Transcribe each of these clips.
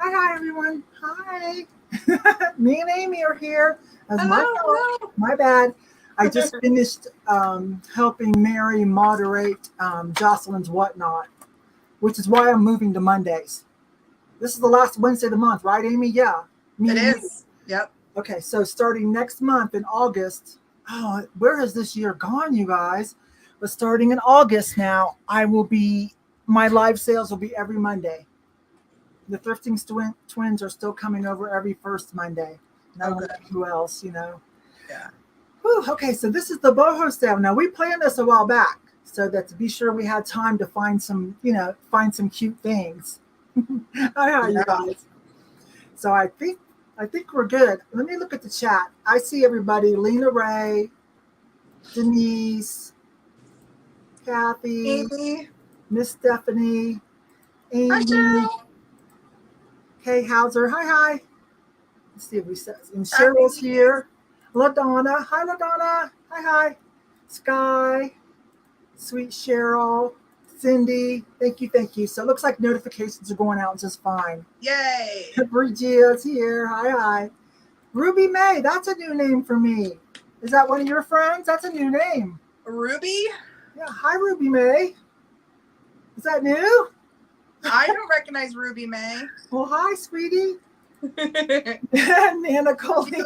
Hi, everyone. Hi. Me and Amy are here. That's my Hello, fault. hello. My bad. I just finished helping Mary moderate Jocelyn's Whatnot, which is why I'm moving to Mondays. This is the last Wednesday of the month, right, Amy? Yeah. Me It and you. is. Yep. Okay, so starting next month in August, oh, where has this year gone, you guys? But starting in August now, my live sales will be every Monday. The Thrifting twins are still coming over every first Monday. And I don't know Okay. who else. Yeah. Whew, okay, so this is the boho sale. Now we planned this a while back, so that to be sure we had time to find some cute things. Hi, you Yeah. guys. So I think we're good. Let me look at the chat. I see everybody: Lena Ray, Denise, Kathy, Amy. Miss Stephanie, Hi, Amy, Cheryl. Kay Hauser. Hi. Let's see if we said. And Cheryl's Kathy. here. LaDonna. Hi, LaDonna. Hi. Sky. Sweet Cheryl. Cindy. Thank you. So it looks like notifications are going out just fine. Yay. Brigia's here. Hi. Ruby May. That's a new name for me. Is that one of your friends? That's a new name. Ruby. Yeah. Hi, Ruby May. Is that new? I don't recognize Ruby May. Well, hi, sweetie. Sheila. Nana Colleen.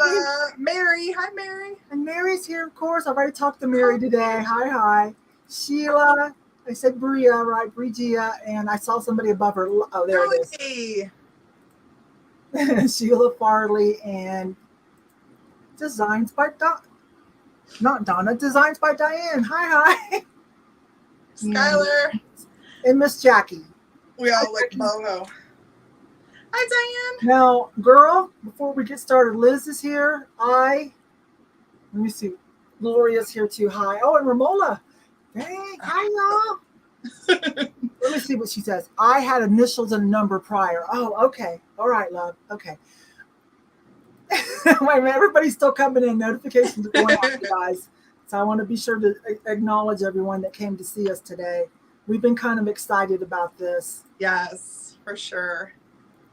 Mary. Hi, Mary. And Mary's here, of course. I've already talked to Mary today. Hi. Sheila. I said Bria, right? Brigia. And I saw somebody above her. Oh, there it is. Sheila Farley and Designs by not Donna. Designs by Diane. Hi. Skylar. And Miss Jackie. We all look boho. Hi, Diane. Now, girl, before we get started, Liz is here. Let me see. Gloria's here too. Hi. Oh, and Ramola. Hey, hi, y'all. Let me see what she says. I had initials and a number prior. Oh, okay. All right, love. Okay. Wait a minute. Everybody's still coming in. Notifications are going out, you guys. So I want to be sure to acknowledge everyone that came to see us today. We've been kind of excited about this. Yes, for sure.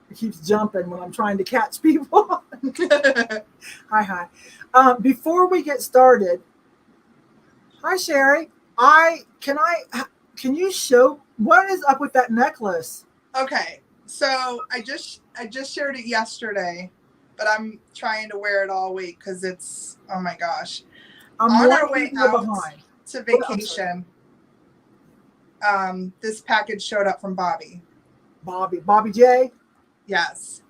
It keeps jumping when I'm trying to catch people. Hi. Before we get started, hi, Sherry. Can you show what is up with that necklace? Okay, so I just shared it yesterday, but I'm trying to wear it all week because it's, oh my gosh. I'm on our way out behind. to vacation. This package showed up from Bobby. Bobby J. Yes.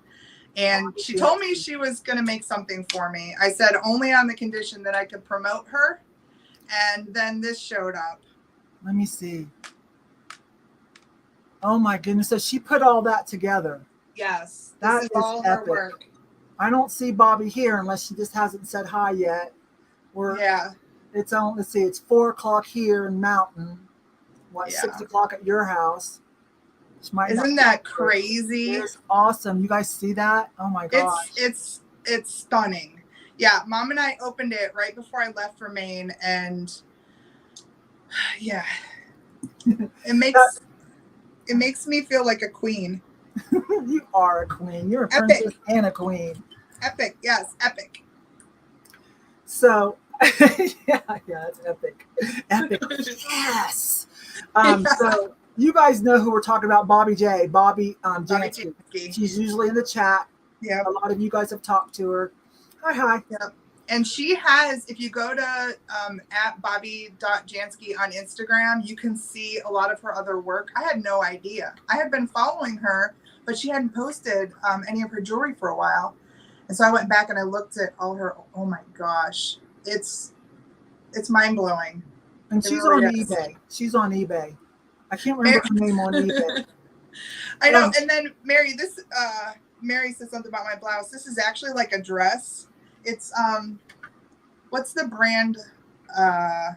And she told me she was going to make something for me. I said only on the condition that I could promote her. And then this showed up. Let me see. Oh my goodness. So she put all that together. Yes. That this is all her epic. work. I don't see Bobby here unless she just hasn't said hi yet. Yeah. It's on, let's see, it's 4:00 here in Mountain. 6 o'clock at your house? Isn't that crazy? It's awesome. You guys see that? Oh my gosh. It's stunning. Yeah, Mom and I opened it right before I left for Maine, and yeah, it makes me feel like a queen. You are a queen. You're a princess and a queen. Epic, yes, epic. So yeah, it's epic. Yes. So you guys know who we're talking about, Bobby J. Bobby Jansky. She's usually in the chat. Yeah. A lot of you guys have talked to her. Hi. Yep. And she has, if you go to at Bobby.Jansky on Instagram, you can see a lot of her other work. I had no idea. I had been following her, but she hadn't posted any of her jewelry for a while. And so I went back and I looked at all her, oh my gosh. It's mind blowing. And she's on eBay. She's on eBay. I can't remember her name on eBay. I know. And then Mary said something about my blouse. This is actually like a dress. It's what's the brand? Oh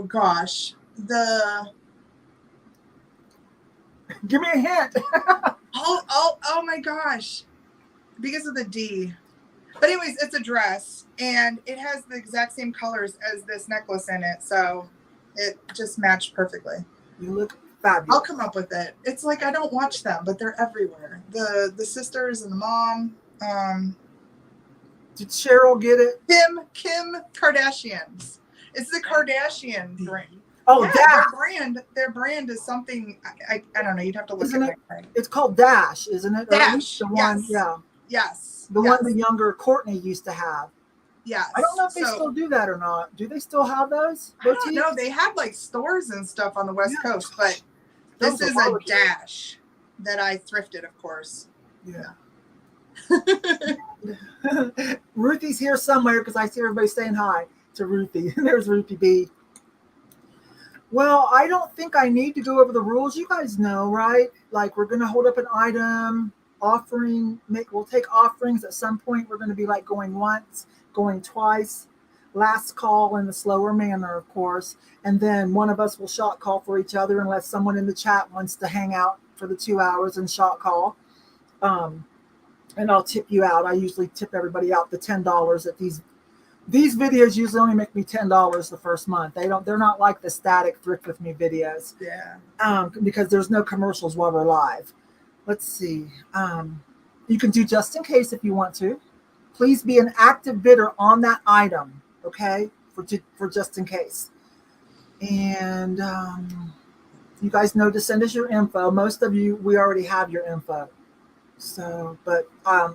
gosh. Give me a hint. oh my gosh. Because of the D. But anyways, it's a dress and it has the exact same colors as this necklace in it. So it just matched perfectly. You look Fabulous. I'll come up with it. It's like I don't watch them, but they're everywhere. The sisters and the mom. Did Cheryl get it? Kim Kardashians. It's the Kardashian brand. Oh, yeah, Dash. Their brand is something. I don't know. You'd have to look Isn't at it? It's called Dash, isn't it? Dash. The one, yeah. Yes. The one the younger Courtney used to have. Yes. I don't know if they still do that or not. Do they still have those? I don't know. They had like stores and stuff on the West Coast, but this is a Dash that I thrifted, of course. Yeah. Ruthie's here somewhere because I see everybody saying hi to Ruthie. There's Ruthie B. Well, I don't think I need to go over the rules. You guys know, right? Like we're going to hold up an item, offering, we'll take offerings at some point. We're going to be like going once, going twice, last call in the slower manner, of course. And then one of us will shot call for each other unless someone in the chat wants to hang out for the 2 hours and shot call. And I'll tip you out. I usually tip everybody out the $10 at these videos usually only make me $10 the first month. They're not like the static thrift with me videos. Yeah. Because there's no commercials while we're live. Let's see. You can do just in case if you want to. Please be an active bidder on that item, okay? For just in case. And you guys know to send us your info. Most of you, we already have your info. So, but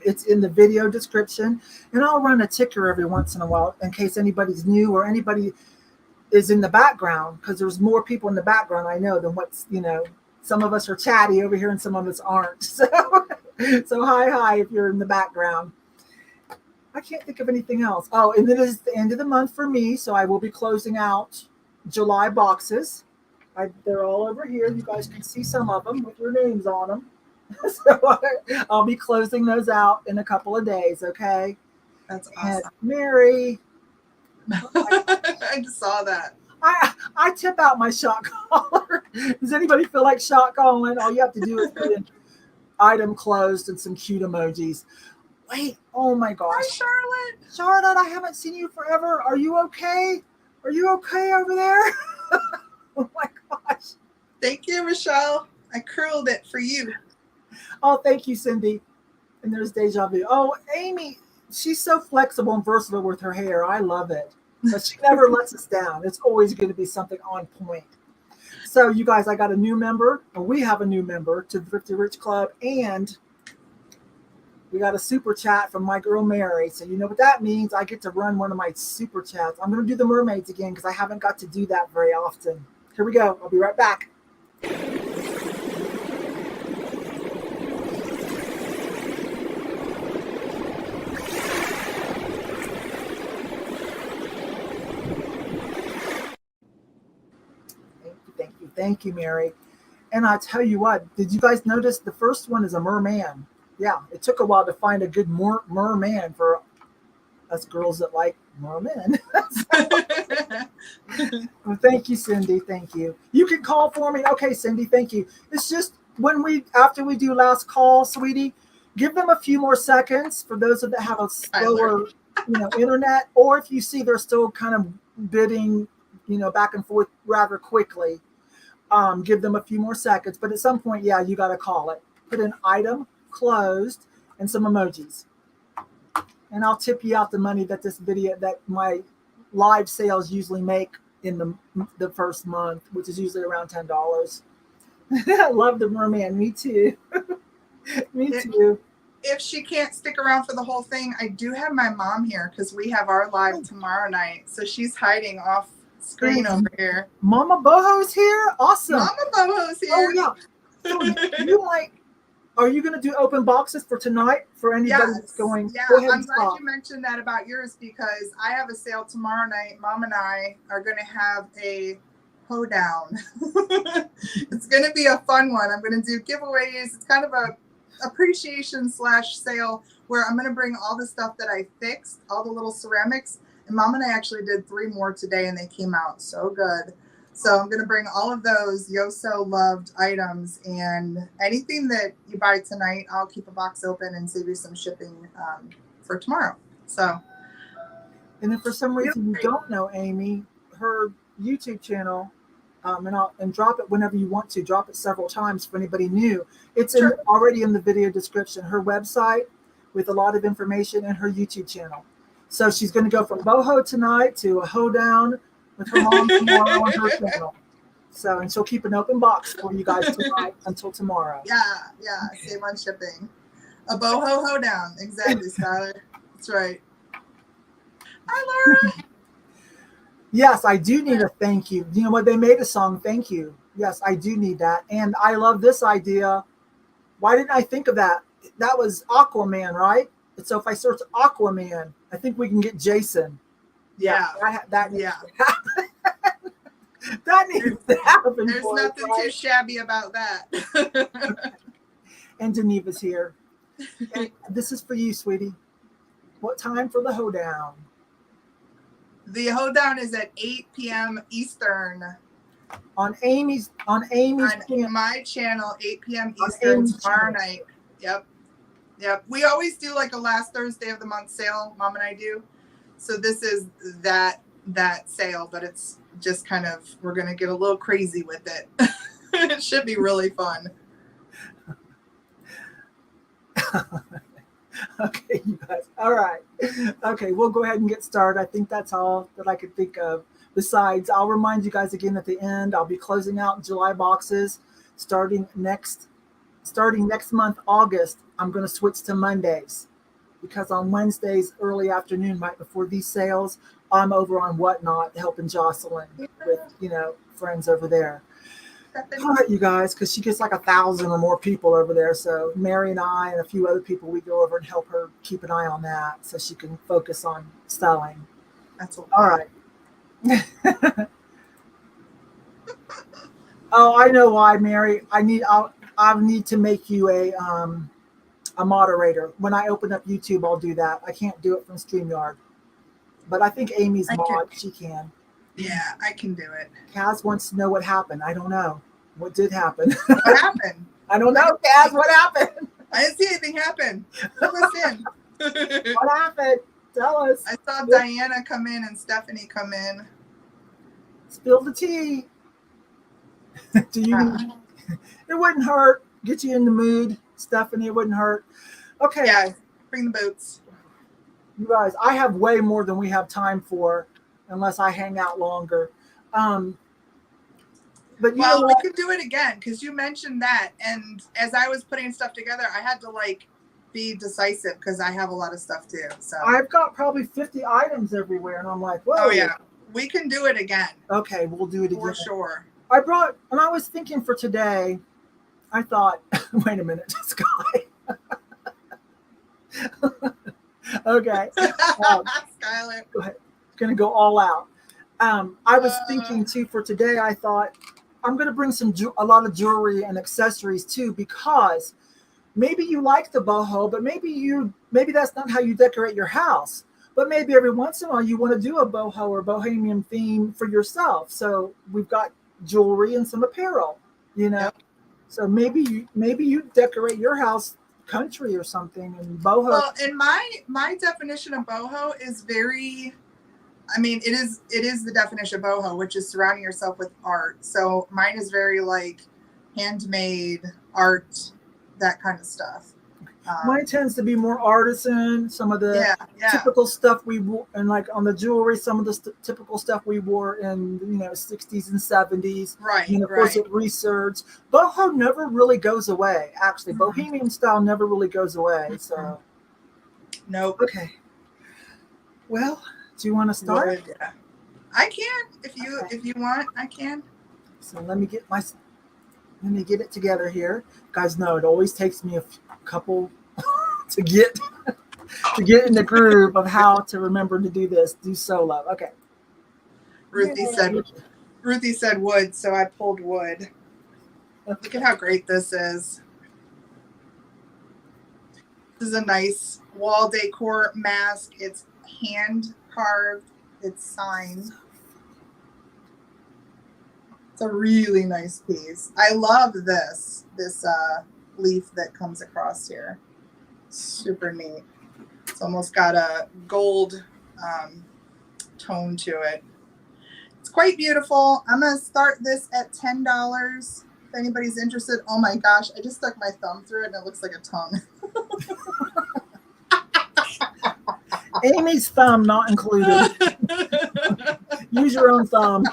it's in the video description, and I'll run a ticker every once in a while in case anybody's new or anybody is in the background, because there's more people in the background I know than what's, some of us are chatty over here and some of us aren't. So hi if you're in the background. I can't think of anything else. Oh, and it is the end of the month for me, so I will be closing out July boxes. They're all over here. You guys can see some of them with your names on them. So I'll be closing those out in a couple of days, okay? That's awesome. And Mary. I just saw that. I tip out my shot caller. Does anybody feel like shot calling? All you have to do is put in item closed and some cute emojis. Wait, oh my gosh. Hi, Charlotte. Charlotte, I haven't seen you forever. Are you okay? Are you okay over there? Oh my gosh. Thank you, Michelle. I curled it for you. Oh, thank you, Cindy. And there's Deja Vu. Oh, Amy, she's so flexible and versatile with her hair. I love it. But she never lets us down. It's always going to be something on point. So, you guys, I got a new member, or we have a new member to the ThriftyRichClub, and we got a super chat from my girl Mary. So, you know what that means? I get to run one of my super chats. I'm going to do the mermaids again because I haven't got to do that very often. Here we go. I'll be right back. Thank you, Mary. And I tell you what, did you guys notice the first one is a merman? Yeah, it took a while to find a good merman for us girls that like mermen. Well, thank you, Cindy. Thank you. You can call for me. Okay, Cindy, thank you. It's just after we do last call, sweetie, give them a few more seconds for those that have a slower, internet, or if you see they're still kind of bidding, back and forth rather quickly. Give them a few more seconds, but at some point, yeah, you got to call it. Put an item closed and some emojis, and I'll tip you out the money that my live sales usually make in the first month, which is usually around $10. I love the merman. Me too. Me too. If she can't stick around for the whole thing, I do have my mom here because we have our live tomorrow night, so she's hiding off screen over here. Mama Boho's here? Awesome. Mama Boho's here. Oh, yeah. So are you going to do open boxes for tonight for anybody that's going? Yeah, Go ahead. I'm glad you mentioned that about yours because I have a sale tomorrow night. Mom and I are going to have a hoedown. It's going to be a fun one. I'm going to do giveaways. It's kind of a appreciation / sale where I'm going to bring all the stuff that I fixed, all the little ceramics. And Mom and I actually did 3 more today, and they came out so good. So I'm going to bring all of those YOSO loved items, and anything that you buy tonight, I'll keep a box open and save you some shipping for tomorrow. So, and if for some reason you don't know Amy, her YouTube channel and drop it whenever you want to. Drop it several times for anybody new. It's Sure. already in the video description. Her website with a lot of information and her YouTube channel. So she's going to go from boho tonight to a hoedown with her mom tomorrow on her channel. So, and she'll keep an open box for you guys tonight until tomorrow. Yeah, save on shipping. A boho hoedown. Exactly, Skylar. That's right. Hi, Laura. Yes, I do need a thank you. You know what? They made a song, thank you. Yes, I do need that. And I love this idea. Why didn't I think of that? That was Aquaman, right? And so if I search Aquaman, I think we can get Jason. Yeah. That needs to happen. That needs to happen. There's nothing too shabby about that. And Geneva's here. And this is for you, sweetie. What time for the hoedown? The hoedown is at 8 p.m. Eastern. On Amy's On my channel, 8 p.m. Eastern tomorrow night. Yep. We always do like a last Thursday of the month sale, Mom and I do. So this is that sale, but it's just kind of, we're going to get a little crazy with it. It should be really fun. Okay, you guys. All right. Okay, we'll go ahead and get started. I think that's all that I could think of. Besides, I'll remind you guys again at the end, I'll be closing out July boxes starting next month, August. I'm going to switch to Mondays because on Wednesdays, early afternoon, right before these sales, I'm over on Whatnot helping Jocelyn with, friends over there. All right, you guys, because she gets like 1,000 or more people over there. So Mary and I and a few other people, we go over and help her keep an eye on that so she can focus on selling. That's all right. Oh, I know why, Mary. I need to make you a moderator. When I open up YouTube, I'll do that. I can't do it from StreamYard. But I think Amy's she can. Yeah, I can do it. Kaz wants to know what happened. I don't know. What did happen? What happened? I don't know, Kaz. What happened? I didn't see anything happen. Fill us in. What happened? Tell us. I saw Diana come in and Stephanie come in. Spill the tea. It wouldn't hurt. Get you in the mood, Stephanie. It wouldn't hurt. Okay. Yeah, bring the boots. You guys, I have way more than we have time for, unless I hang out longer. But we could do it again because you mentioned that, and as I was putting stuff together, I had to be decisive because I have a lot of stuff too. So I've got probably 50 items everywhere, and I'm like, whoa. Oh yeah, we can do it again. Okay, we'll do it again for sure. I was thinking for today, I thought, wait a minute, this guy. Okay. Skylar. Go ahead. Gonna go all out. I was thinking too for today, I thought I'm gonna bring a lot of jewelry and accessories too, because maybe you like the boho, but maybe that's not how you decorate your house. But maybe every once in a while you want to do a boho or bohemian theme for yourself. So we've got jewelry and some apparel, Yep. So maybe you decorate your house country or something and boho. Well, and my definition of boho is very, it is the definition of boho, which is surrounding yourself with art. So mine is very handmade art, that kind of stuff. Mine tends to be more artisan. Some of the typical stuff we wore, and on the jewelry, some of the typical stuff we wore in 60s and 70s. Right. And of course it resurged. Boho never really goes away. Actually, Bohemian style never really goes away. So. Nope. Okay. Well, do you want to start? Yeah. I can. If you want, I can. So let me get it together here. You guys know it always takes me a couple to get in the groove of how to remember to do this. Do solo. Okay. Ruthie said wood, so I pulled wood. Look at how great this is. This is a nice wall decor mask. It's hand carved. It's signed. It's a really nice piece. I love this leaf that comes across here. Super neat. It's almost got a gold tone to it. It's quite beautiful. I'm going to start this at $10. If anybody's interested. Oh my gosh, I just stuck my thumb through it and it looks like a tongue. Amy's thumb not included. Use your own thumb.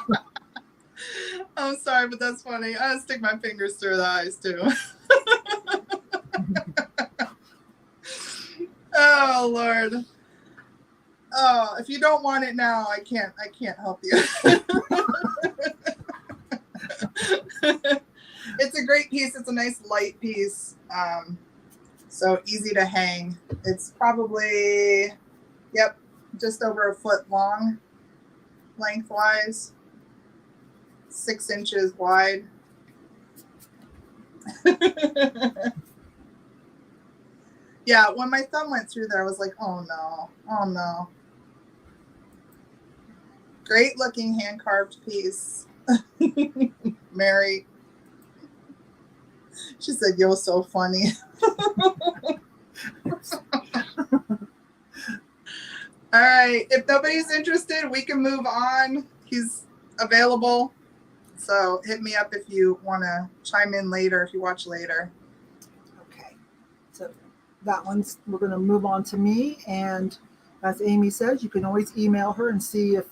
I'm sorry, but that's funny. I stick my fingers through the eyes too. Oh Lord. Oh, if you don't want it now, I can't help you. It's a great piece. It's a nice light piece. So easy to hang. It's probably, yep, just over a foot long lengthwise, 6 inches wide. Yeah, when my thumb went through there, I was like, oh no, oh no. Great looking hand carved piece. Mary. She said, you're so funny. All right. If nobody's interested, we can move on. He's available. So hit me up if you want to chime in later, if you watch later. Okay. So that one's, we're going to move on to me. And as Amy says, you can always email her and see if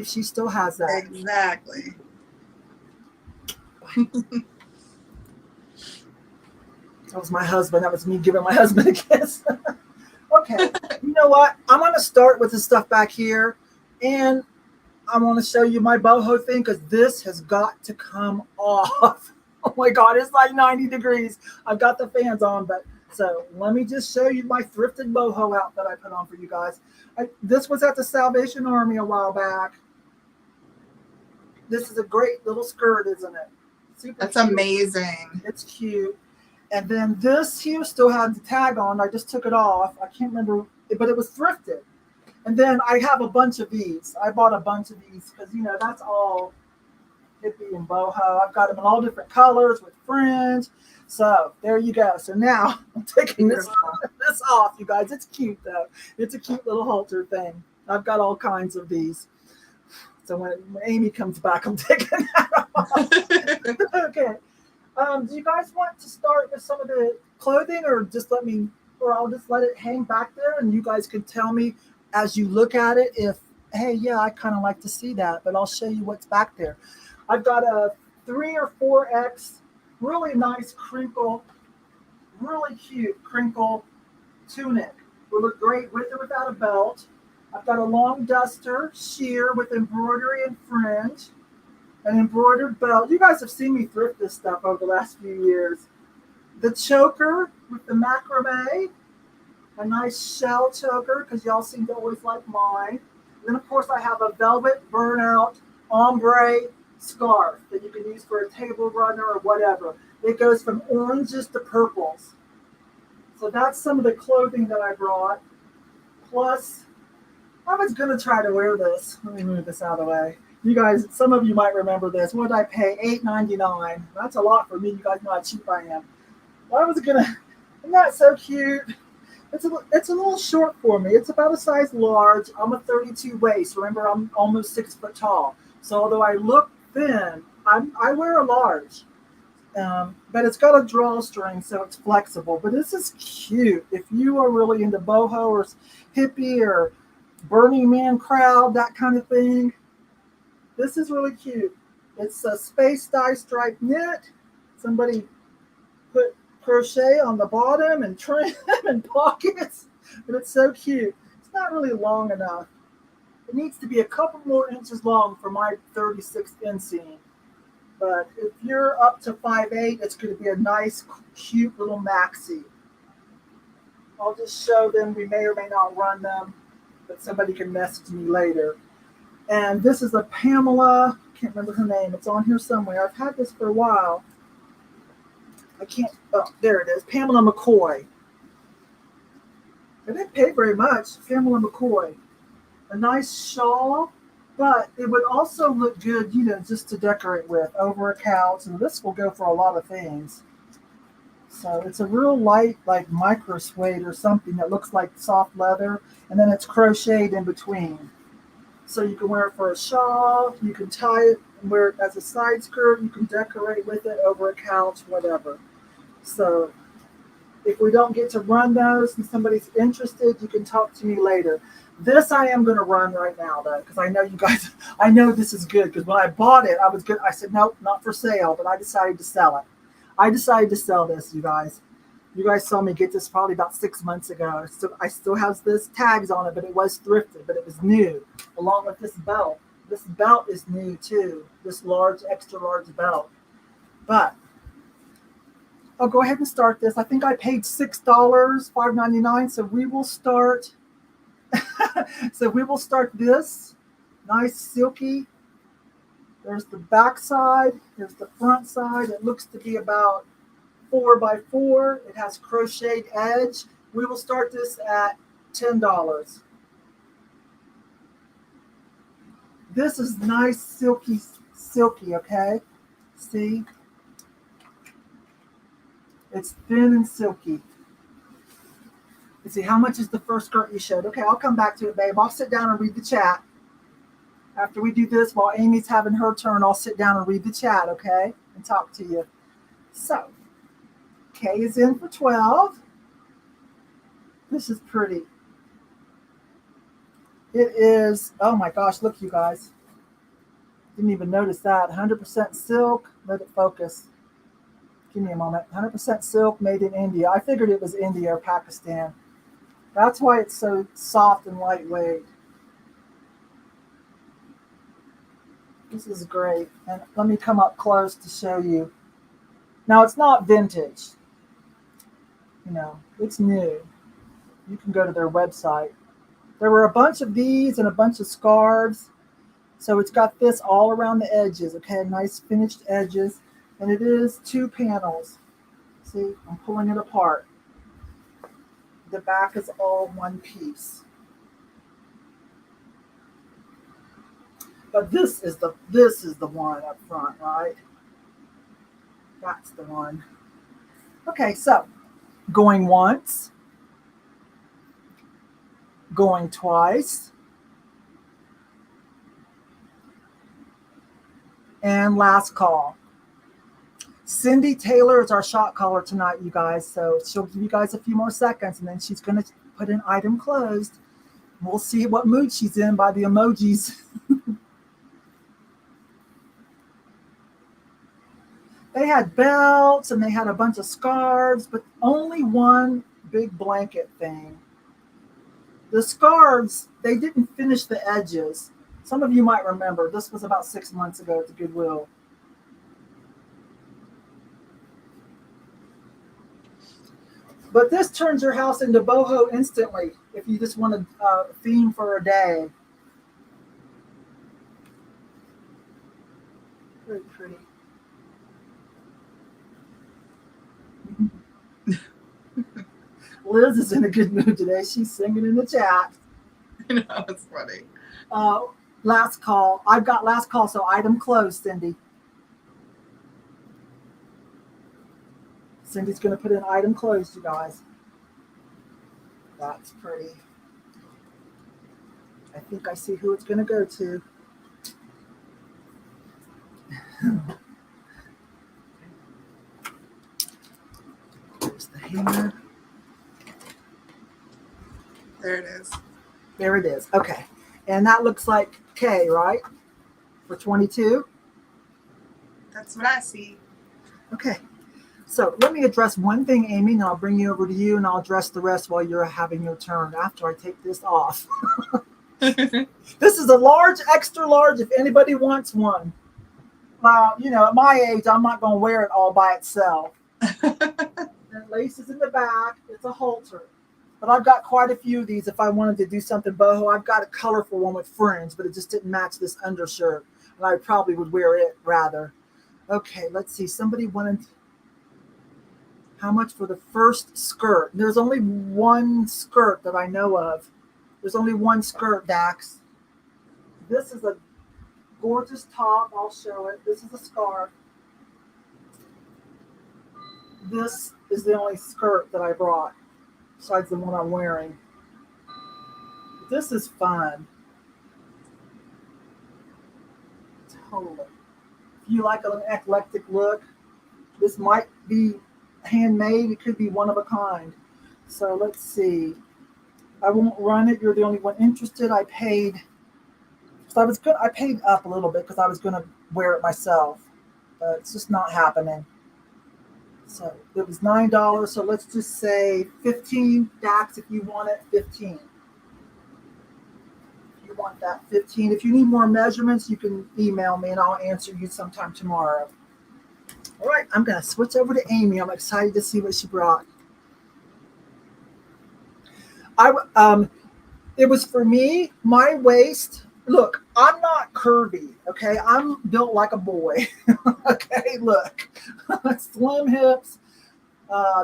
she still has that. Exactly. That was my husband. That was me giving my husband a kiss. Okay. You know what? I'm going to start with the stuff back here. And I want to show you my boho thing because this has got to come off. Oh my God, it's like 90 degrees. I've got the fans on, but so let me just show you my thrifted boho outfit I put on for you guys. This was at the Salvation Army a while back. This is a great little skirt, isn't it? Super That's cute. Amazing. It's cute. And then this here still had the tag on. I just took it off. I can't remember, but it was thrifted. And then I have a bunch of these. I bought a bunch of these because, you know, that's all hippie and boho. I've got them in all different colors with fringe. So there you go. So now I'm taking this off, you guys. It's cute, though. It's a cute little halter thing. I've got all kinds of these. So when Amy comes back, I'm taking that off. Okay. Do you guys want to start with some of the clothing or I'll just let it hang back there and you guys can tell me as you look at it if, hey, yeah, I kind of like to see that, but I'll show you what's back there. I've got a 3 or 4X, really nice crinkle, really cute crinkle tunic. Will look great with or without a belt. I've got a long duster, sheer with embroidery and fringe. An embroidered belt. You guys have seen me thrift this stuff over the last few years. The choker with the macrame. A nice shell choker because y'all seem to always like mine. And then, of course, I have a velvet burnout ombre scarf that you can use for a table runner or whatever. It goes from oranges to purples. So that's some of the clothing that I brought. Plus, I was going to try to wear this. Let me move this out of the way. You guys, some of you might remember this. What did I pay? $8.99. That's a lot for me. You guys know how cheap I am. Well, I was going to, isn't that so cute? It's a little short for me. It's about a size large. I'm a 32 waist. Remember, I'm almost 6 foot tall. So although I look thin, I wear a large. But it's got a drawstring, so it's flexible. But this is cute. If you are really into boho or hippie or Burning Man crowd, that kind of thing, this is really cute. It's a space dye striped knit. Somebody put crochet on the bottom and trim and pockets, but it's so cute. It's not really long enough. It needs to be a couple more inches long for my 36 inseam. But if you're up to 5'8", it's going to be a nice, cute little maxi. I'll just show them. We may or may not run them, but somebody can message me later. And this is a Pamela, can't remember her name. It's on here somewhere. I've had this for a while. There it is. Pamela McCoy. I didn't pay very much. Pamela McCoy. A nice shawl, but it would also look good, you know, just to decorate with over a couch. And this will go for a lot of things. So it's a real light, like micro suede or something that looks like soft leather. And then it's crocheted in between. So you can wear it for a shawl, you can tie it and wear it as a side skirt, you can decorate with it over a couch, whatever. So if we don't get to run those and somebody's interested, you can talk to me later. This I am going to run right now, though, because I know you guys, I know this is good. Because when I bought it, I was good. I said, nope, not for sale, but I decided to sell it. I decided to sell this, you guys. You guys saw me get this probably about 6 months ago. So I still have this tags on it, but it was thrifted, but it was new, along with this belt. This belt is new, too, this large, extra large belt. But I'll go ahead and start this. I think I paid $6, $5.99. So we will start. So we will start this nice silky. There's the back side. There's the front side. It looks to be about 4 by 4. It has crocheted edge. We will start this at $10. This is nice silky. Okay, see. It's thin and silky. Let's see, how much is the first skirt you showed? Okay, I'll come back to it, babe. I'll sit down and read the chat. After we do this, while Amy's having her turn, I'll sit down and read the chat, okay? And talk to you. So, K is in for 12. This is pretty. It is, oh my gosh, look, you guys. Didn't even notice that. 100% silk. Let it focus. Give me a moment. 100% silk, made in India. I figured it was India or Pakistan. That's why it's so soft and lightweight. This is great. And let me come up close to show you. Now, it's not vintage. You know, it's new. You can go to their website. There were a bunch of these and a bunch of scarves. So it's got this all around the edges, okay? Nice finished edges. And it is 2 panels. See, I'm pulling it apart. The back is all one piece. But this is the one up front, right? That's the one. Okay, so going once, going twice, and last call. Cindy Taylor is our shot caller tonight, you guys. So she'll give you guys a few more seconds, and then she's going to put an item closed. We'll see what mood she's in by the emojis. They had belts, and they had a bunch of scarves, but only one big blanket thing. The scarves, they didn't finish the edges. Some of you might remember. This was about 6 months ago at the Goodwill. But this turns your house into boho instantly if you just want a theme for a day. Very pretty. Liz is in a good mood today. She's singing in the chat. I know, it's funny. Last call. I've got last call, so item closed, Cindy. Cindy's going to put in item closed, you guys. That's pretty. I think I see who it's going to go to. There's the hanger. There it is. There it is. Okay. And that looks like K, right? For 22? That's what I see. Okay. So let me address one thing, Amy, and I'll bring you over to you, and I'll address the rest while you're having your turn after I take this off. This is a large, extra large, if anybody wants one. Well, you know, at my age, I'm not going to wear it all by itself. And laces in the back. It's a halter. But I've got quite a few of these if I wanted to do something boho. I've got a colorful one with fringe, but it just didn't match this undershirt. And I probably would wear it rather. Okay, let's see. Somebody wanted... How much for the first skirt? There's only one skirt that I know of. There's only one skirt, Dax. This is a gorgeous top. I'll show it. This is a scarf. This is the only skirt that I brought, besides the one I'm wearing. This is fun. Totally. If you like an eclectic look, this might be handmade. It could be one of a kind. So let's see. I won't run it. You're the only one interested. I paid. So I paid up a little bit because I was gonna wear it myself, but it's just not happening. So it was $9. So let's just say 15 Dax if you want it. 15. If you want that 15. If you need more measurements, you can email me and I'll answer you sometime tomorrow. All right, I'm gonna switch over to Amy. I'm excited to see what she brought. It was for me, my waist. Look, I'm not curvy, okay? I'm built like a boy, okay? Look, slim hips.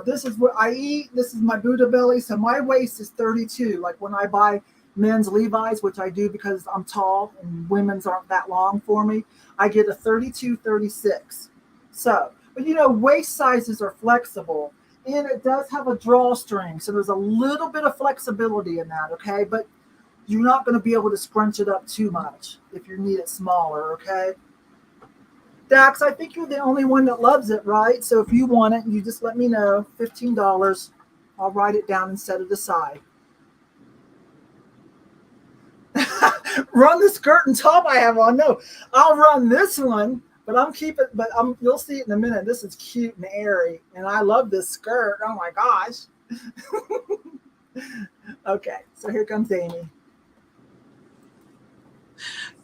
This is what I eat. This is my Buddha belly. So my waist is 32. Like when I buy men's Levi's, which I do because I'm tall and women's aren't that long for me, I get a 32, 36. So, but waist sizes are flexible. And it does have a drawstring, so there's a little bit of flexibility in that, okay? But you're not going to be able to scrunch it up too much if you need it smaller, okay? Dax, I think you're the only one that loves it, right? So if you want it, you just let me know. $15. I'll write it down and set it aside. Run the skirt and top I have on. No, I'll run this one. But you'll see it in a minute. This is cute and airy, and I love this skirt. Oh my gosh. Okay, so here comes Amy.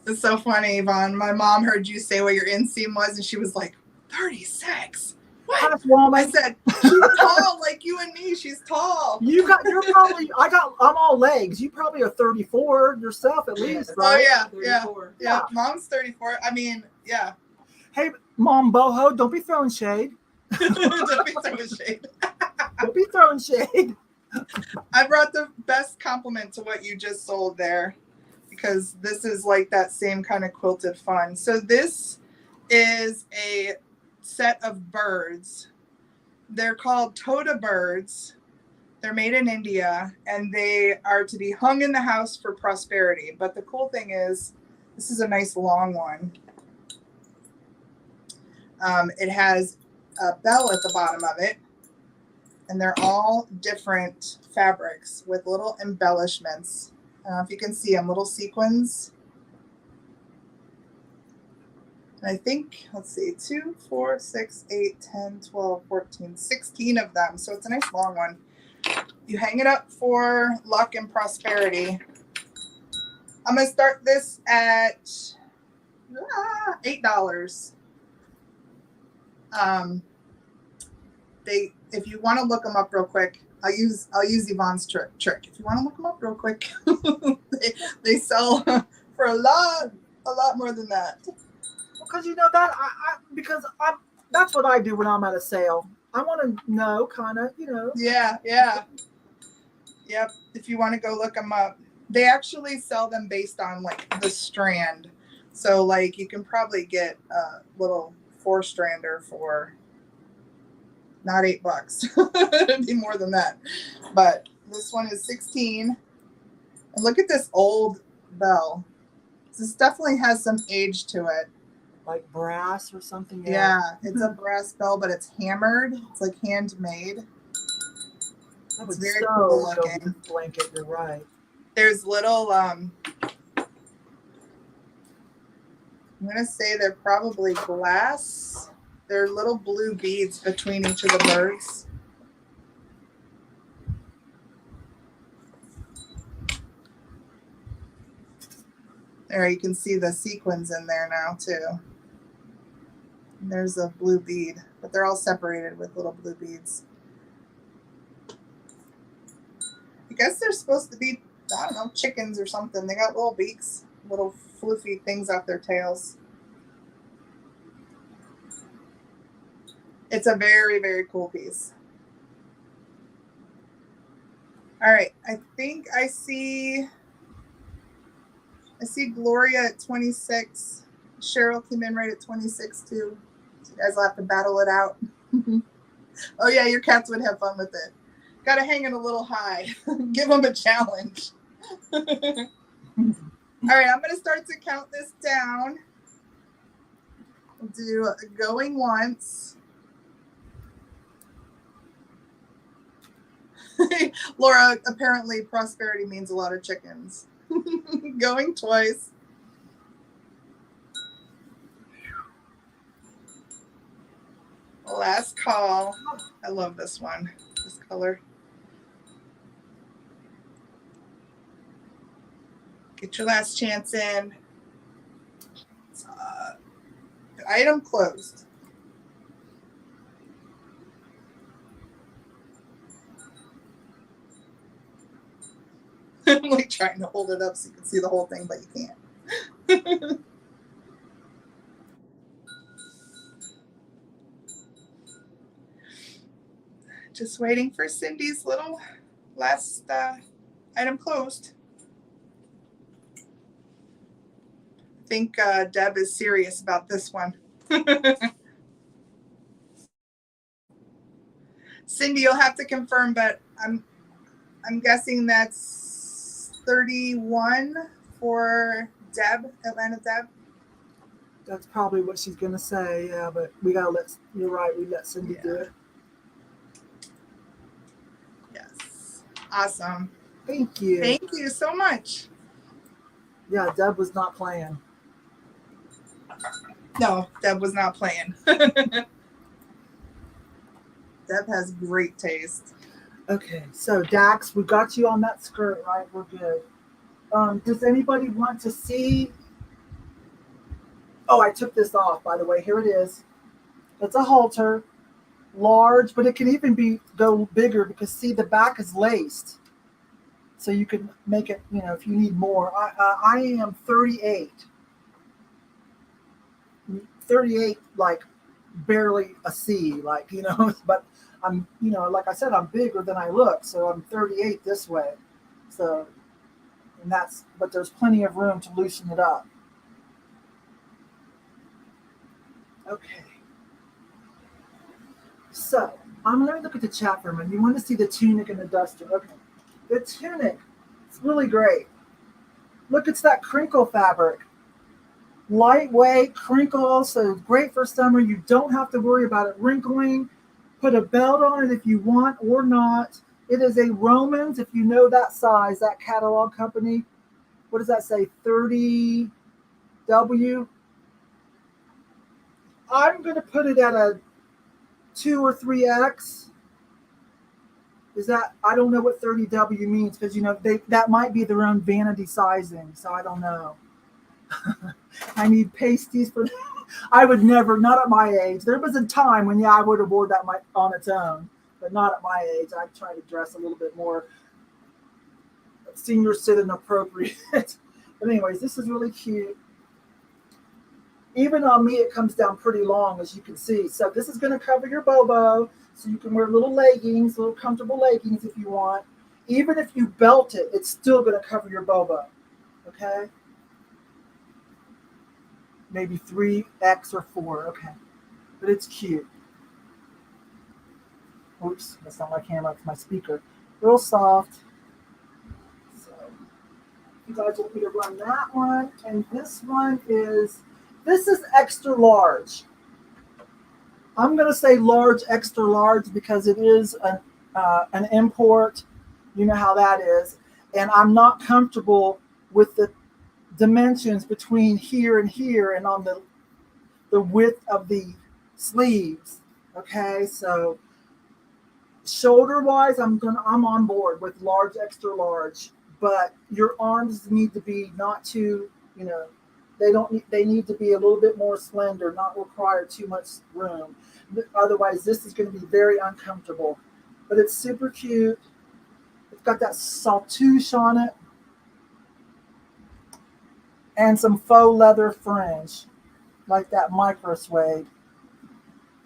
It's so funny, Yvonne. My mom heard you say what your inseam was, and she was like, 36. What? I said, she's tall like you and me. She's tall. I'm all legs. You probably are 34 yourself at least, right? Oh, yeah. Mom's 34. I mean, yeah. Hey, Mom Boho, don't be throwing shade. Don't be throwing shade. Don't be throwing shade. I brought the best compliment to what you just sold there because this is like that same kind of quilted fun. So this is a set of birds. They're called Toda birds. They're made in India and they are to be hung in the house for prosperity. But the cool thing is, this is a nice long one. It has a bell at the bottom of it, and they're all different fabrics with little embellishments. If you can see them, little sequins. And I think, let's see, 2, 4, 6, 8, 10, 12, 14, 16 of them. So it's a nice long one. You hang it up for luck and prosperity. I'm going to start this at $8. If you want to look them up real quick, I'll use Yvonne's trick. If you want to look them up real quick, they sell for a lot more than that. Because that's what I do when I'm at a sale. I want to know, kind of, Yeah. Yep. If you want to go look them up, they actually sell them based on like the strand. So like you can probably get a little 4-strander for not $8. It'd be more than that. But this one is 16. And look at this old bell. This definitely has some age to it. Like brass or something? Yeah, it's a brass bell, but it's hammered. It's like handmade. It's very cool looking. Blanket, you're right. There's little I'm gonna say they're probably glass. They're little blue beads between each of the birds. There, you can see the sequins in there now too. And there's a blue bead, but they're all separated with little blue beads. I guess they're supposed to be, I don't know, chickens or something. They got little beaks, little floofy things off their tails. It's a very, very cool piece. All right, I think I see Gloria at 26. Cheryl came in right at 26 too. So you guys will have to battle it out. Oh yeah, your cats would have fun with it. Got to hang it a little high. Give them a challenge. All right, I'm going to start to count this down. We'll do going once. Laura, apparently prosperity means a lot of chickens. Going twice. Last call. I love this one, this color. Get your last chance in. Item closed. I'm like trying to hold it up so you can see the whole thing, but you can't. Just waiting for Cindy's little last item closed. I think Deb is serious about this one. Cindy, you'll have to confirm, but I'm guessing that's 31 for Deb, Atlanta Deb. That's probably what she's gonna say, yeah, but we gotta you're right, we let Cindy do it. Yes. Awesome. Thank you. Thank you so much. Yeah, Deb was not playing. No, Deb was not playing. Deb has great taste. Okay, so Dax, we got you on that skirt, right? We're good. Does anybody want to see? Oh, I took this off, by the way. Here it is. It's a halter, large, but it can even go bigger because see, the back is laced, so you can make it. You know, if you need more. I am 38. 38, like barely a C, like, you know, but I'm, you know, like I said, I'm bigger than I look, so I'm 38 this way. So, and that's, but there's plenty of room to loosen it up. Okay. So, let me look at the chat for a minute. You want to see the tunic and the duster. Okay. The tunic, it's really great. Look, it's that crinkle fabric. Lightweight, crinkle, so great for summer. You don't have to worry about it wrinkling. Put a belt on it if you want or not. It is a Romans, if you know that size, that catalog company. What does that say? 30W. I'm going to put it at a 2 or 3X. Is that, I don't know what 30W means because, you know, that might be their own vanity sizing, so I don't know. I need pasties for I would never, not at my age. There was a time when, I would have worn that on its own, but not at my age. I try to dress a little bit more senior citizen appropriate. But anyways, this is really cute. Even on me, it comes down pretty long, as you can see. So this is going to cover your bobo, so you can wear little leggings, little comfortable leggings if you want. Even if you belt it, it's still going to cover your bobo. Okay? Maybe 3X or 4, okay. But it's cute. Oops, that's not my camera, it's my speaker. Real soft. So, you guys want me to run that one. And this one is extra large. I'm going to say large, extra large, because it is an import. You know how that is. And I'm not comfortable with the dimensions between here and here and on the width of the sleeves. Okay, so shoulder wise, I'm on board with large, extra large, but your arms need to be not too, you know, they need to be a little bit more slender, not require too much room. Otherwise, this is going to be very uncomfortable. But it's super cute. It's got that saltouche on it. And some faux leather fringe, like that micro suede.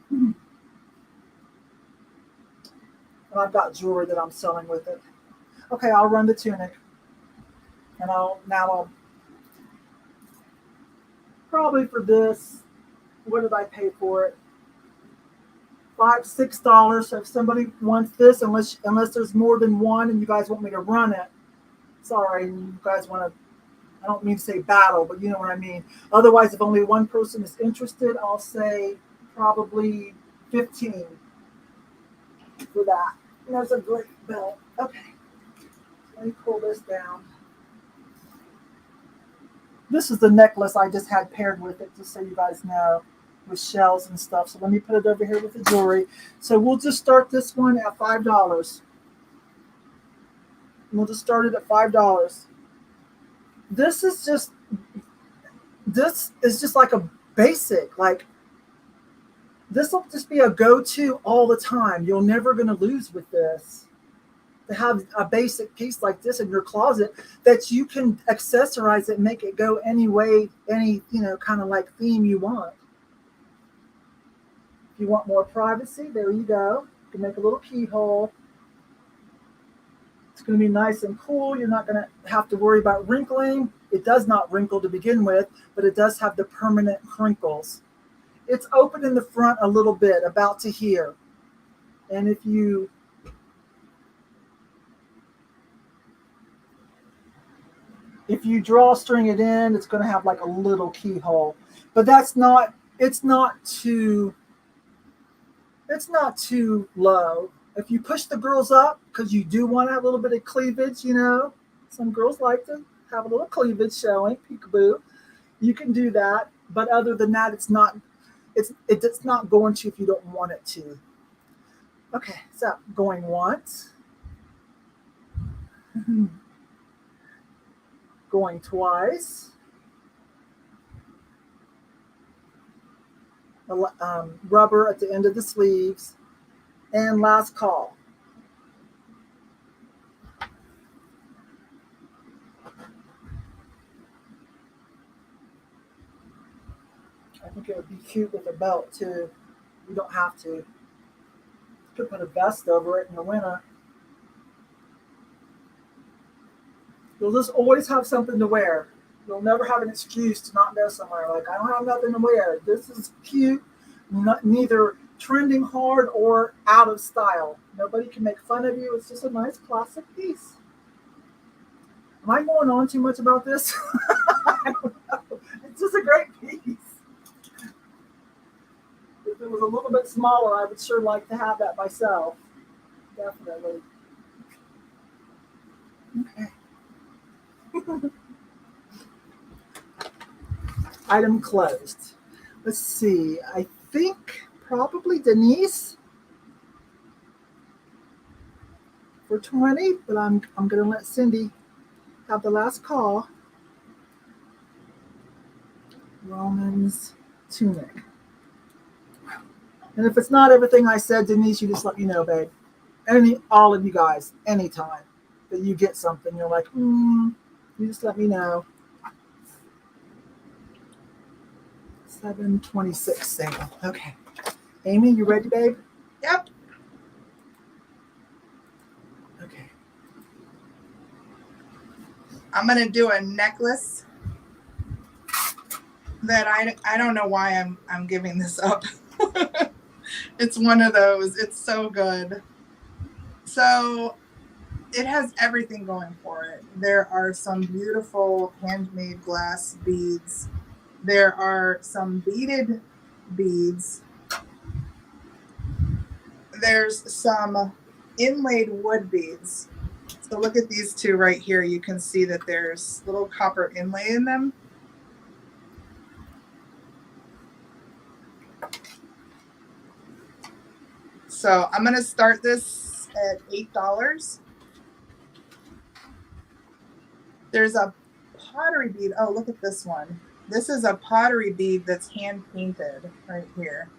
And I've got jewelry that I'm selling with it. Okay, I'll run the tunic. And I'll probably for this, what did I pay for it? $5, $6. So if somebody wants this, unless there's more than one and you guys want me to run it, sorry, you guys want to I don't mean to say battle, but you know what I mean. Otherwise, if only one person is interested, I'll say probably 15 for that. And that's a great belt. Okay, let me pull this down. This is the necklace I just had paired with it, just so you guys know, with shells and stuff. So let me put it over here with the jewelry. So we'll just start this one at $5. We'll just start it at $5. This is just like a basic, like this will just be a go-to all the time. You're never going to lose with this. To have a basic piece like this in your closet that you can accessorize it, make it go any way, any, kind of like theme you want. If you want more privacy, there you go. You can make a little keyhole. It's going to be nice and cool. You're not going to have to worry about wrinkling. It does not wrinkle to begin with, but it does have the permanent crinkles. It's open in the front a little bit, about to here. And if you drawstring it in, it's going to have like a little keyhole. But it's not too low. If you push the girls up, because you do want to have a little bit of cleavage, some girls like to have a little cleavage showing, peekaboo. You can do that. But other than that, it's not going to if you don't want it to. Okay, so going once. Going twice. Rubber at the end of the sleeves. And last call. I think it would be cute with a belt too. You don't have to. You could put a vest over it in the winter. You'll just always have something to wear. You'll never have an excuse to not go somewhere. Like, I don't have nothing to wear. This is cute, neither trending hard or out of style. Nobody can make fun of you. It's just a nice classic piece. Am I going on too much about this? I don't know. It's just a great piece. If it was a little bit smaller, I would sure like to have that myself. Definitely. Okay. Item closed. Let's see. I think probably Denise for 20, but I'm going to let Cindy have the last call. Romans tunic. And if it's not everything I said, Denise, you just let me know, babe. All of you guys, anytime that you get something, you're like, you just let me know. 7/26 sale. Okay. Amy, you ready, babe? Yep. Okay. I'm going to do a necklace that I don't know why I'm giving this up. It's one of those. It's so good. So it has everything going for it. There are some beautiful handmade glass beads. There are some beaded beads. There's some inlaid wood beads. So look at these two right here. You can see that there's little copper inlay in them. So I'm going to start this at $8. There's a pottery bead. Oh, look at this one. This is a pottery bead that's hand painted right here.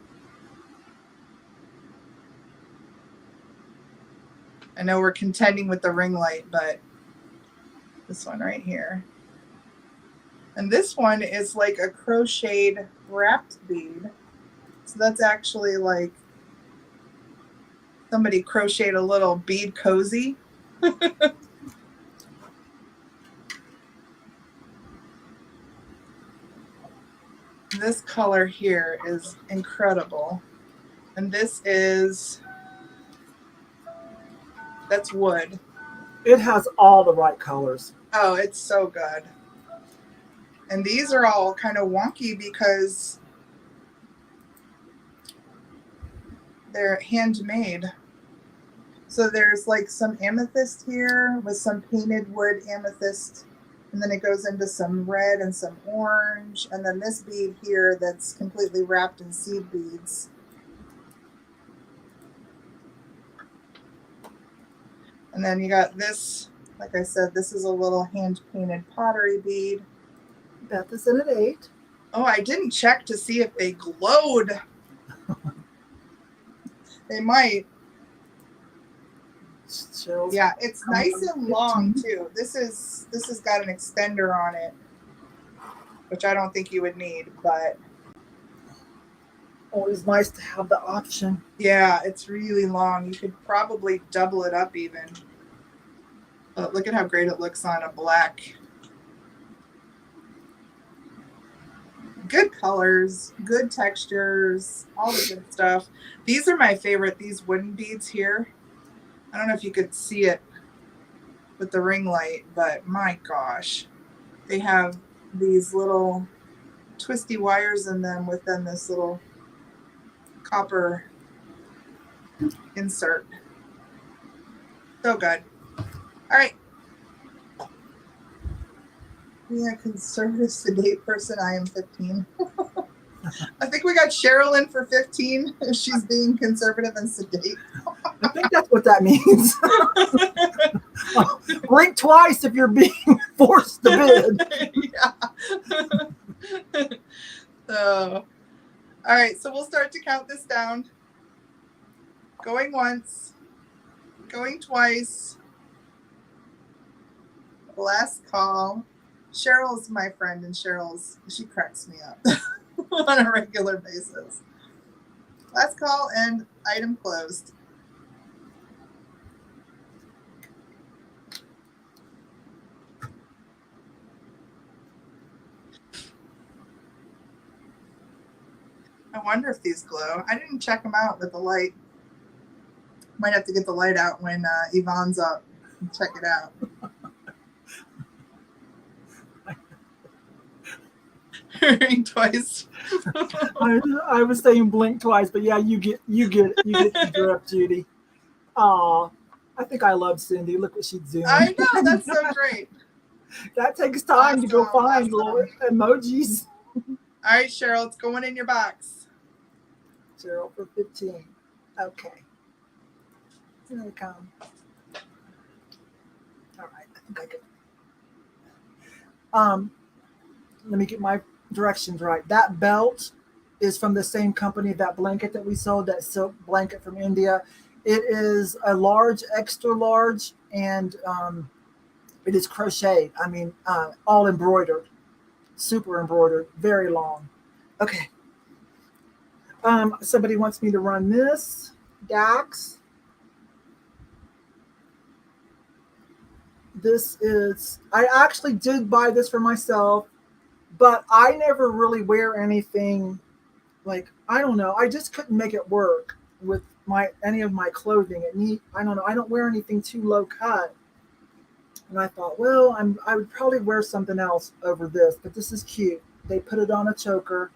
I know we're contending with the ring light, but this one right here. And this one is like a crocheted wrapped bead. So that's actually like somebody crocheted a little bead cozy. This color here is incredible. And this is, that's wood. It has all the right colors. Oh, it's so good. And these are all kind of wonky because they're handmade. So there's like some amethyst here with some painted wood amethyst. And then it goes into some red and some orange. And then this bead here that's completely wrapped in seed beads. And then you got this, like I said, this is a little hand-painted pottery bead. Beth is in at 8. Oh, I didn't check to see if they glowed. They might. Cheryl's Yeah, it's nice and long too. This has got an extender on it, which I don't think you would need, but always nice to have the option. Yeah, it's really long. You could probably double it up even. But look at how great it looks on a black. Good colors, good textures, all the good stuff. These are my favorite, these wooden beads here. I don't know if you could see it with the ring light, but my gosh. They have these little twisty wires in them within this little copper insert. So good. All right. Being a conservative, sedate person, I am 15. I think we got Cheryl in for 15 if she's being conservative and sedate. I think that's what that means. Blink twice if you're being forced to bid. Yeah. So, all right, so we'll start to count this down. Going once, going twice. Last call. Cheryl's my friend, and she cracks me up on a regular basis. Last call and item closed. I wonder if these glow. I didn't check them out with the light. Might have to get the light out when Yvonne's up and check it out. Ring twice. I was saying blink twice, but yeah, you get the drift, Judy. Oh, I think I love Cindy. Look what she's doing. I know, that's so great. That takes time to go find little emojis. All right, Cheryl, it's going in your box. Cheryl for 15. Okay. Here they come. All right, I think I could. Let me get my directions right. That belt is from the same company, that blanket that we sold, that silk blanket from India. It is a large, extra large, and it is crocheted. I mean, all embroidered, super embroidered, very long. Okay. Somebody wants me to run this, Dax. This is, I actually did buy this for myself, but I never really wear anything like, I don't know. I just couldn't make it work with any of my clothing. I don't know. I don't wear anything too low cut. And I thought, well, I would probably wear something else over this, but this is cute. They put it on a choker,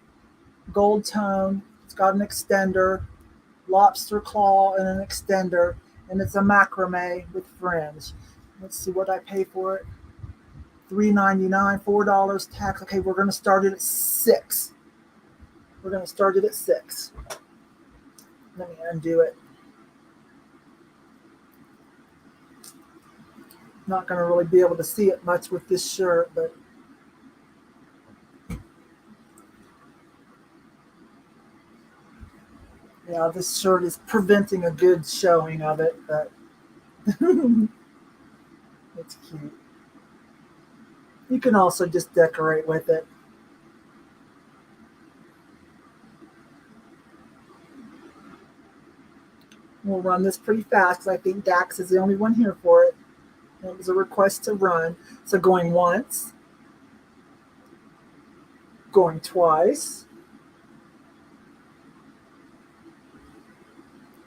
gold tone. It's got an extender, lobster claw and an extender, and it's a macrame with fringe. Let's see what I pay for it. $3.99, $4 tax. Okay, we're going to start it at $6. We're going to start it at $6. Let me undo it. Not going to really be able to see it much with this shirt, but yeah, this shirt is preventing a good showing of it, but it's cute. You can also just decorate with it. We'll run this pretty fast because I think Dax is the only one here for it. It was a request to run. So going once, going twice,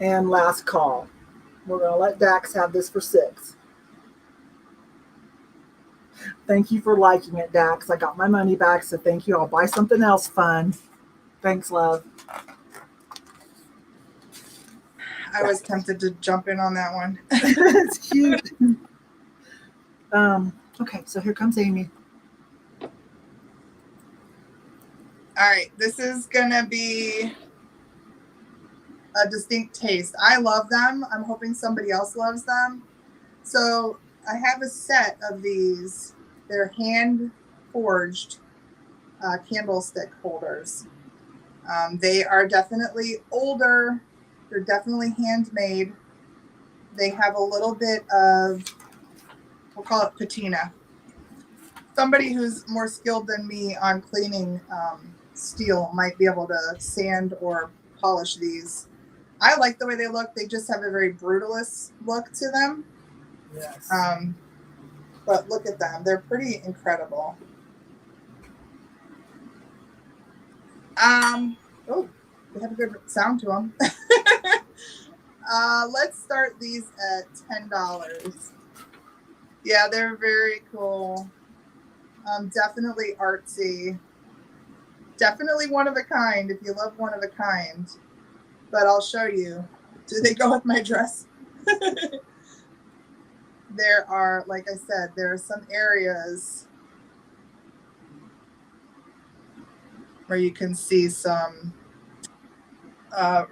and last call. We're going to let Dax have this for $6. Thank you for liking it, Dax. I got my money back, so thank you. I'll buy something else fun. Thanks, love. I was tempted to jump in on that one. It's cute. Okay, so here comes Amy. All right, this is gonna be a distinct taste. I love them. I'm hoping somebody else loves them. So I have a set of these. They're hand forged candlestick holders. They are definitely older. They're definitely handmade. They have a little bit of, we'll call it patina. Somebody who's more skilled than me on cleaning steel might be able to sand or polish these. I like the way they look. They just have a very brutalist look to them. Yes. But look at them. They're pretty incredible. Oh, they have a good sound to them. Let's start these at $10. Yeah, they're very cool. Definitely artsy. Definitely one of a kind if you love one of a kind. But I'll show you. Do they go with my dress? There are, like I said, there are some areas where you can see some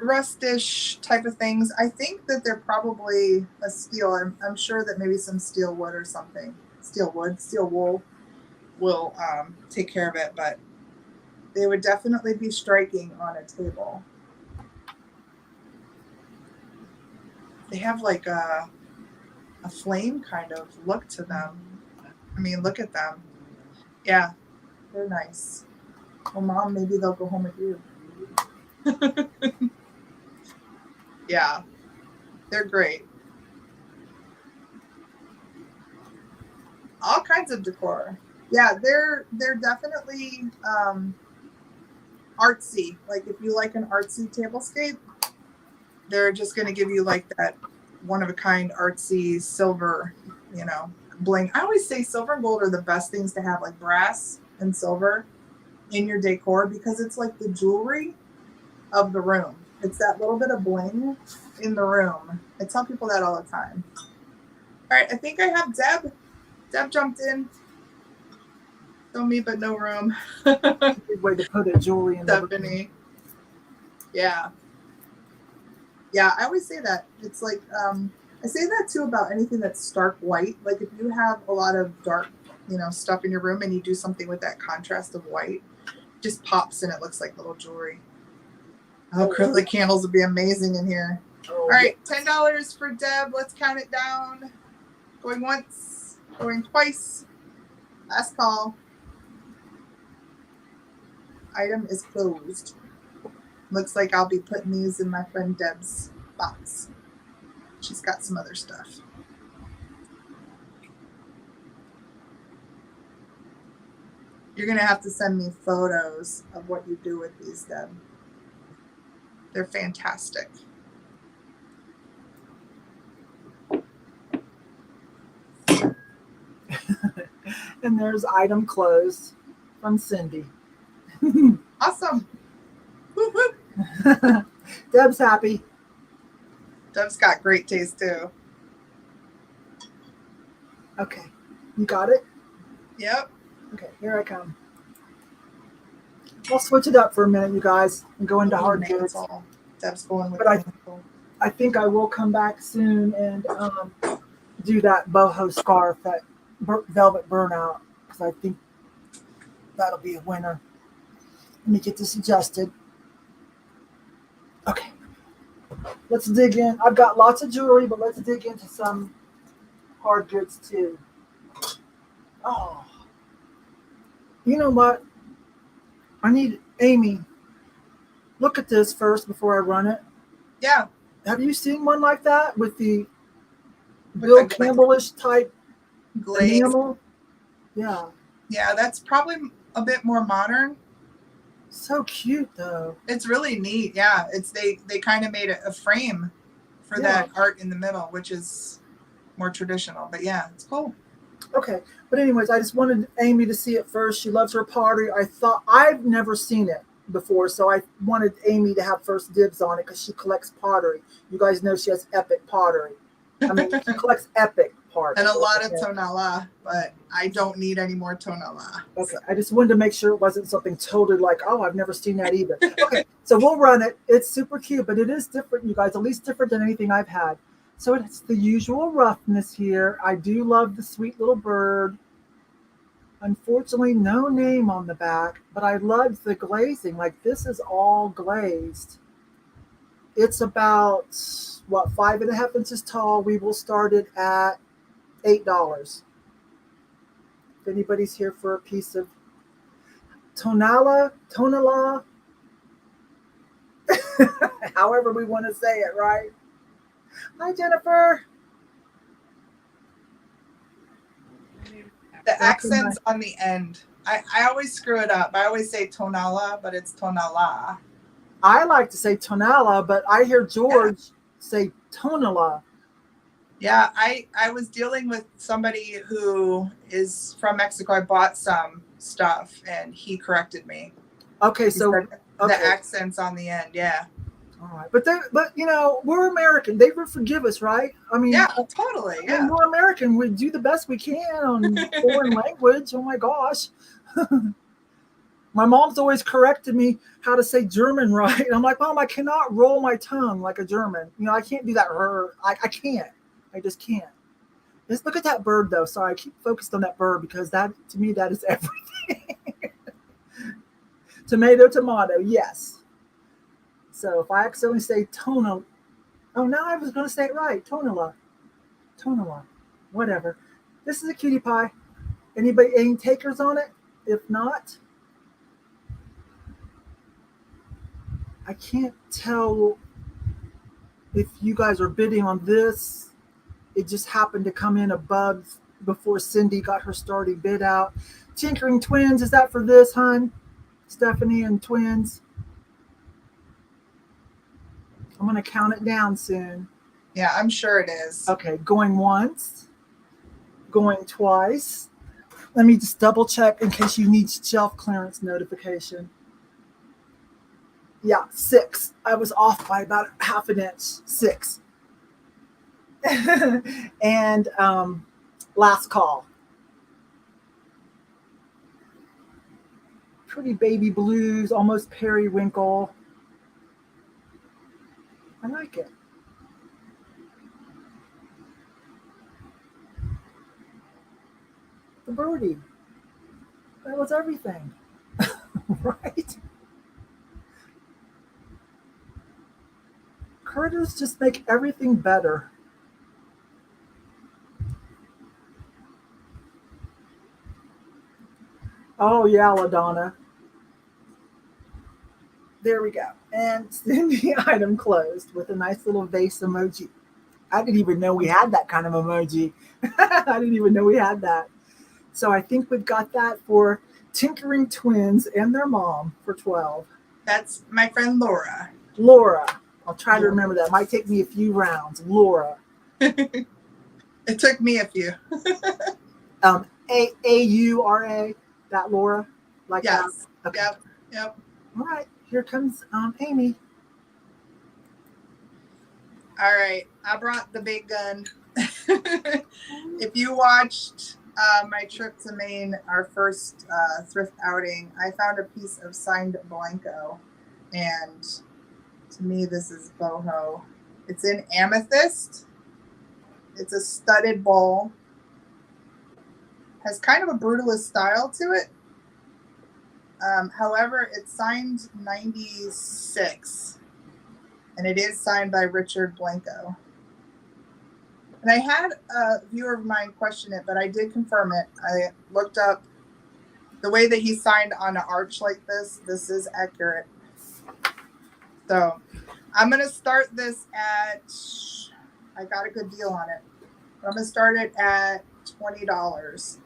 rustish type of things. I think that they're probably a steel. I'm sure that maybe some steel wood or something. Steel wool will take care of it, but they would definitely be striking on a table. They have like a flame kind of look to them. I mean, look at them. Yeah, they're nice. Well, Mom, maybe they'll go home with you. Yeah, they're great. All kinds of decor. Yeah, they're definitely artsy. Like if you like an artsy tablescape, they're just going to give you like that one of a kind artsy silver, bling. I always say silver and gold are the best things to have, like brass and silver in your decor, because it's like the jewelry of the room. It's that little bit of bling in the room. I tell people that all the time. All right, I think I have Deb. Deb jumped in. Show me, but no room. Good way to put it, jewelry in Stephanie. Yeah. Yeah, I always say that. It's like, I say that too about anything that's stark white. Like if you have a lot of dark, stuff in your room and you do something with that contrast of white, it just pops and it looks like little jewelry. Oh, acrylic candles would be amazing in here. All right, $10 for Deb. Let's count it down. Going once, going twice. Last call. Item is closed. Looks like I'll be putting these in my friend Deb's box. She's got some other stuff. You're going to have to send me photos of what you do with these, Deb. They're fantastic. And there's item closed from Cindy. Awesome. Woo-hoo. Deb's happy. Deb's got great taste too. Okay. You got it? Yep. Okay, here I come. I'll switch it up for a minute, you guys, and go into hard goods. Deb's going with But I think I will come back soon and do that boho scarf, that velvet burnout, because I think that'll be a winner. Let me get this adjusted. Okay. Let's dig in. I've got lots of jewelry, but let's dig into some hard goods too. Oh. You know what? I need Amy. Look at this first before I run it. Yeah. Have you seen one like that with the Bill Campbell-ish type glaze? Enamel? Yeah. Yeah, that's probably a bit more modern. So cute though. It's really neat. Yeah, it's they kind of made a frame for that art in the middle, which is more traditional. But yeah, it's cool. Okay, but anyways, I just wanted Amy to see it first. She loves her pottery. I thought I've never seen it before, so I wanted Amy to have first dibs on it because she collects pottery. You guys know she has epic pottery. I mean, she collects epic pottery. And a lot of tonala, but I don't need any more tonala. Okay, so. I just wanted to make sure it wasn't something totally like, oh, I've never seen that either. Okay, so we'll run it. It's super cute, but it is different, you guys, at least different than anything I've had. So it's the usual roughness here. I do love the sweet little bird. Unfortunately, no name on the back, but I love the glazing. Like, this is all glazed. It's about, what, 5.5 inches tall. We will start it at $8. If anybody's here for a piece of tonala, however we want to say it, right? Hi, Jennifer. The accents on the end. I always screw it up. I always say tonala, but it's tonala. I like to say tonala, but I hear George say tonala. Yeah, I was dealing with somebody who is from Mexico. I bought some stuff and he corrected me. Okay, so the accents on the end, yeah. All right, but you know, we're American. They will forgive us, right? I mean, yeah, totally. Yeah, I mean, we're American. We do the best we can on foreign language. Oh my gosh. My mom's always corrected me how to say German right. I'm like, Mom, I cannot roll my tongue like a German. You know, I can't do that. I can't. I just can't. Just look at that bird, though. Sorry, I keep focused on that bird because that, to me, that is everything. Tomato, yes. So if I accidentally say tonal, oh, now I was going to say it right. Tonala, whatever. This is a cutie pie. Anybody, any takers on it? If not, I can't tell if you guys are bidding on this. It just happened to come in above before Cindy got her starting bid out. Tinkering Twins, is that for this, hon? Stephanie and Twins? I'm going to count it down soon. Yeah, I'm sure it is. Okay, going once, going twice. Let me just double check in case you need shelf clearance notification. Yeah, 6. I was off by about 1/2 inch. 6. And last call. Pretty baby blues, almost periwinkle. I like it. The birdie. That was everything. Right? Critters just make everything better. Oh, yeah, LaDonna. There we go. And then the item closed with a nice little vase emoji. I didn't even know we had that kind of emoji. I didn't even know we had that. So I think we've got that for Tinkering Twins and their mom for 12. That's my friend Laura. Laura. I'll try to remember that. It might take me a few rounds. Laura. It took me a few. A-U-R-A. That Laura? Like yes. That? Okay. Yep. All right. Here comes Amy. All right. I brought the big gun. If you watched my trip to Maine, our first thrift outing, I found a piece of signed Blanco. And to me, this is boho. It's in amethyst. It's a studded bowl. Has kind of a brutalist style to it. However, it's signed 96. And it is signed by Richard Blanco. And I had a viewer of mine question it, but I did confirm it. I looked up the way that he signed on an arch like this. This is accurate. So I'm going to start this at, I got a good deal on it. I'm going to start it at $20.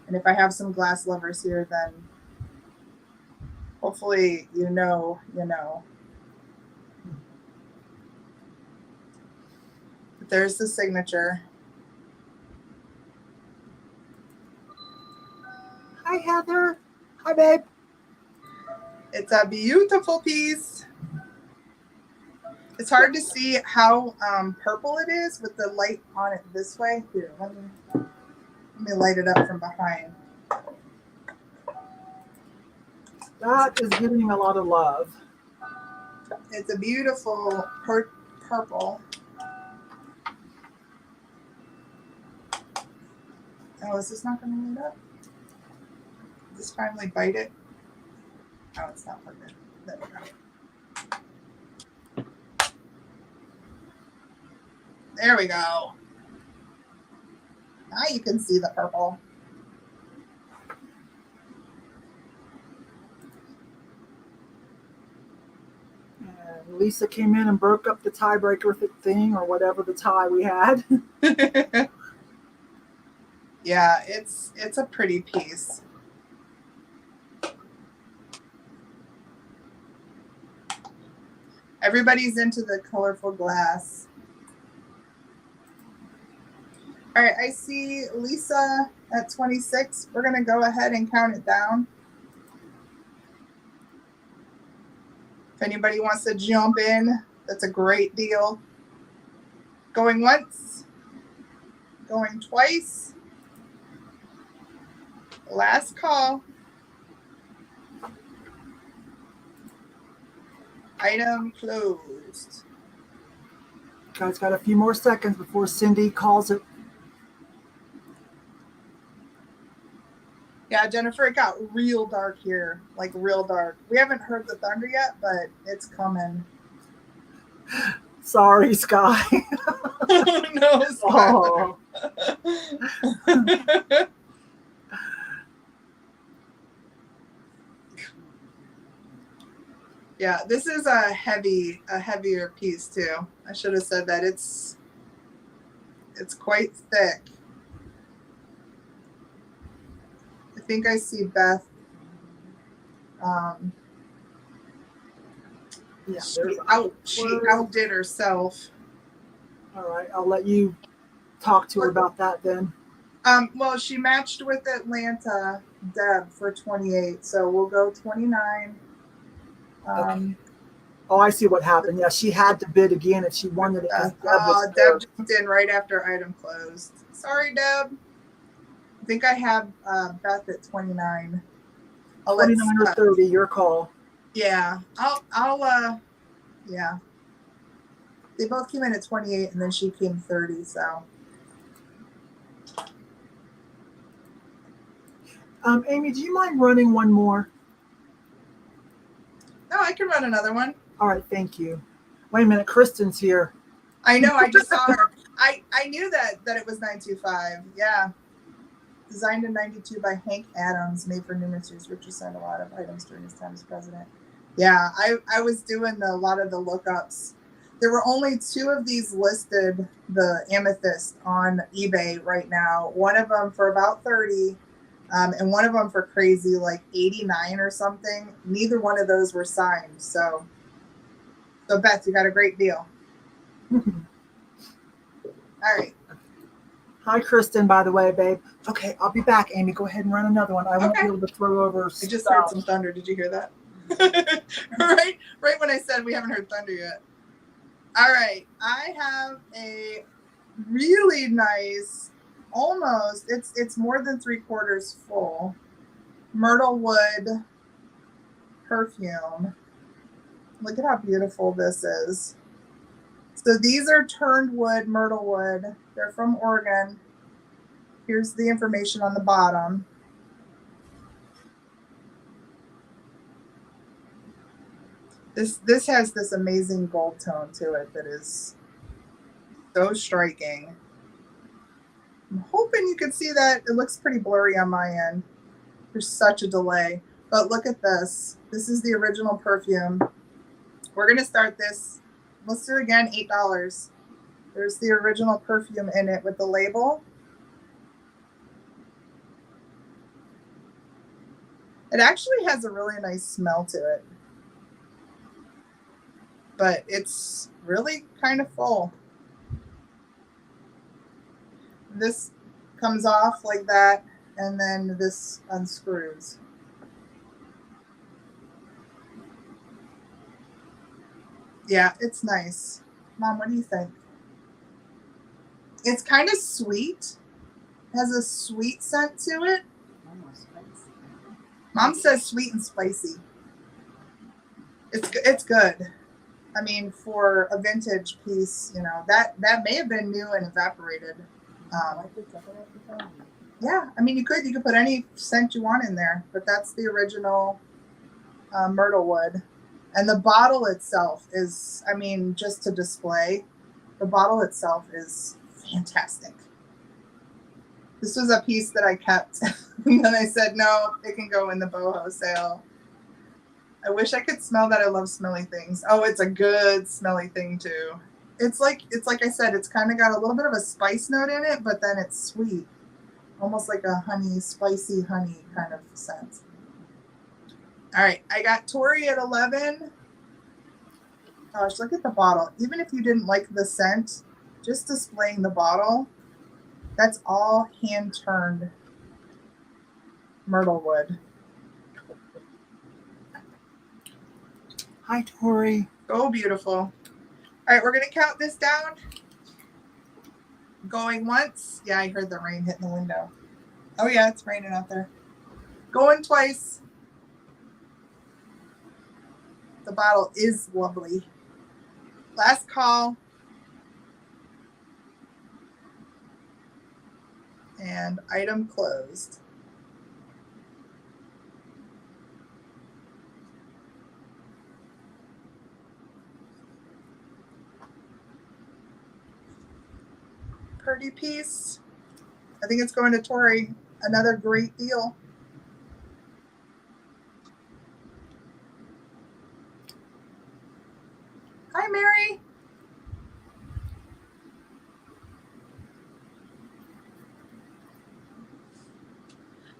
And if I have some glass lovers here, then hopefully you know. But there's the signature. Hi, Heather. Hi, babe. It's a beautiful piece. It's hard to see how purple it is with the light on it this way. Here, let me light it up from behind. That is getting a lot of love. It's a beautiful purple. Oh, is this not going to light up? Just finally bite it. Oh, it's not working. There we go. There we go. Now you can see the purple. And Lisa came in and broke up the tiebreaker thing or whatever the tie we had. Yeah, it's a pretty piece. Everybody's into the colorful glass. All right, I see Lisa at 26. We're going to go ahead and count it down. If anybody wants to jump in, that's a great deal. Going once, going twice. Last call. Item closed. Guys, got a few more seconds before Cindy calls it. Yeah, Jennifer, it got real dark here, like real dark. We haven't heard the thunder yet, but it's coming. Sorry, Sky. No, Sky. Oh. Yeah, this is a heavier piece too. I should have said that. It's quite thick. I think I see Beth. Yeah, she outdid herself. All right, I'll let you talk to her about that then. Well, she matched with Atlanta Deb for 28, so we'll go 29. Okay. Oh, I see what happened. Yeah, she had to bid again if she wanted it. Deb jumped in right after item closed. Sorry, Deb. I think I have Beth at 29. 29 or 30, your call. Yeah, yeah. They both came in at 28 and then she came 30, so. Amy, do you mind running one more? No, I can run another one. All right, thank you. Wait a minute, Kristen's here. I know, I just saw her. I knew that it was 925. Yeah. Designed in 92 by Hank Adams, made for numerous years. Richard signed a lot of items during his time as president. Yeah, I was doing a lot of the lookups. There were only 2 of these listed, the amethyst, on eBay right now. One of them for about 30, and one of them for crazy, like 89 or something. Neither one of those were signed. So Beth, you got a great deal. All right. Hi, Kristen, by the way, babe. Okay, I'll be back, Amy. Go ahead and run another one. I won't be able to throw over I just heard some thunder. Did you hear that? right when I said we haven't heard thunder yet. All right. I have a really nice, almost, it's more than 3/4 full, myrtle wood perfume. Look at how beautiful this is. So these are turned wood, myrtle wood. They're from Oregon. Here's the information on the bottom. This has this amazing gold tone to it that is so striking. I'm hoping you can see that. It looks pretty blurry on my end. There's such a delay. But look at this. This is the original perfume. We're going to start this. Let's do it again, $8. There's the original perfume in it with the label. It actually has a really nice smell to it. But it's really kind of full. This comes off like that, and then this unscrews. Yeah, it's nice. Mom, what do you think? It's kind of sweet. It has a sweet scent to it. Mom says sweet and spicy. It's good. I mean, for a vintage piece, you know, that may have been new and evaporated. Yeah, I mean, you could put any scent you want in there, but that's the original myrtle wood. And the bottle itself is, I mean, just to display, the bottle itself is fantastic. This was a piece that I kept, and then I said, no, it can go in the boho sale. I wish I could smell that. I love smelly things. Oh, it's a good smelly thing too. It's like I said, it's kind of got a little bit of a spice note in it, but then it's sweet. Almost like a honey, spicy honey kind of scent. All right, I got Tori at 11. Gosh, look at the bottle. Even if you didn't like the scent, just displaying the bottle, that's all hand-turned myrtle wood. Hi, Tori. Oh, beautiful. All right, we're going to count this down. Going once. Yeah, I heard the rain hitting the window. Oh, yeah, it's raining out there. Going twice. The bottle is lovely. Last call. And item closed. Pretty piece. I think it's going to Tori. Another great deal. Hi, Mary.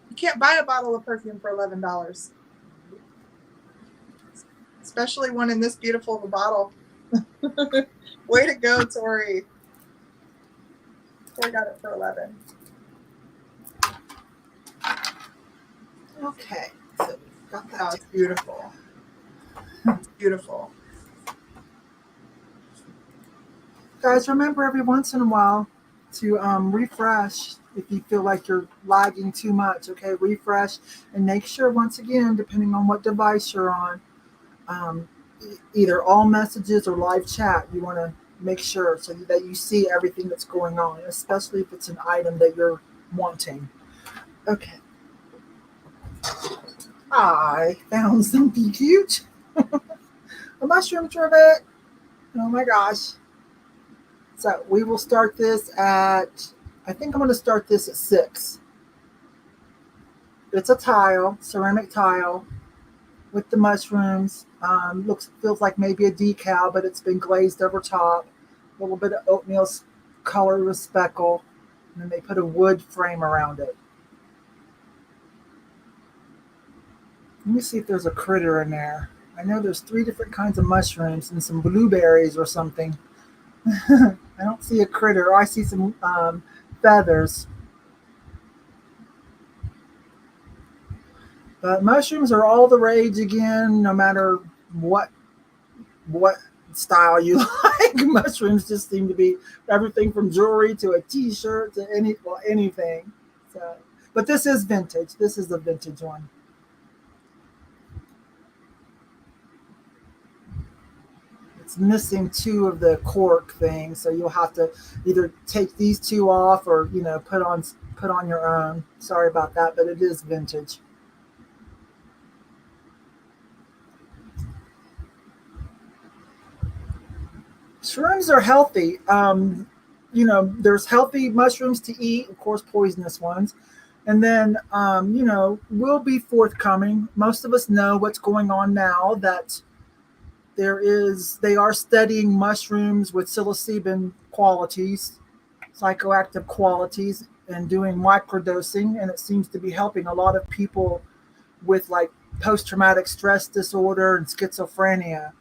You can't buy a bottle of perfume for $11. Especially one in this beautiful of a bottle. Way to go, Tori. Tori got it for 11. Okay, so got that. Oh, it's beautiful. It's beautiful. Guys, remember every once in a while to refresh if you feel like you're lagging too much. Okay, refresh and make sure, once again, depending on what device you're on, either all messages or live chat, you want to make sure so that you see everything that's going on, especially if it's an item that you're wanting. Okay. I found something cute. A mushroom trivet. Oh my gosh. So we will start this at, I think I'm going to start this at 6. It's a tile, ceramic tile with the mushrooms. Feels like maybe a decal, but it's been glazed over top. A little bit of oatmeal color with speckle. And then they put a wood frame around it. Let me see if there's a critter in there. I know there's 3 different kinds of mushrooms and some blueberries or something. I don't see a critter. I see some feathers. But mushrooms are all the rage again, no matter what style you like. Mushrooms just seem to be everything from jewelry to a t-shirt to anything. So, but this is vintage. This is the vintage one. It's missing 2 of the cork things, so you'll have to either take these 2 off or, you know, put on your own. Sorry about that, but it is vintage. Shrooms are healthy. You know, there's healthy mushrooms to eat, of course, poisonous ones. And then, you know, will be forthcoming. Most of us know what's going on now, that they are studying mushrooms with psilocybin qualities, psychoactive qualities, and doing microdosing. And it seems to be helping a lot of people with like post-traumatic stress disorder and schizophrenia.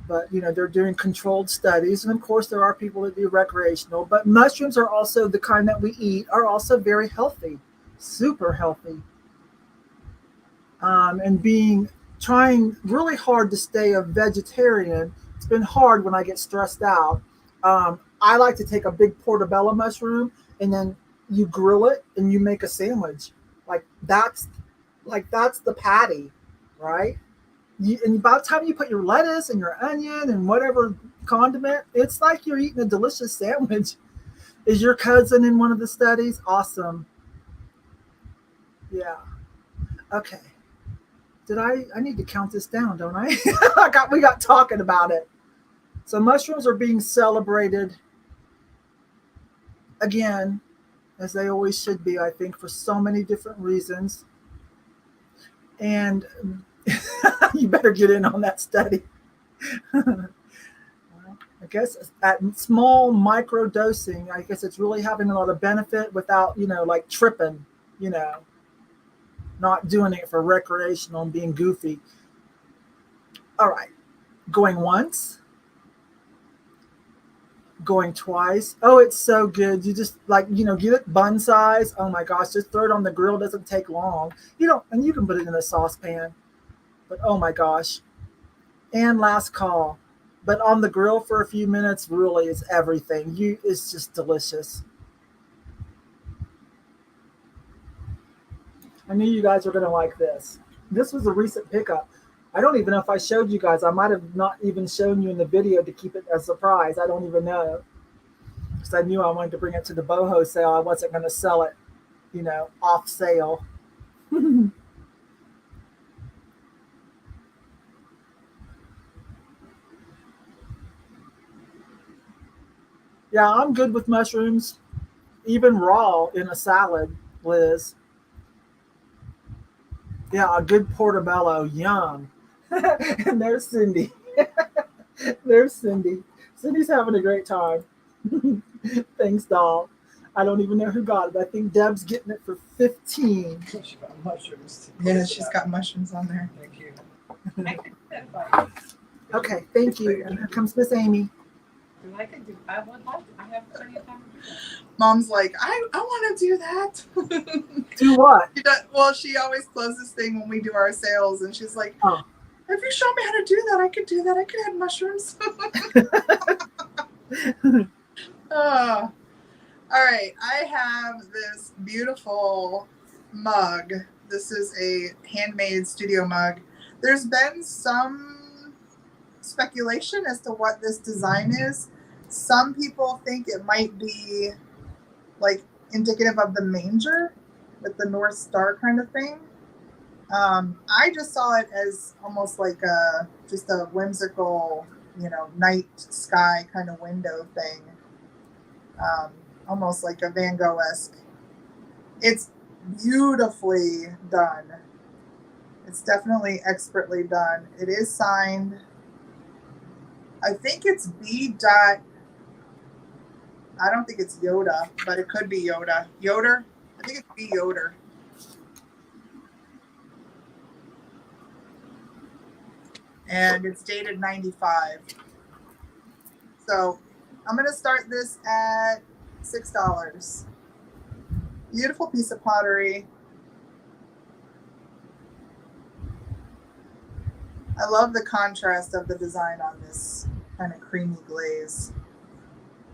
But, you know, they're doing controlled studies. And of course, there are people that do recreational. But mushrooms are also, the kind that we eat, are also very healthy. super healthy. And trying really hard to stay a vegetarian. It's been hard when I get stressed out. I like to take a big portobello mushroom and then you grill it and you make a sandwich. Like that's that's the patty, right? And by the time you put your lettuce and your onion and whatever condiment, it's like you're eating a delicious sandwich. Is your cousin in one of the studies? Awesome. Yeah. Okay. I need to count this down, don't I? We got talking about it. So mushrooms are being celebrated again, as they always should be, I think, for so many different reasons. And you better get in on that study. I guess at small micro dosing, I guess it's really having a lot of benefit without, like tripping, not doing it for recreational and being goofy. All right. Going once. Going twice. Oh, it's so good. You just get it bun size. Oh my gosh, just throw it on the grill. It doesn't take long. And you can put it in a saucepan. But oh my gosh. And last call. But on the grill for a few minutes really is everything. It's just delicious. I knew you guys were going to like this. This was a recent pickup. I don't even know if I showed you guys. I might have not even shown you in the video to keep it a surprise. I don't even know. Because I knew I wanted to bring it to the boho sale. I wasn't going to sell it, off sale. Yeah, I'm good with mushrooms, even raw in a salad, Liz. Yeah, a good portobello, yum. And there's Cindy. There's Cindy. Cindy's having a great time. Thanks, doll. I don't even know who got it. I think Deb's getting it for 15. She got mushrooms. Yeah, she's got mushrooms on there. Thank you. Okay, thank you. And here comes Miss Amy. I could do. I would like. I have plenty of time. Mom's like, I want to do that. Do what? Well, she always closes thing when we do our sales, and she's like, oh. If you show me how to do that, I could do that. I could add mushrooms. All right, I have this beautiful mug. This is a handmade studio mug. There's been some speculation as to what this design is. Some people think it might be like indicative of the manger with the North Star kind of thing. I just saw it as almost like just a whimsical, night sky kind of window thing. Almost like a Van Gogh-esque. It's beautifully done. It's definitely expertly done. It is signed. I think it's B. I don't think it's Yoda, but it could be Yoda. Yoder? I think it's B. Yoder. And it's dated 95. So I'm going to start this at $6. Beautiful piece of pottery. I love the contrast of the design on this kind of creamy glaze.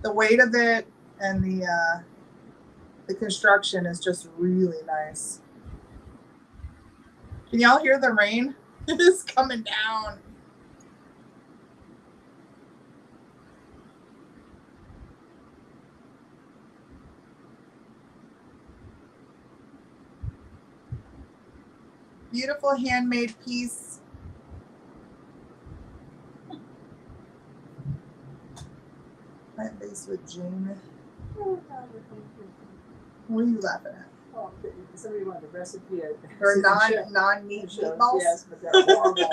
The weight of it and the construction is just really nice. Can y'all hear the rain? It is coming down. Beautiful handmade piece. Plant-based with June. What are you laughing at? Oh, somebody wanted a recipe For non-meat meatballs? Yes, but they're horrible.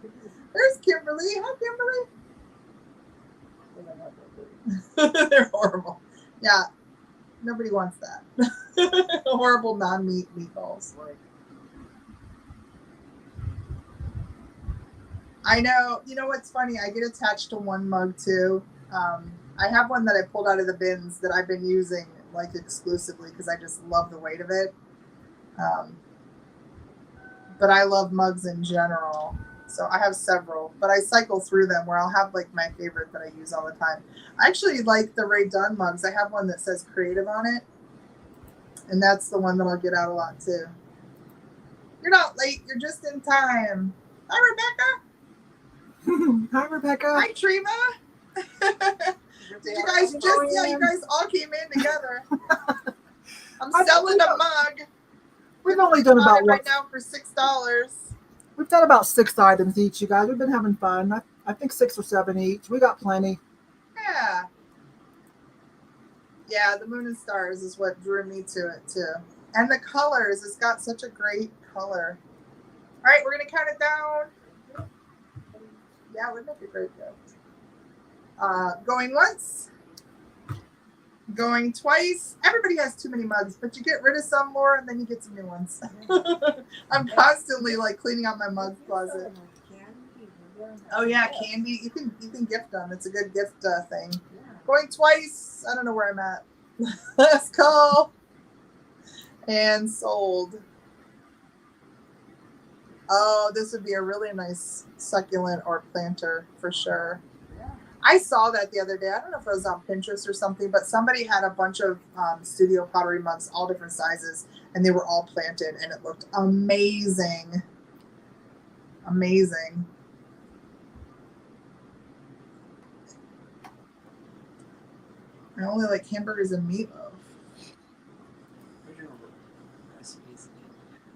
There's Kimberly. Hi, Kimberly. They're horrible. Yeah. Nobody wants that. Horrible non-meat meatballs. Like, I know. You know what's funny? I get attached to one mug too. I have one that I pulled out of the bins that I've been using like exclusively because I just love the weight of it. But I love mugs in general. So I have several, but I cycle through them where I'll have like my favorite that I use all the time. I actually like the Ray Dunn mugs. I have one that says creative on it. And that's the one that I'll get out a lot too. You're not late. You're just in time. Hi, Rebecca. Hi, Rebecca. Hi, Treva. Did you guys just, yeah, you guys all came in together. I'm selling a mug. We've only done about right now for $6. We've done about 6 items each, you guys. We've been having fun. I think 6 or 7 each. We got plenty. Yeah. Yeah, the moon and stars is what drew me to it too. And the colors, it's got such a great color. All right, we're gonna count it down. Yeah, it would make a great gift. Going once, going twice. Everybody has too many mugs, but you get rid of some more and then you get some new ones. I'm constantly like cleaning out my mug closet. Oh yeah, candy. You can gift them. It's a good gift thing. Going twice. I don't know where I'm at. Let's go. And sold. Oh, this would be a really nice succulent or planter for sure. I saw that the other day. I don't know if it was on Pinterest or something, but somebody had a bunch of studio pottery mugs, all different sizes, and they were all planted, and it looked amazing. Amazing. I only like hamburgers and meatloaf.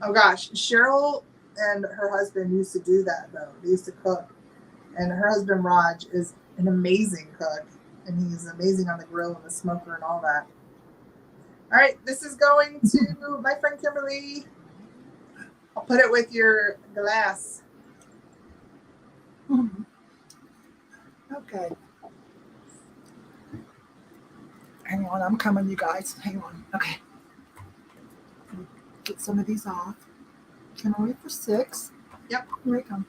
Oh gosh, Cheryl and her husband used to do that though. They used to cook, and her husband Raj is an amazing cook, and he's amazing on the grill and the smoker and all that. All right, this is going to my friend Kimberly. I'll put it with your glass. Okay. Hang on, I'm coming, you guys. Hang on. Okay. Get some of these off. Can I wait for 6? Yep. Here I come.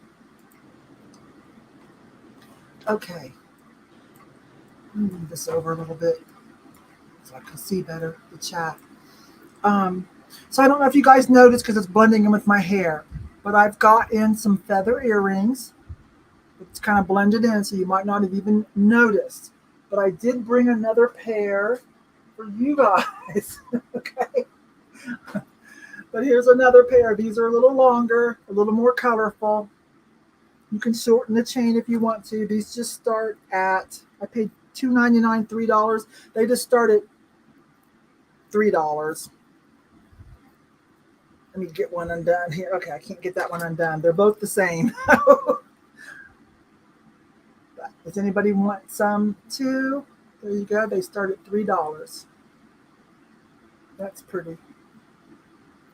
Okay. Move this over a little bit so I can see better the chat. So I don't know if you guys noticed because it's blending in with my hair, but I've got in some feather earrings. It's kind of blended in, so you might not have even noticed. But I did bring another pair for you guys. Okay. But here's another pair. These are a little longer, a little more colorful. You can shorten the chain if you want to. These just start at, I paid $2.99, $3. They just start at $3. Let me get one undone here. Okay, I can't get that one undone. They're both the same. Does anybody want some too? There you go. They start at $3. That's pretty.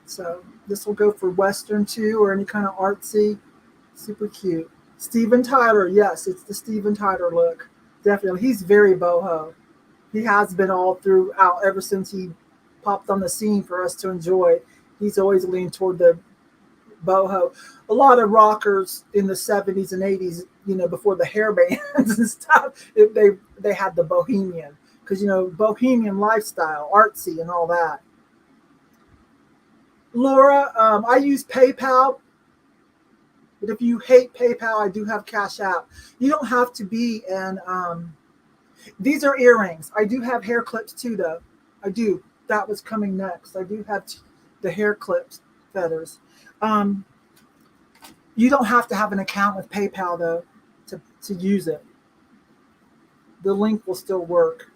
So this will go for Western too, or any kind of artsy. Super cute. Steven Tyler. Yes, it's the Steven Tyler look. Definitely. He's very boho. He has been all throughout ever since he popped on the scene for us to enjoy. He's always leaned toward the boho. A lot of rockers in the 70s and 80s, before the hair bands and stuff, they had the bohemian, because bohemian lifestyle, artsy and all that. Laura, I use PayPal, but if you hate PayPal, I do have Cash App. You don't have to be in. These are earrings. I do have hair clips too, though. I do. That was coming next. I do have the hair clips, feathers. You don't have to have an account with PayPal though to use it. The link will still work.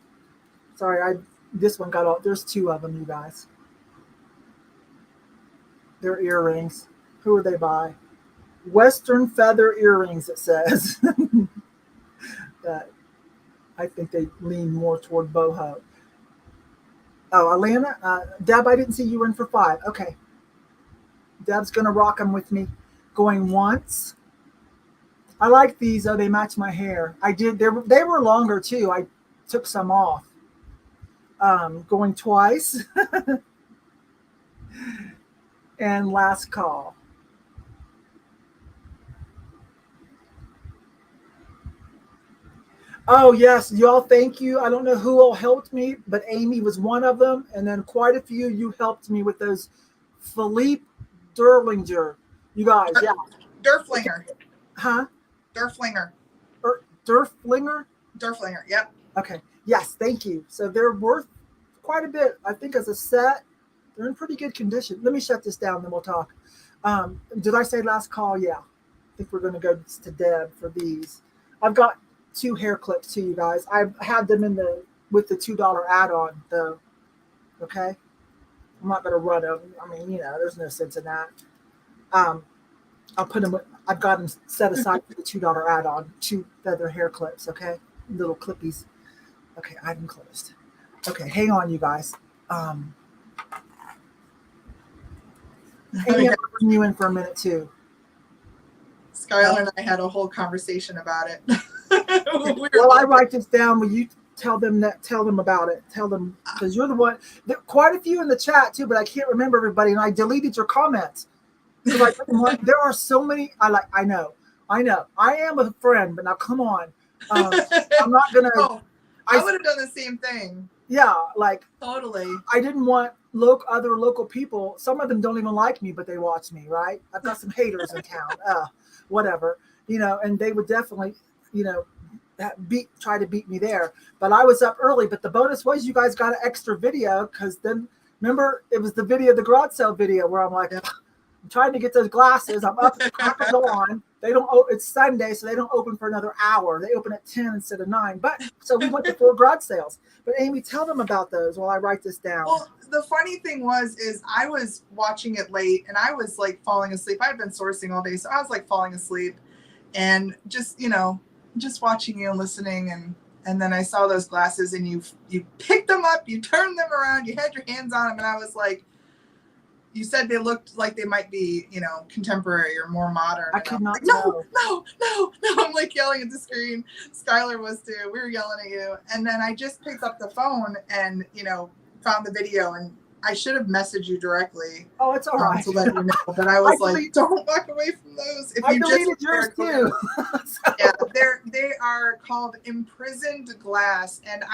Sorry, this one got all. There's 2 of them, you guys. They're earrings. Who are they by? Western feather earrings, it says. That I think they lean more toward boho. Oh, Alana, Deb, I didn't see you in for 5. Okay. Deb's gonna rock them with me. Going once. I like these. Oh, they match my hair. I did. They were longer too. I took some off. Going twice. And last call. Oh yes, y'all. Thank you. I don't know who all helped me, but Amy was one of them, and then quite a few you helped me with those. Philippe Derlinger, you guys, yeah, Durflinger. huh? Durflinger. Derflinger. Durflinger. Yep. Okay. Yes, thank you. So they're worth quite a bit. I think as a set, they're in pretty good condition. Let me shut this down, then we'll talk. Did I say last call? Yeah. I think we're going to go to Deb for these. I've got 2 hair clips too, you guys. I've had them in the with the $2 add-on though. Okay. I'm not going to run them. I mean, there's no sense in that. I'll put them. I've got them set aside for the $2 add-on. 2 feather hair clips. Okay, little clippies. Okay, item closed. Okay, hang on, you guys. Amy, I'll bring you in for a minute too. Skylar and I had a whole conversation about it. While I write this down, will you tell them about it? Tell them, because you're the one. Quite a few in the chat too, but I can't remember everybody, and I deleted your comments. Like, there are so many. I know. I am a friend, but now come on. I'm not gonna. Oh, I would have done the same thing. Yeah, like totally. I didn't want other local people. Some of them don't even like me, but they watch me. Right? I've got some haters in town. Whatever, and they would definitely, try to beat me there. But I was up early. But the bonus was you guys got an extra video, because then remember it was the video, the garage sale video, where I'm like. Yeah. I'm trying to get those glasses. I'm up at the crack of dawn. They don't. It's Sunday, so they don't open for another hour. They open at 10 instead of 9. But so we went to 4 garage sales. But Amy, tell them about those while I write this down. Well, the funny thing is I was watching it late, and I was like falling asleep. I had been sourcing all day, so I was like falling asleep, and just watching you and listening, and then I saw those glasses, and you picked them up, you turned them around, you had your hands on them, and I was like. You said they looked like they might be, contemporary or more modern. I could not tell. No. I'm like yelling at the screen. Skylar was too. We were yelling at you. And then I just picked up the phone and, found the video. And I should have messaged you directly. Oh, it's all right. To let you know. But I was don't walk away from those. If I deleted yours too. Yeah, they are called Imprisoned Glass. And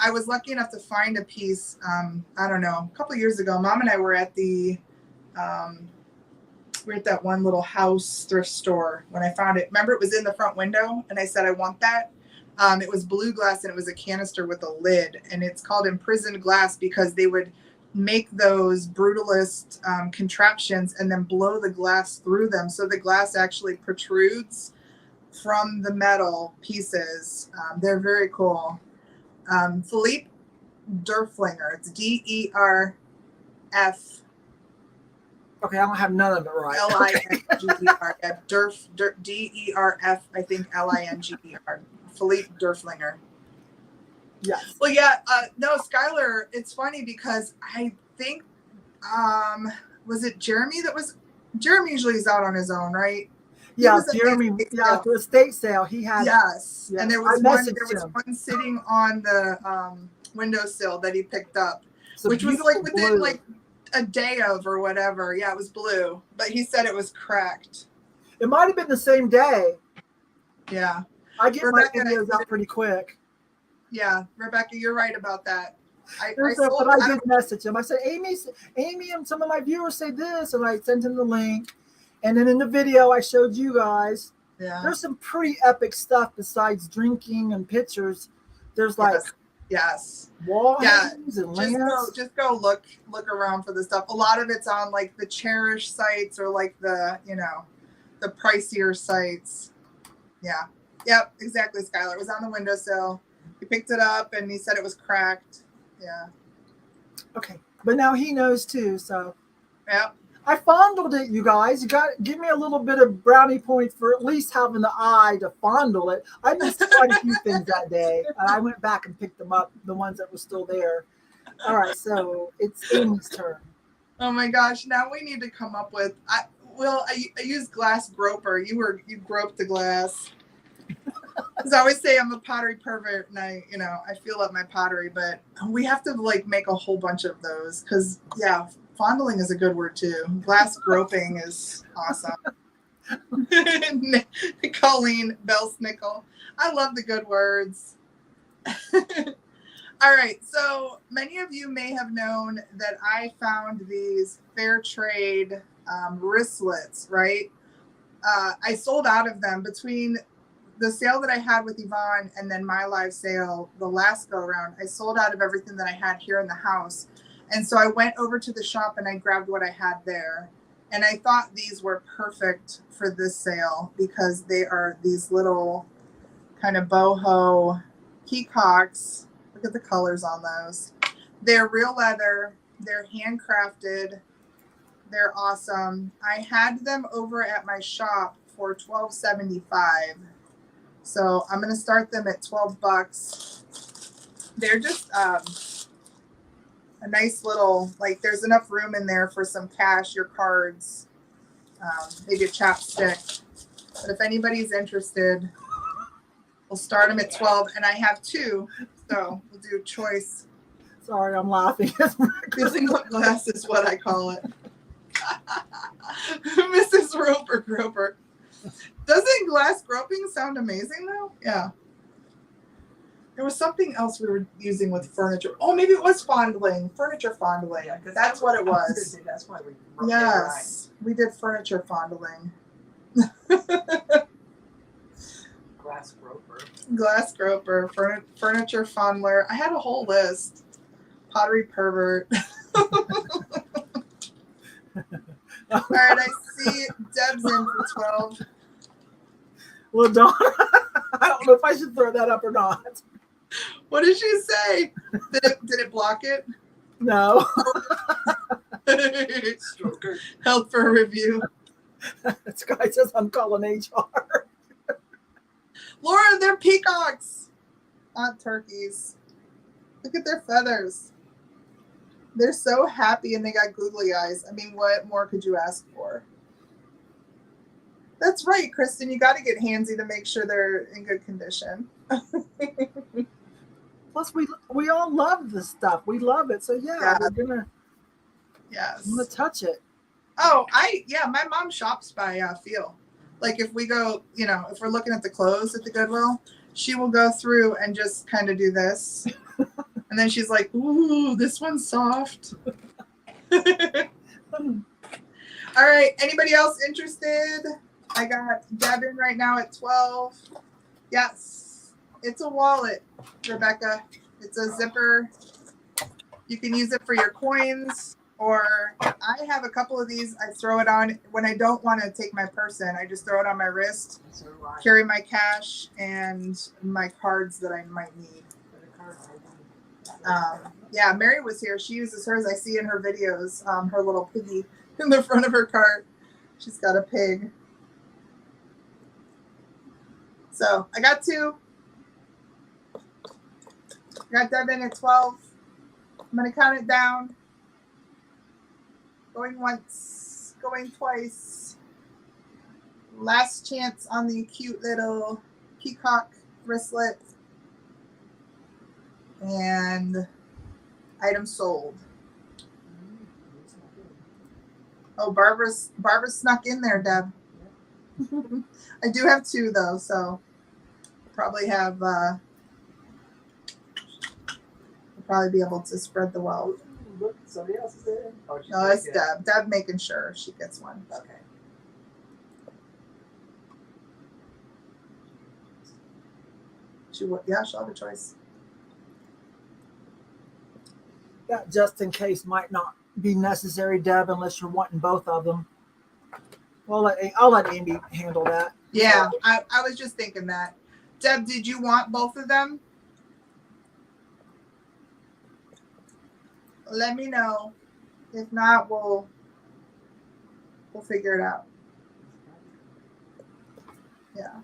I was lucky enough to find a piece, I don't know, a couple of years ago. Mom and I were at that one little house thrift store when I found it. Remember, it was in the front window, and I said, I want that. It was blue glass, and it was a canister with a lid, and it's called Imprisoned Glass because they would make those brutalist contraptions and then blow the glass through them. So the glass actually protrudes from the metal pieces. They're very cool. Philippe Derflinger. It's DERF. Okay, I don't have none of it right. Linger. Yeah, Derf, DERF. I think LINGER. Philippe Derflinger. Yes. Well, yeah. No, Skylar. It's funny because I think was it Jeremy that was. Jeremy usually is out on his own, right? Yeah, Jeremy. Yeah, to estate sale. He had. Yes, and there was one sitting on the windowsill that he picked up, which was like within like a day of or whatever. Yeah, it was blue, but he said it was cracked. It might have been the same day. Yeah, I get my videos out pretty quick. Yeah, Rebecca, you're right about that. I did message him. I said, Amy, and some of my viewers say this, and I sent him the link. And then in the video I showed you guys, there's some pretty epic stuff besides drinking and pictures. There's like wall hangings and lamps. Just go look around for the stuff. A lot of it's on like the Cherish sites or like the the pricier sites. Yeah. Yep, exactly, Skylar. It was on the windowsill. He picked it up and he said it was cracked. Yeah. Okay. But now he knows too, so yeah. I fondled it, you guys. You got to give me a little bit of brownie points for at least having the eye to fondle it. I missed quite a few things that day, and I went back and picked them up, the ones that were still there. All right, so it's Amy's turn. Oh my gosh! Now we need to come up with. I used glass groper. You groped the glass. Because I always say I'm a pottery pervert, and I feel up my pottery, but we have to like make a whole bunch of those because fondling is a good word too. Glass groping is awesome. Colleen Belsnickel. I love the good words. All right, so many of you may have known that I found these fair trade wristlets, right? I sold out of them between the sale that I had with Yvon and then my live sale, the last go around. I sold out of everything that I had here in the house. And so I went over to the shop and I grabbed what I had there. And I thought these were perfect for this sale because they are these little kind of boho peacocks. Look at the colors on those. They're real leather. They're handcrafted. They're awesome. I had them over at my shop for $12.75. So I'm going to start them at $12. They're just a nice little, like there's enough room in there for some cash, your cards, maybe a chapstick. But if anybody's interested, we'll start them at 12. And I have two, so we'll do choice. Sorry, I'm laughing. Using glass is what I call it. Mrs. Roper Groper. Doesn't glass groping sound amazing though? Yeah. There was something else we were using with furniture. Oh, maybe it was fondling. Furniture fondling. Yeah, 'cause that's what it was. That's why we. Yes. We did furniture fondling. Glass groper. Glass groper. Furniture fondler. I had a whole list. Pottery pervert. All right, I see Deb's in for 12. Well, Dawn, I don't know if I should throw that up or not. What did she say? Did it block it? No. Stroker. Held for review. This guy says I'm calling HR. Laura, they're peacocks, not turkeys. Look at their feathers. They're so happy and they got googly eyes. I mean, what more could you ask for? That's right, Kristen. You got to get handsy to make sure they're in good condition. Plus, we all love this stuff. We love it. So yeah. We're gonna touch it. Oh, my mom shops by feel. Like if we go, if we're looking at the clothes at the Goodwill, she will go through and just kind of do this. And then she's like, ooh, this one's soft. All right. Anybody else interested? I got Deb in right now at 12. Yes. It's a wallet, Rebecca. It's a zipper. You can use it for your coins. Or I have a couple of these. I throw it on when I don't want to take my purse in. I just throw it on my wrist, carry my cash and my cards that I might need. Yeah, Mary was here. She uses hers. I see in her videos, her little piggy in the front of her cart. She's got a pig. So I got two. I got Devin at 12. I'm going to count it down. Going once, going twice. Last chance on the cute little peacock wristlet. And item sold. Oh, Barbara snuck in there, Deb. I do have two though, so probably have we'll probably be able to spread the wealth. Look, somebody else is there. No, it's Deb. Deb making sure she gets one. Okay. She'll have a choice. That just in case might not be necessary, Deb, unless you're wanting both of them. Well, I'll let Amy handle that. Yeah, I was just thinking that. Deb, did you want both of them? Let me know. If not, we'll figure it out. Yeah.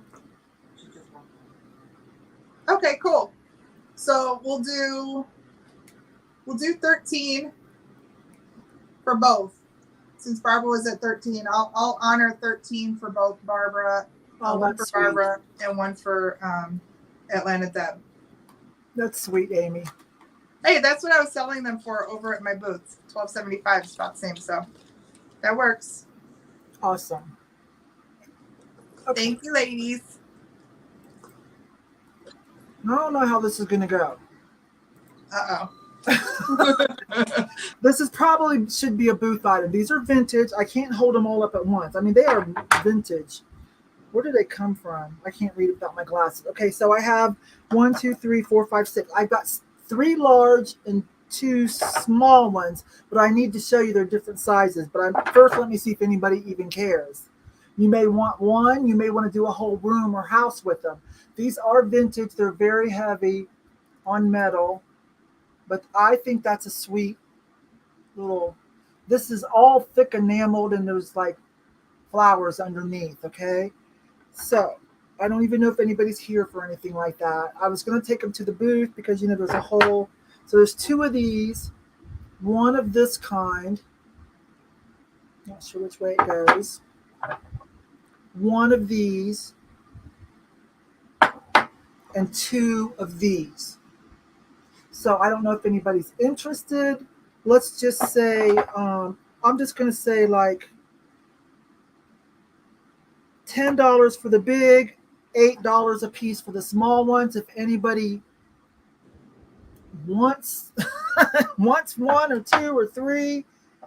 Okay, cool. So we'll do 13 for both. Since Barbara was at 13, I'll honor 13 for both Barbara. One for sweet. Barbara and one for Atlanta Deb. That's sweet, Amy. Hey, that's what I was selling them for over at my booth. $12.75 is about the same, so that works. Awesome. Okay. Thank you, ladies. I don't know how this is going to go. Uh-oh. This is probably should be a booth item. These are vintage. I can't hold them all up at once. I mean, they are vintage. Where do they come from? I can't read without my glasses. Okay, so I have 1, 2, 3, 4, 5, 6. I've got 3 large and 2 small ones, but I need to show you their different sizes. But first, let me see if anybody even cares. You may want one. You may want to do a whole room or house with them. These are vintage. They're very heavy on metal, but I think that's a sweet little. This is all thick enameled, and there's like flowers underneath. Okay, so I don't even know if anybody's here for anything like that. I was going to take them to the booth because there's a whole. So there's 2 of these, one of this kind. Not sure which way it goes. One of these, and 2 of these. So I don't know if anybody's interested. Let's just say, I'm just going to say like $10 for the big, $8 a piece for the small ones. If anybody wants wants 1 or 2 or 3.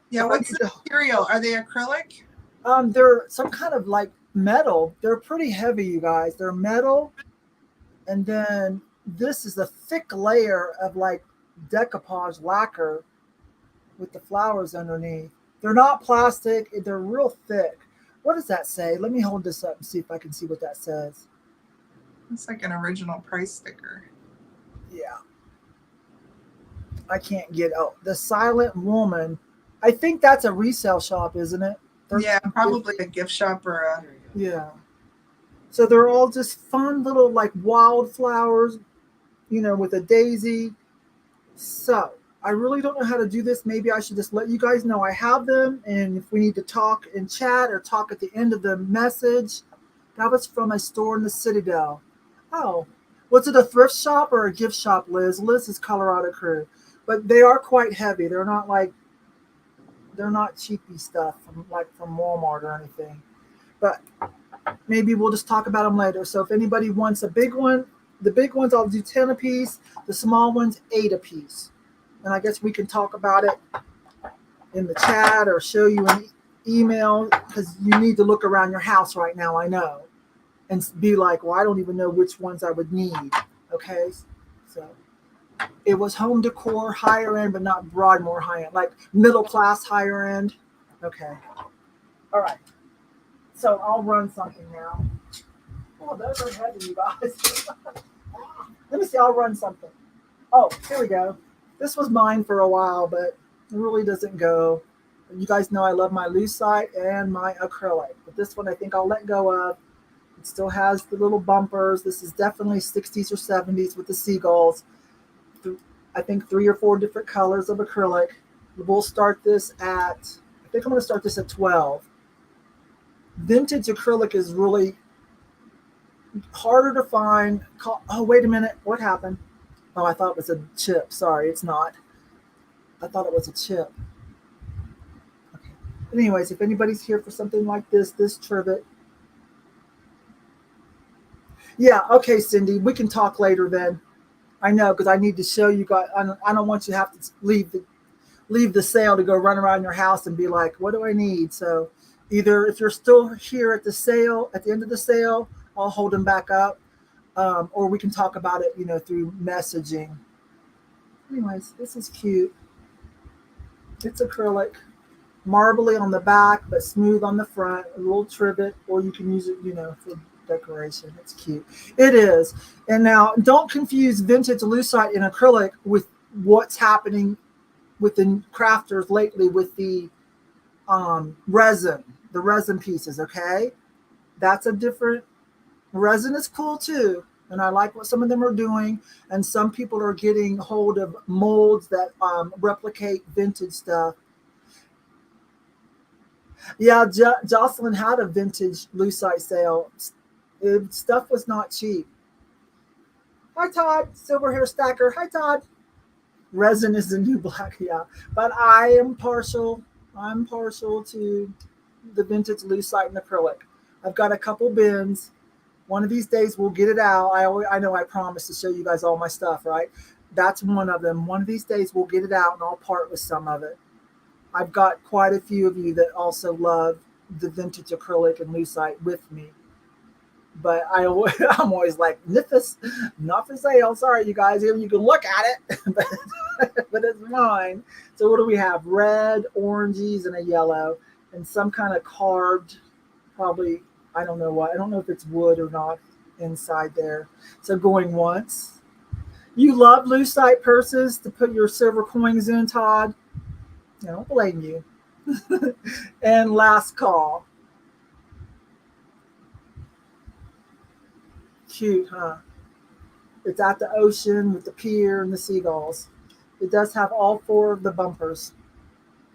Yeah, what's the material? Are they acrylic? They're some kind of like metal. They're pretty heavy, you guys. They're metal. And then this is a thick layer of like decoupage lacquer with the flowers underneath. They're not plastic. They're real thick. What does that say? Let me hold this up and see if I can see what that says. It's like an original price sticker. Yeah. I can't get the Silent Woman. I think that's a resale shop, isn't it? Yeah, probably a gift shop or a. Yeah. So they're all just fun little like wildflowers, with a daisy. So I really don't know how to do this. Maybe I should just let you guys know I have them. And if we need to talk and chat or talk at the end of the message, that was from a store in the Citadel. Oh, was it a thrift shop or a gift shop, Liz? Liz is Colorado Crew. But they are quite heavy. They're not cheapy stuff from Walmart or anything. But maybe we'll just talk about them later. So if anybody wants a big one, the big ones I'll do 10 a piece. The small ones 8 a piece. And I guess we can talk about it in the chat or show you an email, because you need to look around your house right now, I know, and be like, well, I don't even know which ones I would need. Okay, so it was home decor, higher end, but not Broadmoor high end, like middle class, higher end. Okay, all right. So I'll run something now. Oh, those are heavy, you guys. Let me see. I'll run something. Oh, here we go. This was mine for a while, but it really doesn't go. You guys know I love my lucite and my acrylic, but this one I think I'll let go of. It still has the little bumpers. This is definitely 60s or 70s with the seagulls. I think 3 or 4 different colors of acrylic. We'll start this I think I'm going to start this at 12. Vintage acrylic is really harder to find. Oh, wait a minute. What happened? Oh, I thought it was a chip. Sorry, it's not. I thought it was a chip. Okay. Anyways, if anybody's here for something like this trivet. Yeah, okay, Cindy. We can talk later then. I know, because I need to show you guys. I don't want you to have to leave the sale to go run around your house and be like, what do I need? So either if you're still here at the end of the sale, I'll hold them back up. Or we can talk about it, through messaging. Anyways, this is cute. It's acrylic, marbly on the back, but smooth on the front, a little trivet, or you can use it, for decoration. It's cute. It is. And now don't confuse vintage lucite and acrylic with what's happening with the crafters lately with the resin pieces, okay? That's a different. Resin is cool too, and I like what some of them are doing, and some people are getting hold of molds that replicate vintage stuff. Yeah, Jocelyn had a vintage lucite sale. Stuff was not cheap. Hi, Todd, silver hair stacker. Hi, Todd. Resin is the new black, yeah. But I'm partial to the vintage lucite and acrylic. I've got a couple bins. One of these days we'll get it out. I know I promised to show you guys all my stuff, right? That's one of them. One of these days we'll get it out and I'll part with some of it. I've got quite a few of you that also love the vintage acrylic and lucite with me. But I'm always like, Nithis, not for sale. Sorry, you guys. Here you can look at it, but it's mine. So what do we have? Red, oranges, and a yellow, and some kind of carved, probably, I don't know what. I don't know if it's wood or not inside there. So going once. You love lucite purses to put your silver coins in, Todd. I don't blame you. And last call. Cute, huh? It's at the ocean with the pier and the seagulls. It does have all 4 of the bumpers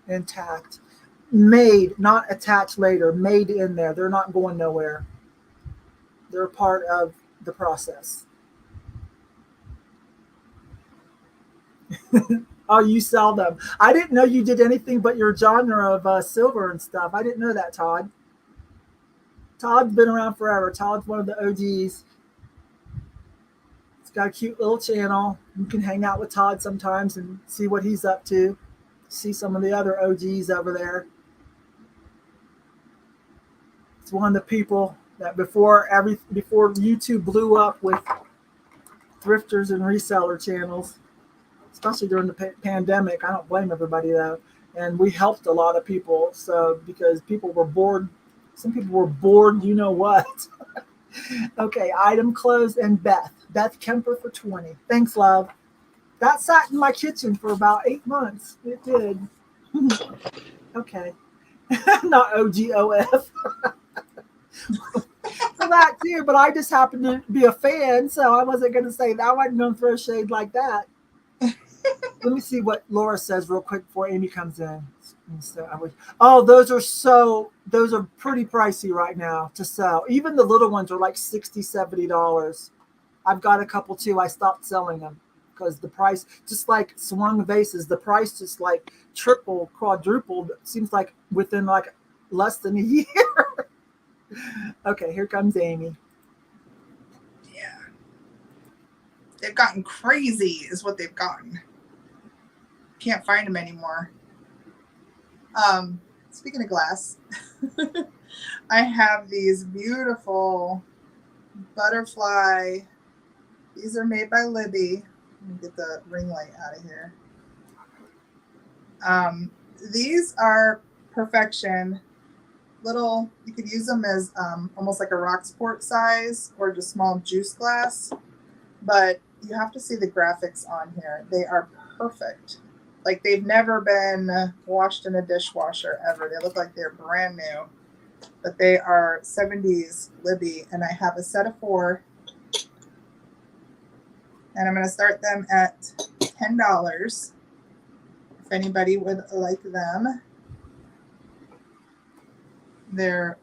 intact. Made, not attached later, made in there. They're not going nowhere. They're part of the process. Oh, you sell them. I didn't know you did anything but your genre of silver and stuff. I didn't know that, Todd. Todd's been around forever. Todd's one of the OGs. He's got a cute little channel. You can hang out with Todd sometimes and see what he's up to. See some of the other OGs over there. It's one of the people that before YouTube blew up with thrifters and reseller channels, especially during the pandemic. I don't blame everybody though. And we helped a lot of people. So because people were bored, some people were bored, you know what? Okay, item closed and Beth Kemper for 20. Thanks, love. That sat in my kitchen for about 8 months. It did. Okay. Not OGOF. For that too, but I just happened to be a fan, so I wasn't going to say that. I wasn't going to throw shade like that. Let me see what Laura says real quick before Amy comes in. Oh, those are pretty pricey right now to sell. Even the little ones are like $60, $70. I've got a couple too. I stopped selling them because the price, just like swung vases, the price just like tripled, quadrupled. It seems like within like less than a year. Okay, here comes Amy. Yeah. They've gotten crazy is what they've gotten. Can't find them anymore. Speaking of glass, I have these beautiful butterfly. These are made by Libby. Let me get the ring light out of here. These are perfection. Little, you could use them as almost like a Rocksport size or just small juice glass, but you have to see the graphics on here. They are perfect. Like they've never been washed in a dishwasher ever. They look like they're brand new, but they are 70s Libby, and I have a set of 4, and I'm going to start them at $10 if anybody would like them. They're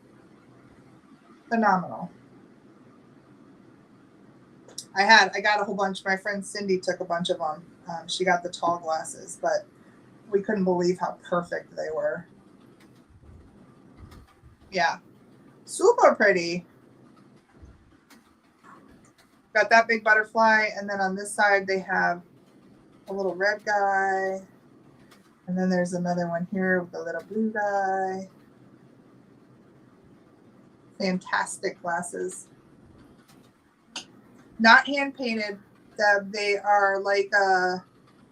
phenomenal. I got a whole bunch. My friend Cindy took a bunch of them. She got the tall glasses, but we couldn't believe how perfect they were. Yeah, super pretty. Got that big butterfly, and then on this side they have a little red guy, and then there's another one here with a little blue guy. Fantastic glasses. Not hand painted. They are like a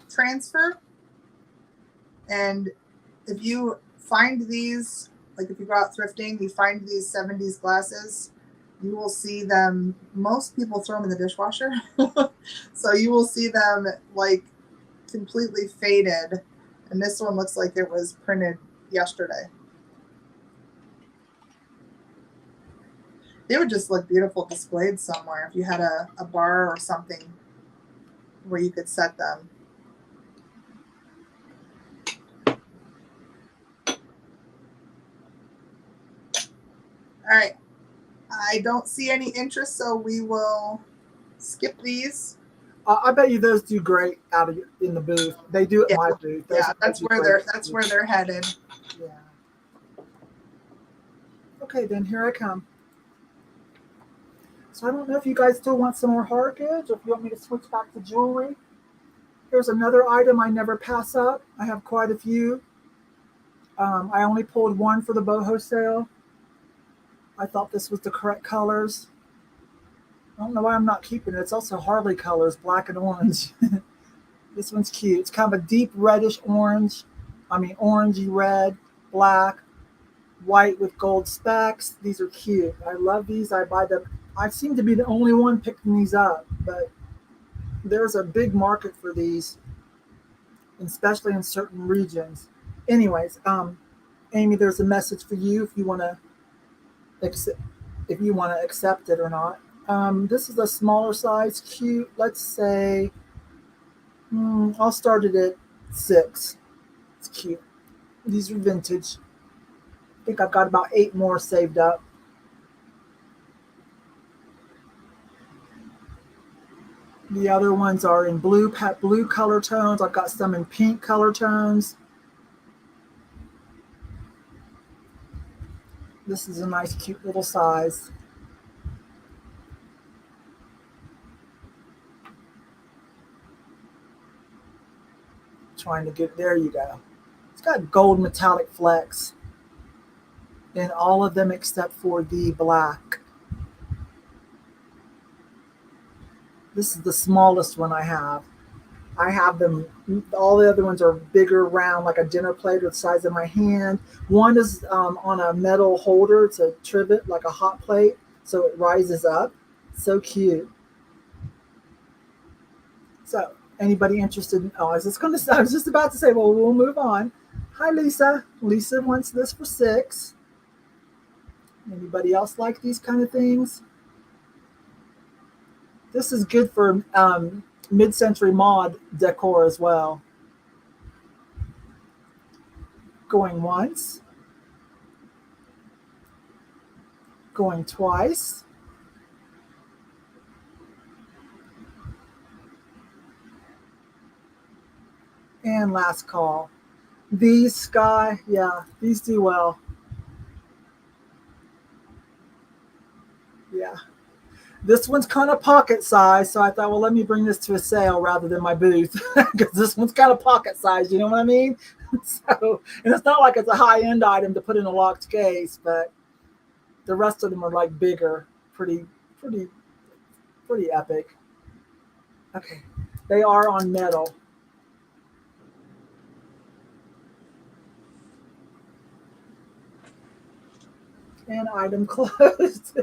transfer. And if you find these, like if you go out thrifting, you find these 70s glasses, you will see them. Most people throw them in the dishwasher. So you will see them like completely faded. And this one looks like it was printed yesterday. They would just look beautiful displayed somewhere if you had a bar or something where you could set them. All right. I don't see any interest, so we will skip these. I bet you those do great in the booth. They do at my booth. That's where they're headed. Yeah. Okay, then here I come. So I don't know if you guys still want some more hard goods or if you want me to switch back to jewelry. Here's another item I never pass up. I have quite a few. I only pulled one for the boho sale. I thought this was the correct colors. I don't know why I'm not keeping it. It's also Harley colors, black and orange. This one's cute. It's kind of a deep reddish orange. Orangey red, black, white with gold specks. These are cute. I love these. I buy them. I seem to be the only one picking these up, but there's a big market for these, especially in certain regions. Anyways, Amy, there's a message for you if you want to accept it or not. This is a smaller size, cute. Let's say I'll start it at 6. It's cute. These are vintage. I think I've got about 8 more saved up. The other ones are in blue color tones. I've got some in pink color tones. This is a nice, cute little size. Trying to get, there you go. It's got gold metallic flecks in all of them except for the black. This is the smallest one I have. I have them, all the other ones are bigger, round, like a dinner plate or the size of my hand. One is on a metal holder. It's a trivet, like a hot plate, so it rises up. So cute. So, anybody interested in, I was just about to say, well, we'll move on. Hi, Lisa. Lisa wants this for 6. Anybody else like these kind of things? This is good for mid-century mod decor as well. Going once. Going twice. And last call. These Sky, yeah, these do well. Yeah. This one's kind of pocket size, so I thought, well, let me bring this to a sale rather than my booth, because this one's kind of pocket size, you know what I mean? So, and it's not like it's a high-end item to put in a locked case, but the rest of them are like bigger, pretty epic. Okay, they are on metal. And item closed.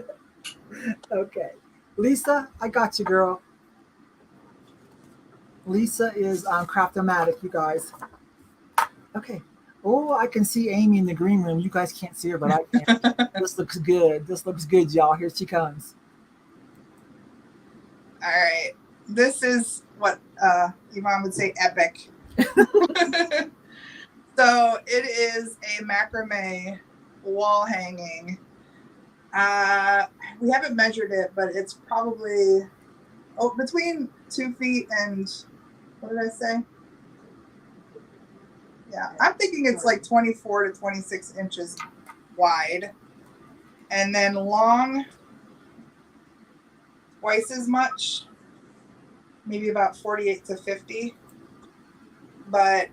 Okay. Lisa, I got you, girl. Lisa is on Craft-O-Matic, you guys. Okay. Oh, I can see Amy in the green room. You guys can't see her, but I can. This looks good. This looks good, y'all. Here she comes. All right. This is what Yvon would say epic. So it is a macrame wall hanging. We haven't measured it, but it's probably between 2 feet and, what did I say? Yeah, I'm thinking it's like 24 to 26 inches wide, and then long twice as much, maybe about 48 to 50. But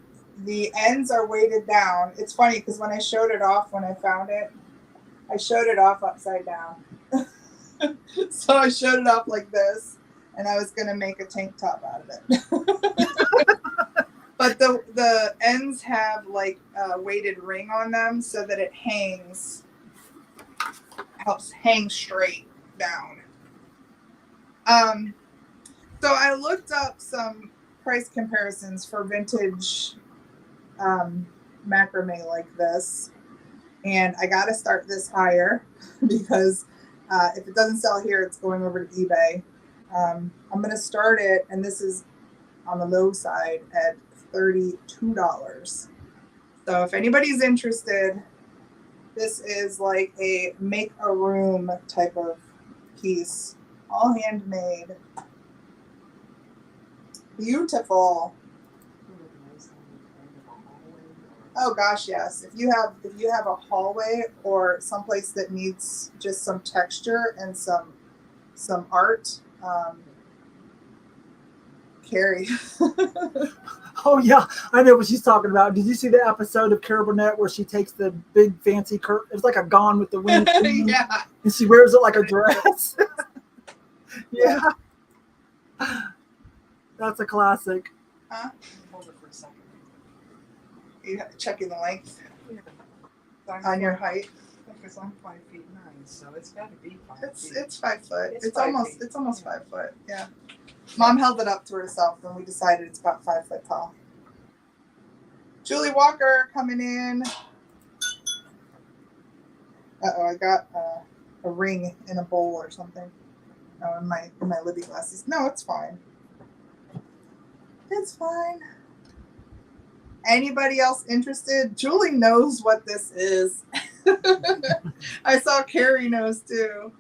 the ends are weighted down. It's funny because when I showed it off when I found it, I showed it off upside down. So I showed it off like this, and I was going to make a tank top out of it. But the ends have like a weighted ring on them so that it helps hang straight down. So I looked up some price comparisons for vintage macrame like this. And I got to start this higher because if it doesn't sell here, it's going over to eBay. I'm going to start it, and this is on the low side, at $32. So if anybody's interested, this is like a make a room type of piece, all handmade. Beautiful. Oh gosh, yes. If you have a hallway or someplace that needs just some texture and some some art. Carrie. Oh yeah, I know what she's talking about. Did you see the episode of Carol Burnett where she takes the big fancy curtain? It's like a Gone with the Wind thing, Yeah. and she wears it like a dress. Yeah, that's a classic. Huh? Hold it for a second. You checking the length I'm on your five- height? Because I'm 5'9", so it's got to be 5 It's feet. 5 foot. It's It's 5 almost feet. it's almost 5 foot. Yeah. Mom held it up to herself, and we decided it's about 5 foot tall. Julie Walker coming in. Uh-oh, I got a ring in a bowl or something. Oh, in my Libby glasses. No, it's fine. It's fine. Anybody else interested? Julie knows what this is. I saw Carrie knows too.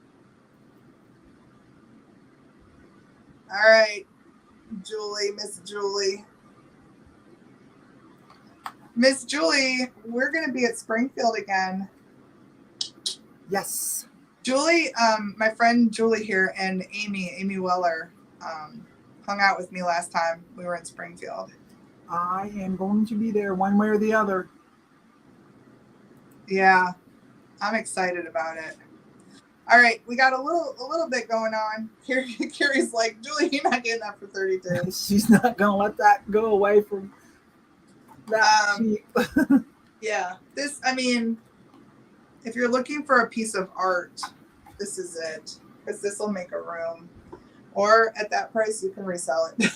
All right, Julie, Miss Julie. Miss Julie, we're going to be at Springfield again. Yes. Julie, my friend Julie here and Amy Weller, hung out with me last time we were in Springfield. I am going to be there one way or the other. Yeah, I'm excited about it. All right, we got a little bit going on. Carrie's like, Julie, you're not getting that for 32. She's not going to let that go away from that cheap. Yeah, this, I mean, if you're looking for a piece of art, this is it, because this will make a room. Or at that price, you can resell it.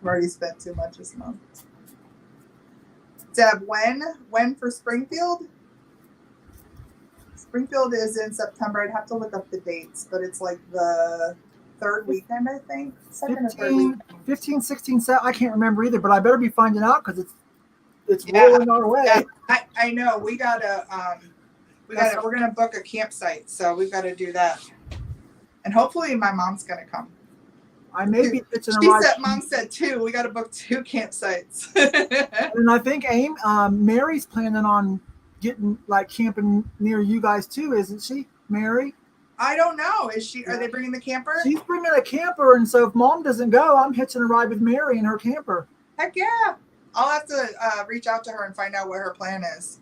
I've already spent too much this month. Deb, when for Springfield? Springfield is in September. I'd have to look up the dates, but it's like the third weekend, I think. Second or third weekend. 15, 16, 17, I can't remember either, but I better be finding out because it's Yeah. rolling our way. Yeah, I know. We're gonna book a campsite, so we've got to do that. And hopefully my mom's gonna come. I may be pitching a ride. Mom said 2. We got to book 2 campsites. And I think Mary's planning on getting like camping near you guys too, isn't she, Mary? I don't know. Are they bringing the camper? She's bringing a camper, and so if Mom doesn't go, I'm hitching a ride with Mary in her camper. Heck yeah! I'll have to reach out to her and find out what her plan is.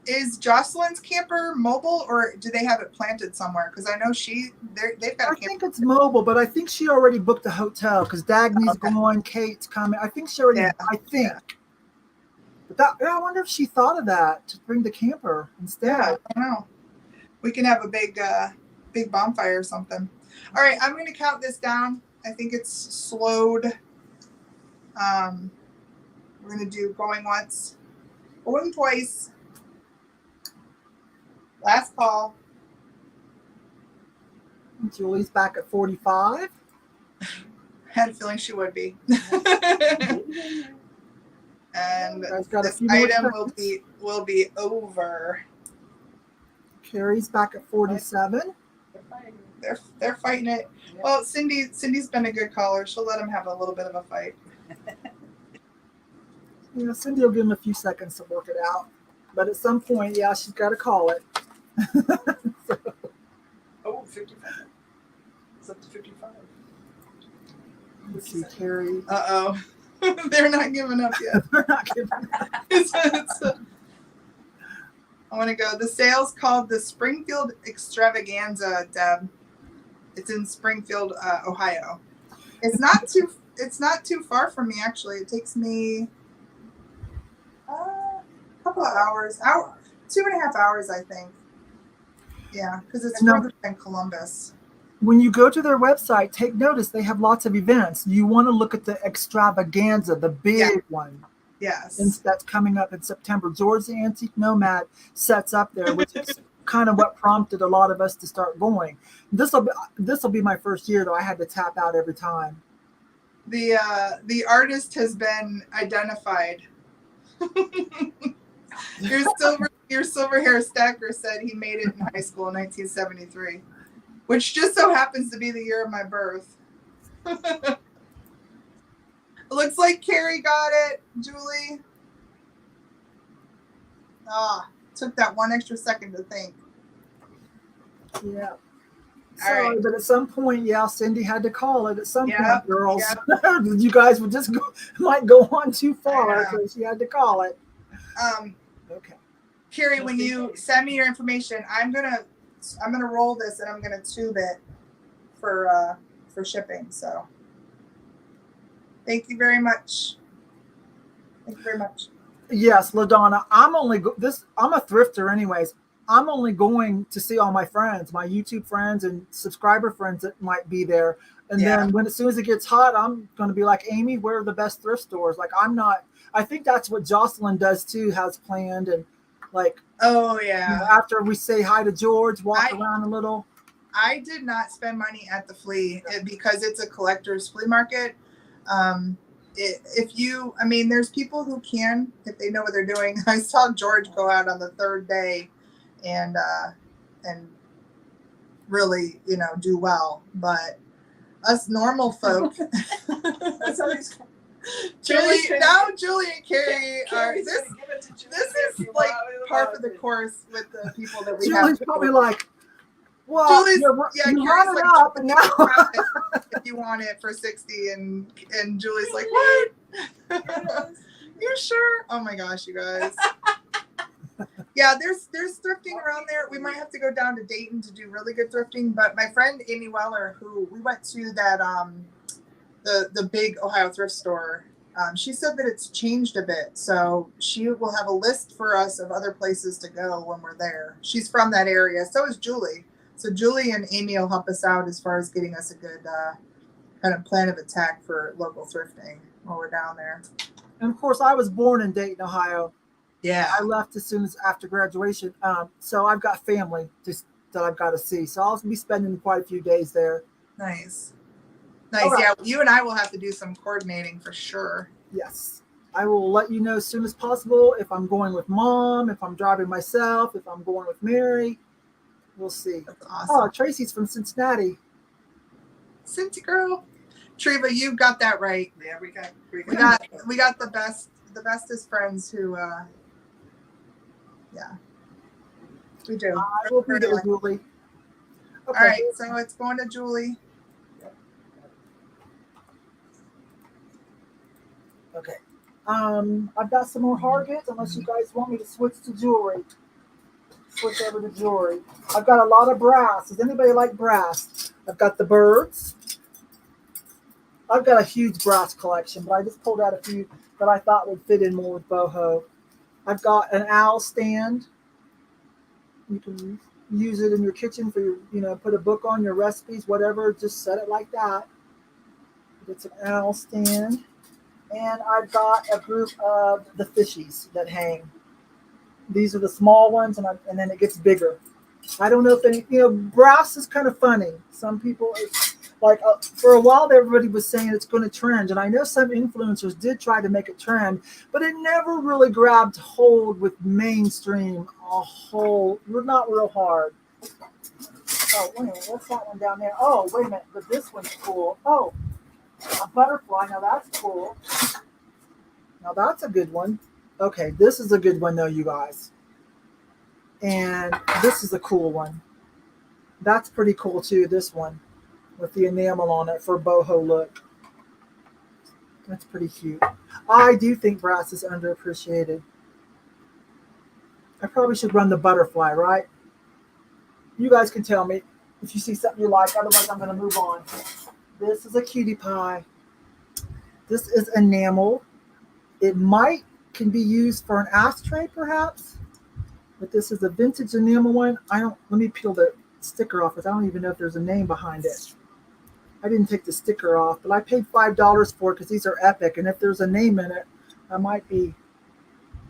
Is Jocelyn's camper mobile, or do they have it planted somewhere? Because I know they've got a camper. I think it's mobile, but I think she already booked a hotel because Dagny's going, Kate's coming. I think she already. Yeah. I think. Yeah. But I wonder if she thought of that to bring the camper instead. Yeah, I don't know. We can have a big bonfire or something. All right, I'm going to count this down. I think it's slowed. We're going to do going once, going twice. Last call. Julie's back at 45. I had a feeling she would be. And this item will be over. Carrie's back at 47. They're fighting it. Yeah. Well, Cindy's been a good caller. She'll let them have a little bit of a fight. Yeah, Cindy will give him a few seconds to work it out. But at some point, yeah, she's got to call it. Oh, 55. It's up to 55. Let's see, Carrie. Uh-oh. They're not giving up yet. We're not giving I want to go. The sale's called the Springfield Extravaganza, Deb. It's in Springfield, Ohio. It's not too far from me, actually. It takes me a couple of hours. 2.5 hours, I think. Yeah, because it's further than Columbus. When you go to their website, take notice they have lots of events. You want to look at the extravaganza, the big one. Yes. And that's coming up in September. George the Antique Nomad sets up there, which is kind of what prompted a lot of us to start going. This will be my first year, though. I had to tap out every time. The artist has been identified. Your silver hair stacker said he made it in high school in 1973, which just so happens to be the year of my birth. It looks like Carrie got it, Julie. took that one extra second to think. Yeah. All Sorry, right. but at some point, yeah, Cindy had to call it. At some Yep, point, girls, you guys would just might go on too far, know. so she had to call it. Okay. Carrie, when you send me your information, I'm gonna roll this and I'm gonna tube it for shipping. So thank you very much. Thank you very much. Yes, LaDonna, I'm a thrifter anyways. I'm only going to see all my friends, my YouTube friends and subscriber friends that might be there. And then as soon as it gets hot, I'm going to be like, Amy, where are the best thrift stores? Like, I think that's what Jocelyn does too, has planned. And like, oh yeah, after we say hi to George, walk around a little. I did not spend money at the Flea because it's a collector's flea market. There's people who can, if they know what they're doing. I saw George go out on the third day and really, do well. But us normal folk, That's how he's. Julie and Carrie are this is like par for the course with the people that we Julie's have. probably like, well, Julie's, you're Carrie's running like, up and now. if you want it for 60, and Julie's like, what? You sure? Oh my gosh, you guys. Yeah, there's thrifting around there. We might have to go down to Dayton to do really good thrifting. But my friend Amy Weller, who we went to that the big Ohio thrift store, she said that it's changed a bit. So she will have a list for us of other places to go when we're there. She's from that area. So is Julie. So Julie and Amy will help us out as far as getting us a good kind of plan of attack for local thrifting while we're down there. And of course, I was born in Dayton, Ohio. Yeah. I left as soon as after graduation. So I've got family that I've got to see. So I'll be spending quite a few days there. Nice. Right. Yeah, you and I will have to do some coordinating for sure. Yes. I will let you know as soon as possible if I'm going with Mom, if I'm driving myself, if I'm going with Mary. We'll see. That's awesome. Oh, Tracy's from Cincinnati. Cincy girl. Treva, you got that right. Yeah, we got the bestest friends who we do. I will be there, Julie. Okay. All right, so it's going to Julie. Okay. I've got some more hard goods unless you guys want me to switch to jewelry. Switch over to jewelry. I've got a lot of brass. Does anybody like brass? I've got the birds. I've got a huge brass collection, but I just pulled out a few that I thought would fit in more with boho. I've got an owl stand. You can use it in your kitchen for your, put a book on your recipes, whatever. Just set it like that. It's an owl stand. And I've got a group of the fishies that hang. These are the small ones, and then it gets bigger. I don't know if brass is kind of funny. Some people, it's like for a while, everybody was saying it's going to trend, and I know some influencers did try to make it trend, but it never really grabbed hold with mainstream. Not real hard. Oh, wait a minute, what's that one down there? Oh, wait a minute, but this one's cool. Oh, a butterfly. Now that's cool. Now that's a good one. Okay, this is a good one though, you guys. And this is a cool one. That's pretty cool too, this one. With the enamel on it for boho look. That's pretty cute. I do think brass is underappreciated. I probably should run the butterfly, right? You guys can tell me if you see something you like, otherwise I'm going to move on. This is a cutie pie. This is enamel. It can be used for an ashtray perhaps, but this is a vintage enamel one. Let me peel the sticker off because I don't even know if there's a name behind it. I didn't take the sticker off, but I paid $5 for it because these are epic, and if there's a name in it, I might be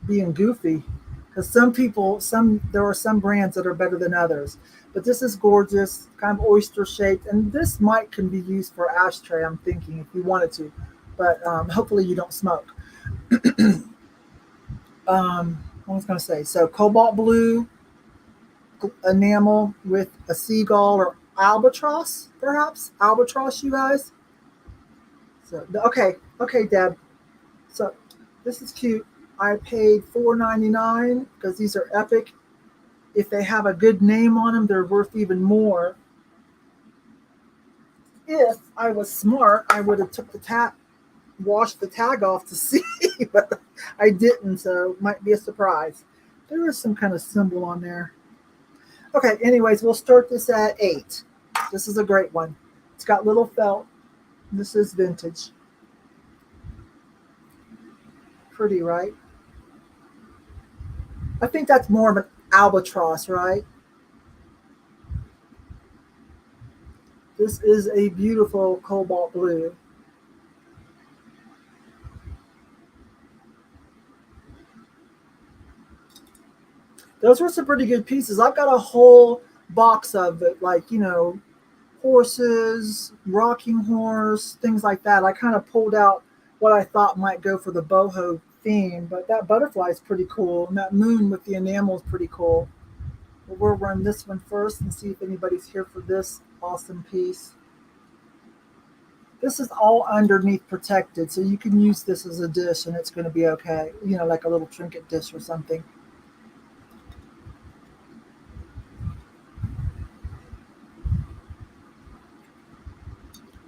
being goofy because there are some brands that are better than others. But this is gorgeous, kind of oyster shaped, and this can be used for ashtray, I'm thinking, if you wanted to, but hopefully you don't smoke. I was going to say, so cobalt blue enamel with a seagull or albatross, perhaps albatross, you guys. So okay, Deb. So this is cute. I paid $4.99 because these are epic. If they have a good name on them, they're worth even more. If I was smart, I would have took the tag, washed the tag off to see, but I didn't, so it might be a surprise. There is some kind of symbol on there. Okay, anyways, we'll start this at 8. This is a great one. It's got little felt. This is vintage. Pretty, right? I think that's more of an albatross, right? This is a beautiful cobalt blue. Those were some pretty good pieces. I've got a whole box of it, like, horses, rocking horse, things like that. I kind of pulled out what I thought might go for the boho theme, but that butterfly is pretty cool, and that moon with the enamel is pretty cool. But we'll run this one first and see if anybody's here for this awesome piece. This is all underneath protected, so you can use this as a dish and it's going to be okay. Like a little trinket dish or something.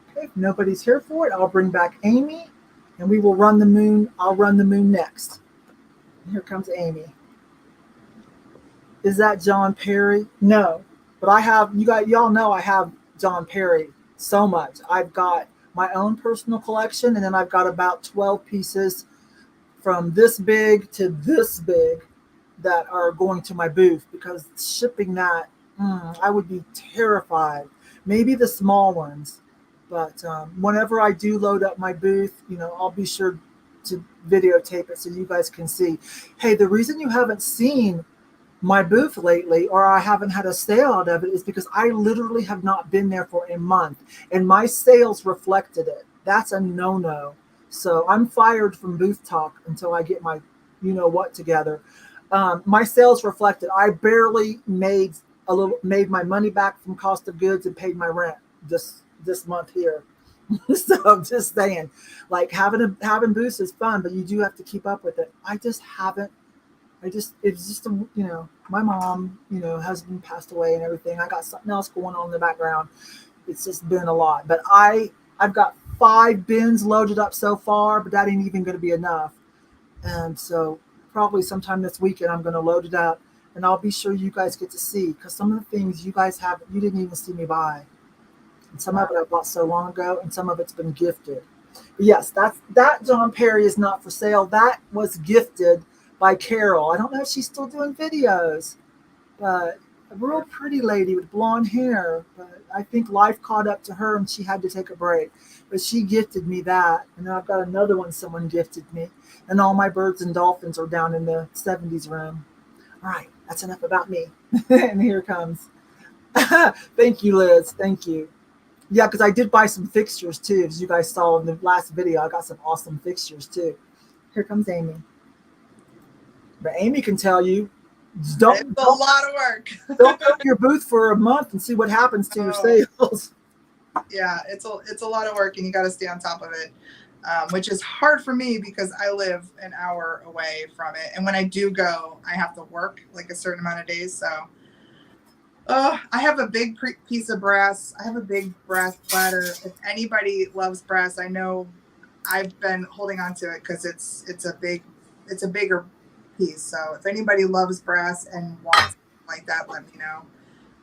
Okay, if nobody's here for it, I'll bring back Amy and we will run the moon. I'll run the moon next. And here comes Amy. Is that John Perry? No, but I have, y'all know I have John Perry so much. I've got my own personal collection, and then I've got about 12 pieces from this big to this big that are going to my booth, because shipping that, I would be terrified. Maybe the small ones, but whenever I do load up my booth, I'll be sure to videotape it so you guys can see. Hey, the reason you haven't seen my booth lately, or I haven't had a sale out of it, is because I literally have not been there for a month, and my sales reflected it. That's a no-no. So I'm fired from booth talk until I get my what together. My sales reflected. I barely made my money back from cost of goods and paid my rent this month here. So I'm just saying, like, having booths is fun, but you do have to keep up with it. I just haven't. It's just, my mom, husband passed away and everything. I got something else going on in the background. It's just been a lot. But I've got 5 bins loaded up so far, but that ain't even going to be enough. And so probably sometime this weekend, I'm going to load it up, and I'll be sure you guys get to see, because some of the things you guys you didn't even see me buy. And some of it I bought so long ago, and some of it's been gifted. But yes, that John Perry is not for sale. That was gifted by Carol. I don't know if she's still doing videos, but a real pretty lady with blonde hair. But I think life caught up to her and she had to take a break. But she gifted me that. And then I've got another one someone gifted me. And all my birds and dolphins are down in the 70s room. All right, that's enough about me. And here comes. Thank you, Liz. Thank you. Yeah, because I did buy some fixtures too. As you guys saw in the last video, I got some awesome fixtures too. Here comes Amy. But Amy can tell you, It's a lot of work. Don't go to your booth for a month and see what happens to your sales. Yeah, it's a lot of work, and you got to stay on top of it, which is hard for me because I live an hour away from it. And when I do go, I have to work like a certain amount of days. So I have a big piece of brass. I have a big brass platter. If anybody loves brass, I know I've been holding on to it because it's a bigger piece. So if anybody loves brass and wants something like that, let me know.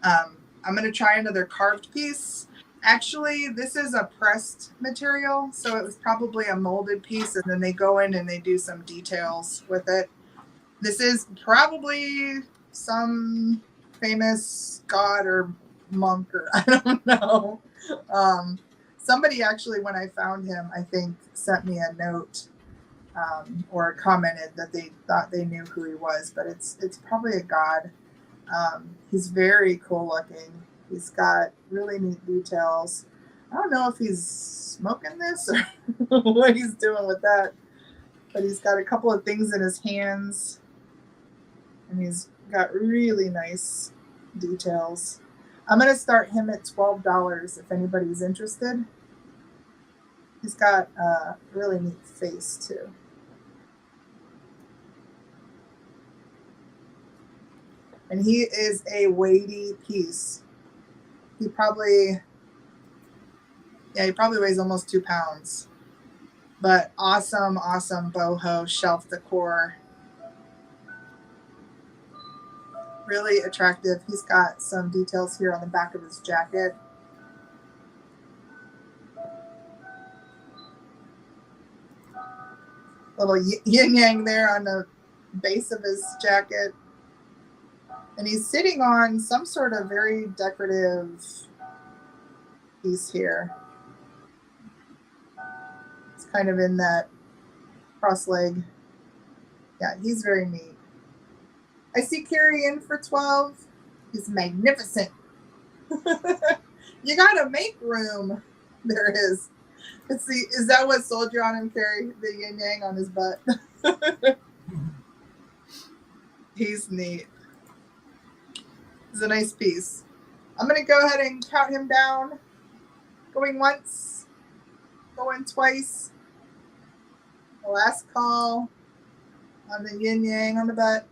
I'm going to try another carved piece. Actually, this is a pressed material, so it was probably a molded piece, and then they go in and they do some details with it. This is probably some famous god or monk, or I don't know. Somebody actually, when I found him, I think sent me a note or commented that they thought they knew who he was, but it's probably a god. He's very cool looking. He's got really neat details. I don't know if he's smoking this or what he's doing with that, but he's got a couple of things in his hands, and he's got really nice details. I'm going to start him at $12 if anybody's interested. He's got a really neat face too. And he is a weighty piece. He probably weighs almost 2 pounds. But awesome, awesome boho shelf decor. Really attractive. He's got some details here on the back of his jacket. Little yin yang there on the base of his jacket. And he's sitting on some sort of very decorative piece here. It's kind of in that cross leg. Yeah, he's very neat. I see Carrie in for 12. He's magnificent. You gotta make room. There is. Let's see, is that what sold you on him, Carrie? The yin yang on his butt. He's neat. It's a nice piece. I'm gonna go ahead and count him down. Going once, going twice. The last call on the yin yang on the butt.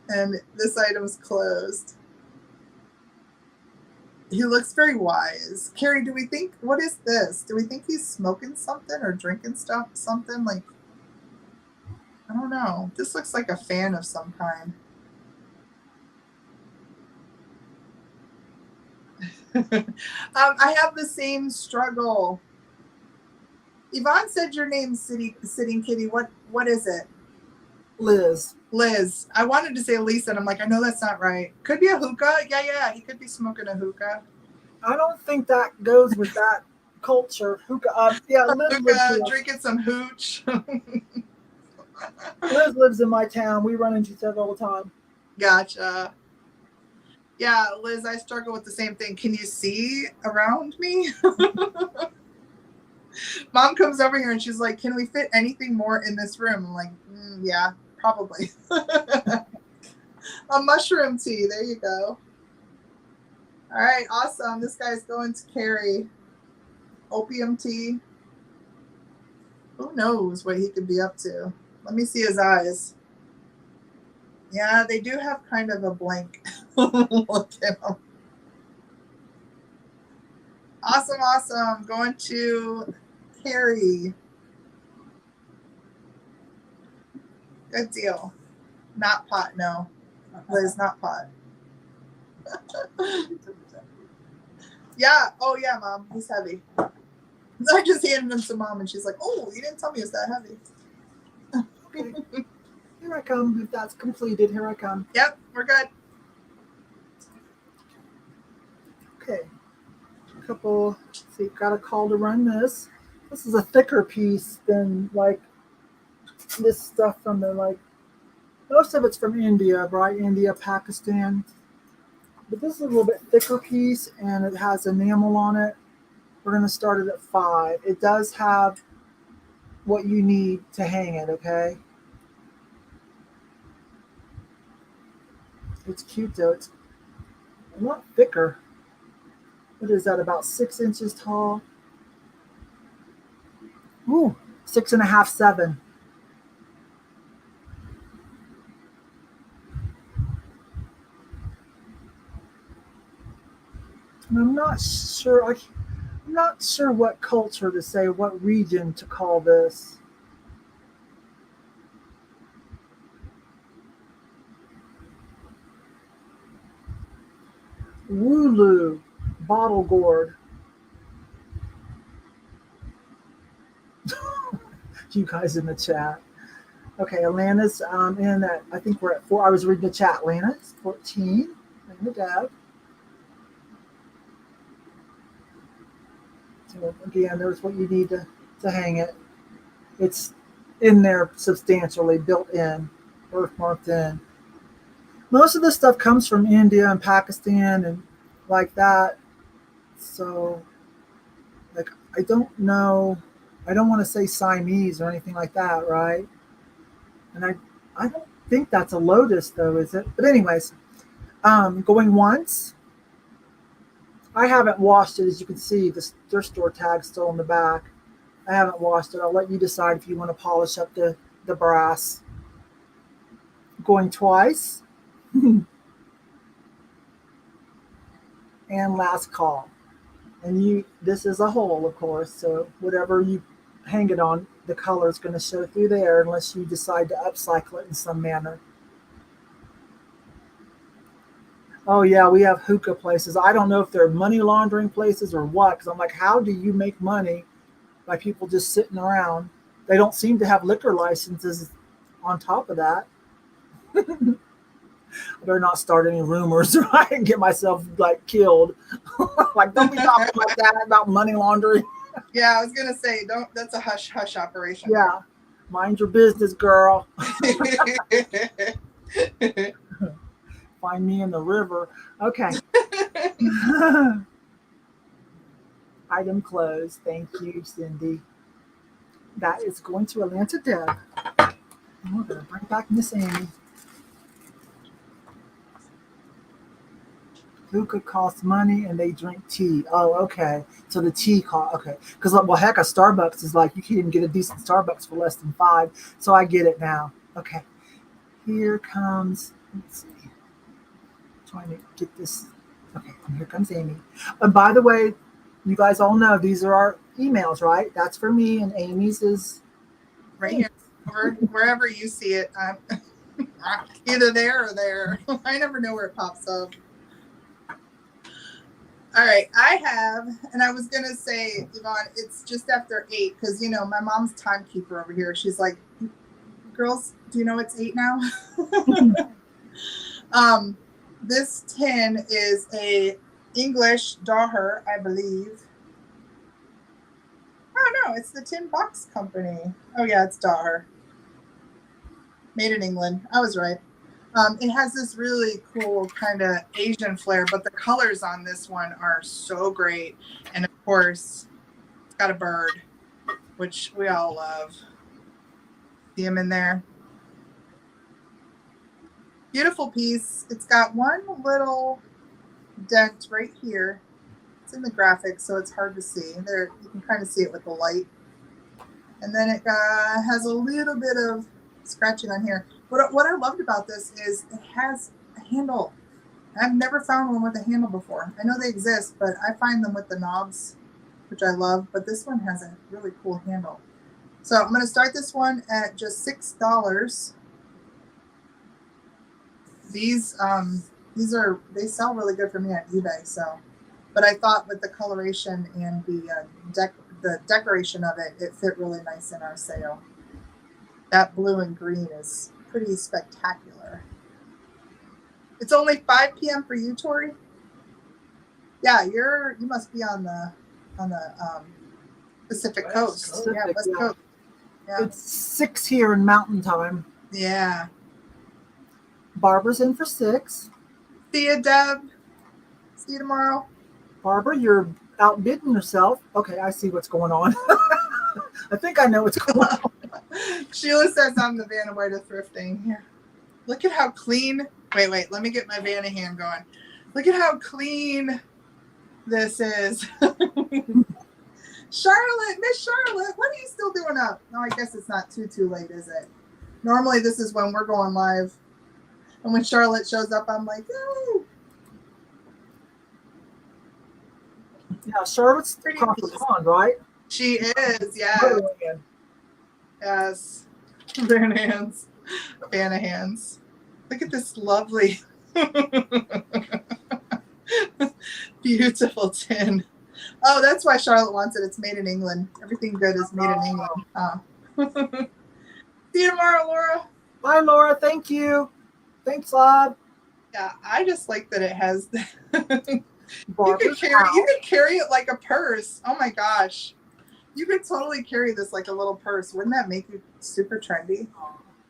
And this item's closed. He looks very wise. Carrie, do we think, what is this? Do we think he's smoking something or drinking stuff, something like, I don't know. This looks like a fan of some kind. I have the same struggle. Yvonne said your name's Sitting Kitty. What is it? Liz. Liz. I wanted to say Lisa, and I'm like, I know that's not right. Could be a hookah. Yeah. He could be smoking a hookah. I don't think that goes with that culture. Hookah. Yeah, Liz lives Hookah, here. drinking some hooch. Liz lives in my town. We run into each other all the time. Gotcha. Yeah, Liz, I struggle with the same thing. Can you see around me? Mom comes over here and she's like, can we fit anything more in this room? I'm like, yeah, probably. A mushroom tea. There you go. All right, awesome. This guy's going to carry opium tea. Who knows what he could be up to? Let me see his eyes. Yeah, they do have kind of a blank look at them. Awesome, awesome. Going to Carrie. Good deal. Not pot, no. Liz, not pot. Yeah. Oh, yeah, Mom. He's heavy. I just handed him to Mom, and she's like, oh, you didn't tell me it's that heavy. Okay. Here I come. If that's completed, here I come. Yep, we're good. Okay. Couple. See, got a call to run this. This is a thicker piece than like this stuff from the most of it's from India, right? India, Pakistan. But this is a little bit thicker piece, and it has enamel on it. We're going to start it at 5. It does have what you need to hang it, okay? It's cute though. It's a lot thicker. What is that, about 6 inches tall? Ooh, 6.5, 7. And I'm not sure what culture to say, what region to call this. Wooloo bottle gourd. You guys in the chat. Okay, Alana's in at, I think we're at 4. I was reading the chat. Alana's 14. And the dad. So again, there's what you need to hang it. It's in there substantially, built in, birthmarked in. Most of this stuff comes from India and Pakistan and like that. So, like, I don't know. I don't want to say Siamese or anything like that, right? And I don't think that's a lotus, though, is it? But anyways, going once. I haven't washed it, as you can see. The thrift store tag's still on the back. I haven't washed it. I'll let you decide if you want to polish up the brass. Going twice. And last call. And this is a hole, of course, so whatever you hang it on, the color is going to show through there unless you decide to upcycle it in some manner. Oh yeah, we have hookah places. I don't know if they're money laundering places or what, because I'm like, how do you make money by people just sitting around? They don't seem to have liquor licenses on top of that. I better not start any rumors or I can get myself like killed. Like, don't be talking like that about money laundering. Yeah, I was gonna say, don't. That's a hush hush operation. Yeah, mind your business, girl. Find me in the river. Okay. Item closed. Thank you, Cindy. That is going to Atlanta Deb. And we're going to bring back Miss Amy. Hookah costs money and they drink tea. Oh, okay. So the tea cost, okay. Because, well, heck, a Starbucks is like, you can't even get a decent Starbucks for less than $5. So I get it now. Okay. Here comes, let's see. Trying to get this. Okay, and here comes Amy. And by the way, you guys all know these are our emails, right? That's for me, and Amy's is Right here, or wherever you see it. Either there or there. I never know where it pops up. All right, I have, and I was going to say, Yvonne, it's just after 8 because, you know, my mom's timekeeper over here. She's like, girls, do you know it's 8 now? This tin is a English Daher, I believe. Oh, no, it's the Tin Box Company. Oh, yeah, it's Daher. Made in England. I was right. It has this really cool kind of Asian flair, but the colors on this one are so great. And of course, it's got a bird, which we all love. See him in there? Beautiful piece. It's got one little dent right here. It's in the graphics, so it's hard to see. There, you can kind of see it with the light. And then it has a little bit of scratching on here. What I loved about this is it has a handle. I've never found one with a handle before. I know they exist, but I find them with the knobs, which I love. But this one has a really cool handle. So I'm going to start this one at just $6. These they sell really good for me on eBay. So, but I thought with the coloration and the decoration of it, it fit really nice in our sale. That blue and green is pretty spectacular. It's only 5 p.m. for you, Tori. Yeah, you must be on the Pacific Coast. Pacific, Yeah, West yeah. Coast. Yeah. It's 6 here in Mountain Time. Yeah. Barbara's in for 6. See you, Deb. See you tomorrow. Barbara, you're outbidding yourself. Okay, I see what's going on. I think I know what's going on. Sheila says I'm the Vanna White of thrifting. Here. Look at how clean. Wait. Let me get my Vanna hand going. Look at how clean this is. Charlotte, Miss Charlotte, what are you still doing up? No, I guess it's not too late, is it? Normally this is when we're going live. And when Charlotte shows up, I'm like, oh. Yeah, Charlotte's across the pond, right? She is, yeah. Brilliant. Yes. Vanna hands. Vanna hands. Look at this lovely, beautiful tin. Oh, that's why Charlotte wants it. It's made in England. Everything good is made in England. See you tomorrow, Laura. Bye, Laura. Thank you. Thanks, love. Yeah, I just like that it has. You Barbara's could carry it like a purse. Oh my gosh. You could totally carry this like a little purse. Wouldn't that make you super trendy?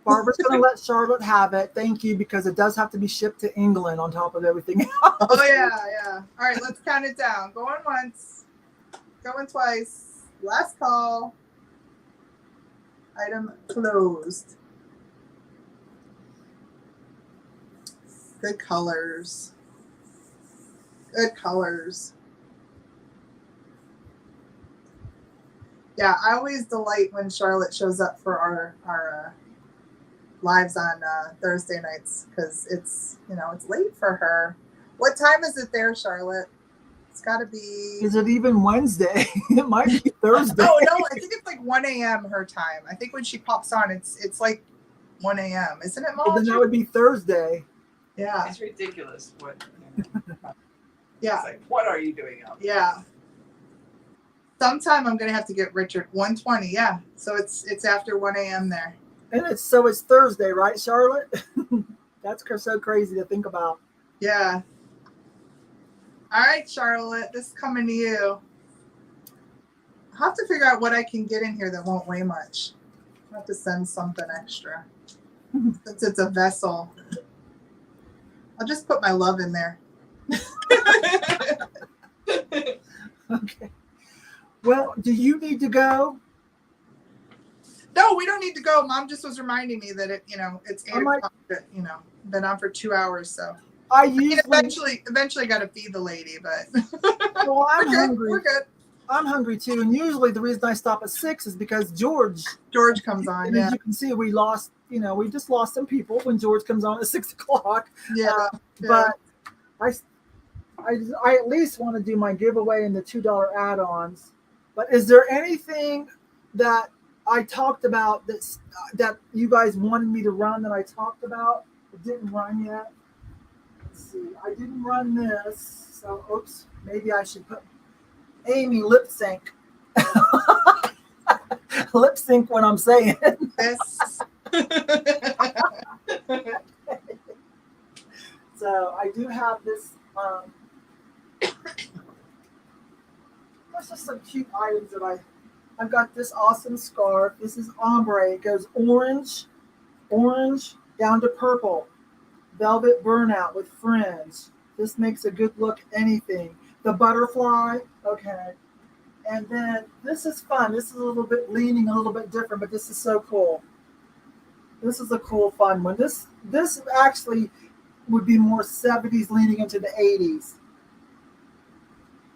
Barbara's going to let Charlotte have it. Thank you, because it does have to be shipped to England on top of everything else. Oh, yeah. All right, let's count it down. Going once. Going twice. Last call. Item closed. Good colors. Good colors. Yeah, I always delight when Charlotte shows up for our lives on Thursday nights because it's it's late for her. What time is it there, Charlotte? It's got to be. Is it even Wednesday? It might be Thursday. Oh no, I think it's like 1 a.m. her time. I think when she pops on, it's like 1 a.m. Isn't it, Mom? Well, then that would be Thursday. Yeah. It's ridiculous. What? Yeah. It's like, what are you doing out there? Yeah. Sometime I'm gonna have to get Richard 1:20. Yeah. So it's after 1 a.m. there. And it's Thursday, right, Charlotte? That's so crazy to think about. Yeah. All right, Charlotte, this is coming to you. I'll have to figure out what I can get in here that won't weigh much. I'll have to send something extra. Since it's a vessel. I'll just put my love in there. Okay. Well, do you need to go? No, we don't need to go. Mom just was reminding me that it's 8 o'clock. Been on for 2 hours, so. I usually eventually got to feed the lady, but well, I'm we're hungry. We're good. I'm hungry too, and usually the reason I stop at 6 is because George comes on. And Yeah. as you can see, we just lost some people when George comes on at 6 o'clock. Yeah. But I at least want to do my giveaway and the $2 add-ons. But is there anything that I talked about that you guys wanted me to run that I talked about? It didn't run yet. Let's see. I didn't run this, so oops. Maybe I should put Amy lip sync. Lip sync when I'm saying Yes. So I do have this. There's just some cute items that I've got this awesome scarf. This is ombre. It goes orange down to purple. Velvet burnout with fringe. This makes a good look anything. The butterfly. Okay. And then this is fun. This is a little bit leaning a little bit different, but this is so cool. This is a cool, fun one. This actually would be more 70s leaning into the 80s.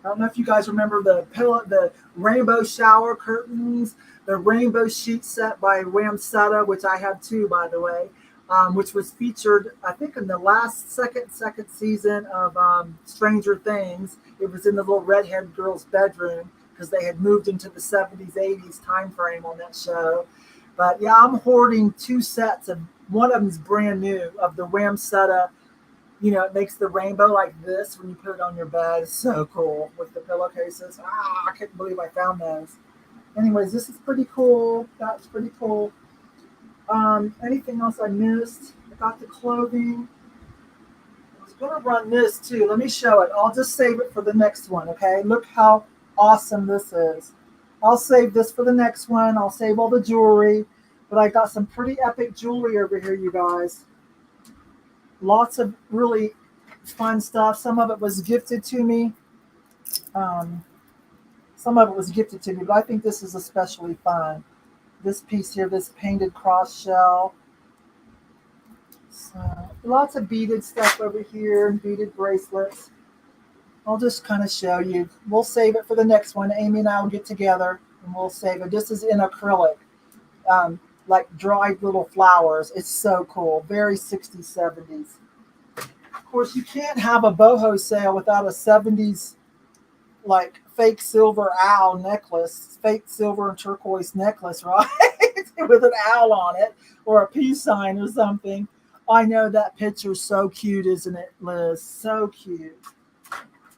I don't know if you guys remember the rainbow shower curtains, the rainbow sheet set by Wamsutta, which I have too, by the way, which was featured, I think, in the second season of Stranger Things. It was in the little redhead girl's bedroom because they had moved into the 70s, 80s time frame on that show. But yeah, I'm hoarding 2 sets of, one of them's brand new, of the Wamsutta. It makes the rainbow like this when you put it on your bed. It's so cool with the pillowcases. I couldn't believe I found those. Anyways, this is pretty cool. That's pretty cool. Anything else I missed? I got the clothing. I was going to run this too. Let me show it. I'll just save it for the next one, okay? Look how awesome this is. I'll save this for the next one. I'll save all the jewelry. But I got some pretty epic jewelry over here, you guys. Lots of really fun stuff. Some of it was gifted to me. But I think this is especially fun. This piece here, this painted cross shell. So lots of beaded stuff over here, and beaded bracelets. I'll just kind of show you. We'll save it for the next one. Amy and I will get together and we'll save it. This is in acrylic. Like dried little flowers. It's so cool. Very 60s, 70s. Of course, you can't have a boho sale without a 70s like fake silver owl necklace, fake silver and turquoise necklace, right? With an owl on it or a peace sign or something. I know that picture's so cute, isn't it, Liz? So cute.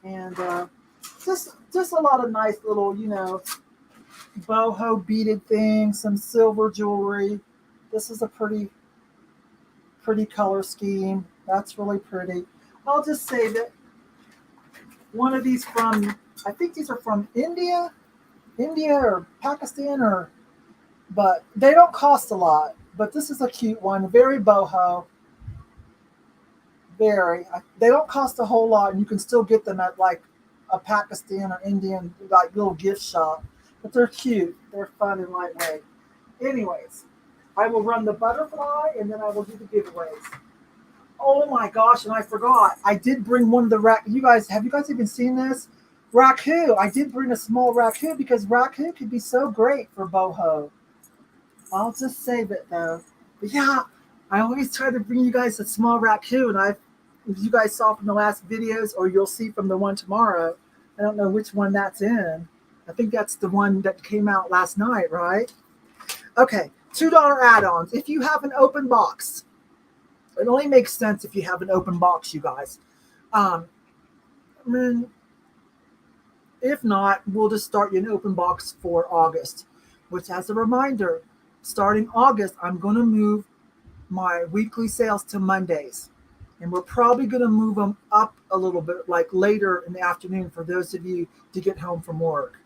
And just a lot of nice little, boho beaded things, some silver jewelry. This is a pretty color scheme. That's really pretty. I'll just save it. One of these I think these are from India or Pakistan, but they don't cost a lot. But this is a cute one, very boho. They don't cost a whole lot, and you can still get them at like a Pakistan or Indian like little gift shop. But they're cute. They're fun and lightweight. Anyways, I will run the butterfly and then I will do the giveaways. Oh my gosh, and I forgot. I did bring one of the have you guys even seen this? Raku. I did bring a small raku because raku could be so great for boho. I'll just save it though. But yeah, I always try to bring you guys a small raccoon. If you guys saw from the last videos, or you'll see from the one tomorrow. I don't know which one that's in. I think that's the one that came out last night, right? Okay, $2 add-ons. If you have an open box, it only makes sense if you have an open box, you guys. If not, we'll just start you an open box for August, which, as a reminder, starting August, I'm going to move my weekly sales to Mondays. And we're probably going to move them up a little bit, like later in the afternoon for those of you to get home from work.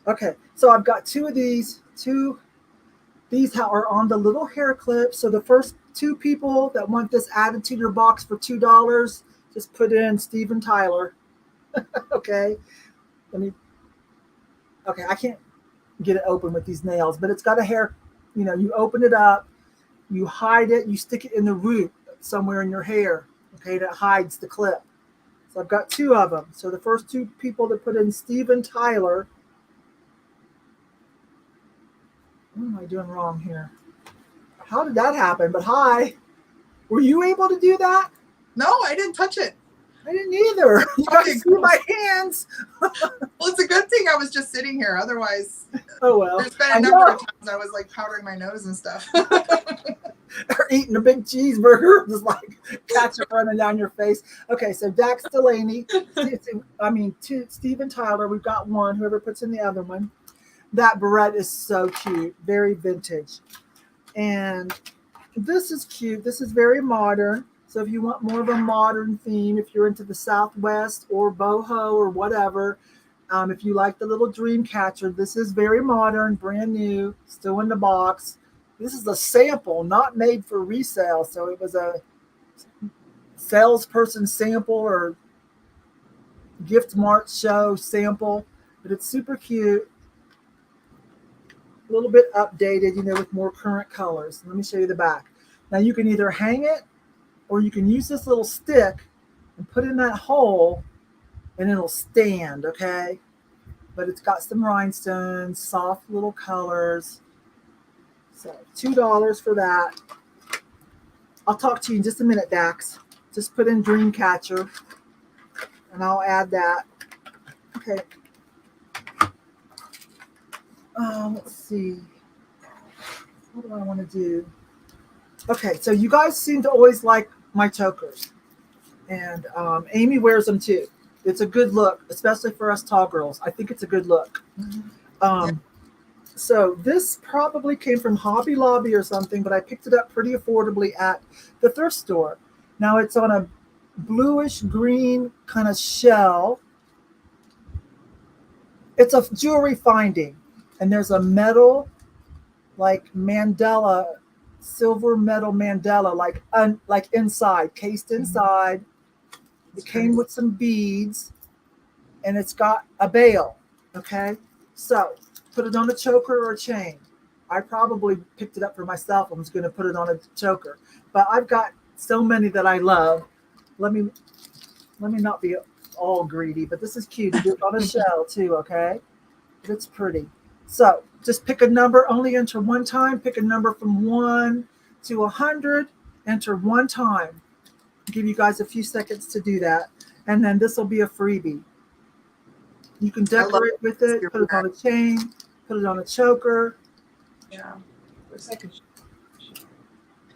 Okay, so I've got two of these. These are on the little hair clip. So the first two people that want this added to your box for $2, just put in Steven Tyler. Okay. Okay, I can't get it open with these nails, but it's got a hair, you open it up, you hide it, you stick it in the root somewhere in your hair, okay, that hides the clip. So I've got two of them. So the first two people that put in Steven Tyler. What am I doing wrong here? How did that happen? But hi, were you able to do that? No, I didn't touch it. I didn't either. You guys see my hands. Well, it's a good thing I was just sitting here. Otherwise, oh well. There's been a number of times I was like powdering my nose and stuff. Or eating a big cheeseburger, just like ketchup running down your face. Okay, so Dax Delaney, Steven Tyler, we've got one, whoever puts in the other one. That barrette is so cute, very vintage. And this is cute. This is very modern. So if you want more of a modern theme, if you're into the Southwest or boho or whatever, if you like the little dream catcher, this is very modern, brand new, still in the box. This is a sample, not made for resale. So it was a salesperson sample or gift mart show sample, but it's super cute. A little bit updated, with more current colors. Let me show you the back. Now you can either hang it or you can use this little stick and put in that hole and it'll stand, okay? But it's got some rhinestones, soft little colors. So $2 for that. I'll talk to you in just a minute, Dax. Just put in Dreamcatcher and I'll add that. Okay. Let's see. What do I want to do? Okay, so you guys seem to always like my chokers. And Amy wears them too. It's a good look, especially for us tall girls. I think it's a good look. So this probably came from Hobby Lobby or something, but I picked it up pretty affordably at the thrift store. Now it's on a bluish green kind of shell. It's a jewelry finding. And there's a metal, like mandala, silver metal mandala, like inside, cased inside. It came with some beads, and it's got a bail. Okay, so put it on a choker or a chain. I probably picked it up for myself. I'm just going to put it on a choker, but I've got so many that I love. Let me not be all greedy, but this is cute. You do it on a shell too. Okay, it's pretty. So just pick a number, only enter one time. Pick a number from 1 to 100, enter one time. I'll give you guys a few seconds to do that. And then this will be a freebie. You can decorate with it, put it on a chain, put it on a choker. Yeah.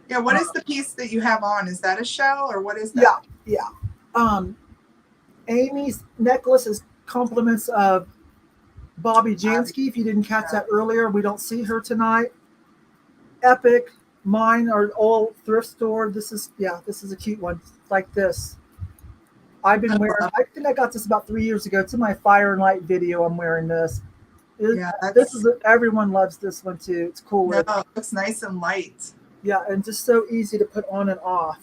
Yeah, what is the piece that you have on? Is that a shell or what is that? Yeah. Amy's necklace is compliments of Bobby Jansky. If you didn't catch that earlier, we don't see her tonight. Epic. Mine are all thrift store. This is a cute one, like this. I've been wearing. I think I got this about 3 years ago. It's in my Fire and Light video. I'm wearing this. Everyone loves this one too. It's cool. No, it looks nice and light. Yeah, and just so easy to put on and off.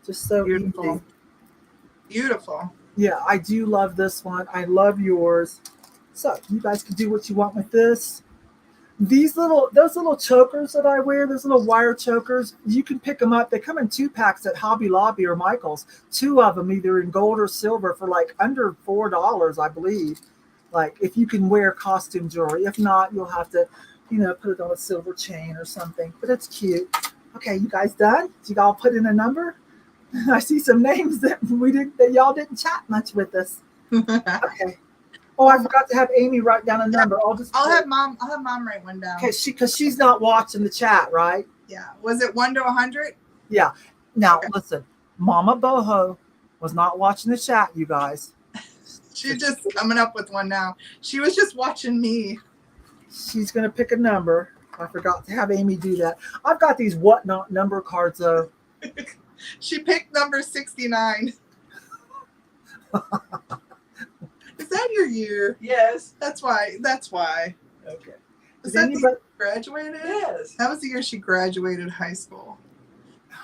Just so beautiful. Easy. Beautiful. Yeah, I do love this one. I love yours. So you guys can do what you want with this. Those little chokers that I wear, those little wire chokers, you can pick them up. They come in 2-packs at Hobby Lobby or Michael's. 2 of them, either in gold or silver, for like under $4, I believe. Like if you can wear costume jewelry. If not, you'll have to, put it on a silver chain or something. But it's cute. Okay, you guys done? Did you all put in a number? I see some names that y'all didn't chat much with us. Okay. Oh, I forgot to have Amy write down a number. I'll have mom write one down. Okay, because she's not watching the chat, right? Yeah. Was it 1 to 100? Yeah. Now listen, Mama Boho was not watching the chat, you guys. She's just coming up with one now. She was just watching me. She's gonna pick a number. I forgot to have Amy do that. I've got these whatnot number cards though. She picked number 69. Is that your year? Yes. That's why. Okay. Is that the year she graduated? Yes. That was the year she graduated high school.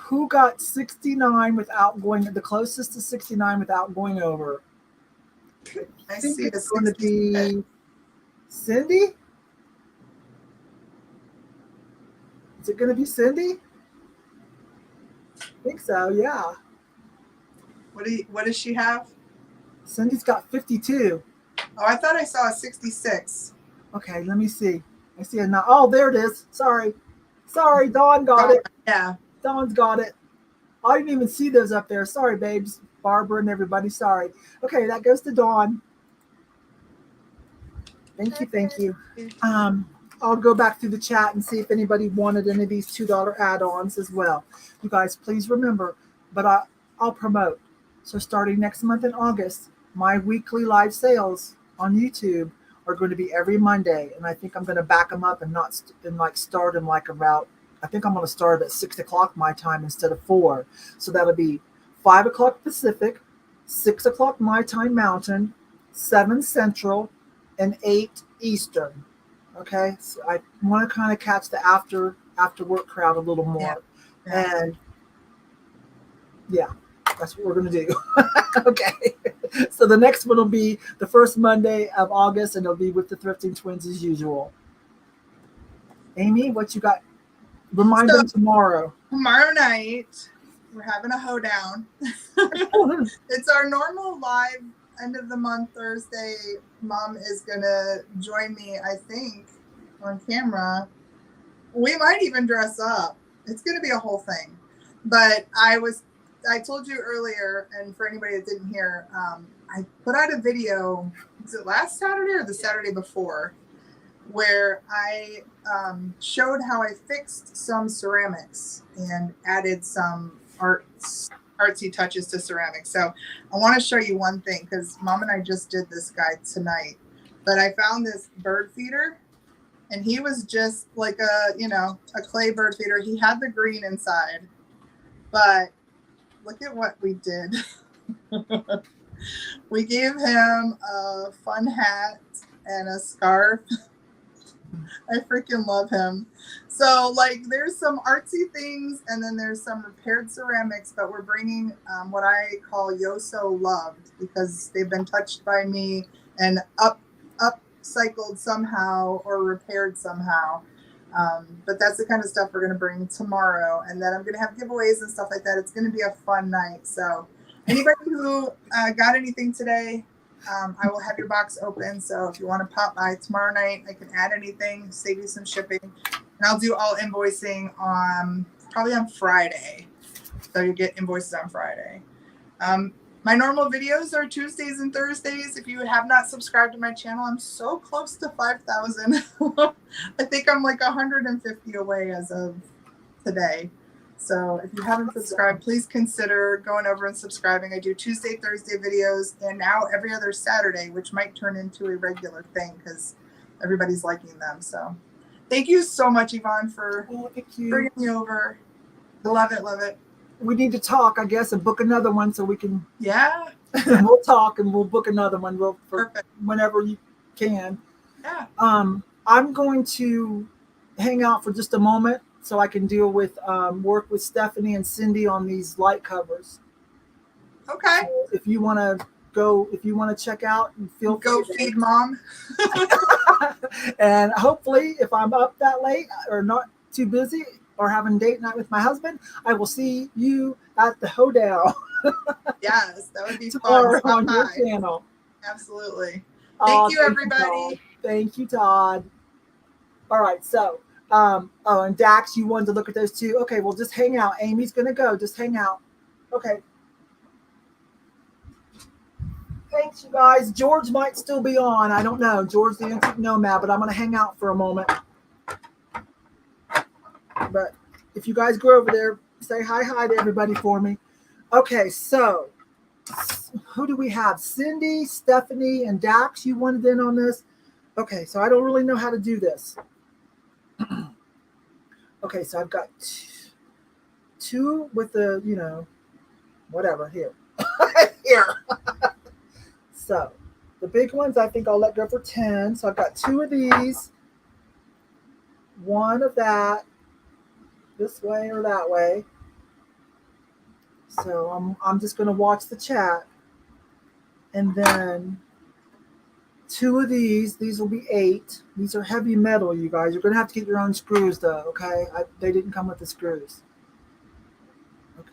Who got 69 without going, the closest to 69 without going over? I think see it's going to be 66. Cindy? Is it going to be Cindy? I think so, yeah. What does she have? Cindy's got 52. Oh, I thought I saw a 66. Okay, let me see. I see a now. Oh, there it is. Sorry, Dawn got it. Yeah. Dawn's got it. I didn't even see those up there. Sorry, babes. Barbara and everybody. Sorry. Okay, that goes to Dawn. Thank you. I'll go back through the chat and see if anybody wanted any of these $2 add-ons as well. You guys, please remember, but I'll promote. So starting next month in August, my weekly live sales on YouTube are going to be every Monday, and I think I'm going to back them up and not start them like about. I think I'm going to start at 6 o'clock my time instead of 4. So that'll be 5 o'clock Pacific, 6 o'clock my time Mountain, 7 Central, and 8 Eastern. Okay, so I want to kind of catch the after work crowd a little more, and yeah, that's what we're going to do. Okay, so the next one will be the first Monday of August, and it'll be with the Thrifting Twins as usual. Amy, what you got? Remind them tomorrow. Tomorrow night, we're having a hoedown. It's our normal live end of the month Thursday. Mom is gonna join me, I think, on camera. We might even dress up. It's gonna be a whole thing. But I told you earlier, and for anybody that didn't hear, I put out a video. Was it last Saturday or the Saturday before, where I showed how I fixed some ceramics and added some artsy touches to ceramics. So I want to show you one thing, because Mom and I just did this guy tonight, but I found this bird feeder, and he was just like a clay bird feeder. He had the green inside, but look at what we did. We gave him a fun hat and a scarf. I freaking love him. So there's some artsy things, and then there's some repaired ceramics, but we're bringing what I call Yoso loved, because they've been touched by me and upcycled somehow or repaired somehow. But that's the kind of stuff we're going to bring tomorrow. And then I'm going to have giveaways and stuff like that. It's going to be a fun night. So anybody who got anything today, I will have your box open. So if you want to pop by tomorrow night, I can add anything, save you some shipping. And I'll do all invoicing probably on Friday. So you get invoices on Friday. My normal videos are Tuesdays and Thursdays. If you have not subscribed to my channel, I'm so close to 5,000. I think I'm like 150 away as of today. So if you haven't subscribed, please consider going over and subscribing. I do Tuesday, Thursday videos, and now every other Saturday, which might turn into a regular thing because everybody's liking them. So thank you so much, Yvonne, for bringing me over. Love it, love it. We need to talk, I guess, and book another one so we can. Yeah. We'll talk and we'll book another one. Perfect. Whenever you can. Yeah. I'm going to hang out for just a moment so I can deal with work with Stephanie and Cindy on these light covers. Okay. So if you want to check out and feel go free feed Mom. And hopefully, if I'm up that late or not too busy or having date night with my husband, I will see you at the hoedown. Yes, that would be tomorrow fun. on your channel. Absolutely. Thank you, everybody. Thank you, Todd. All right, so Oh, and Dax, you wanted to look at those too. Okay, well, just hang out. Amy's gonna go. Just hang out. Okay. Thanks, you guys. George might still be on. I don't know. George the Antique Nomad, but I'm gonna hang out for a moment. But if you guys go over there, say hi to everybody for me. Okay, so who do we have? Cindy, Stephanie, and Dax. You wanted in on this? Okay, so I don't really know how to do this. Okay, so I've got two with the, whatever here. Here. So the big ones, I think I'll let go for 10. So I've got 2 of these, 1 of that, this way or that way. So I'm just going to watch the chat. And then 2 of these will be 8. These are heavy metal, you guys. You're going to have to get your own screws, though, okay? They didn't come with the screws. Okay.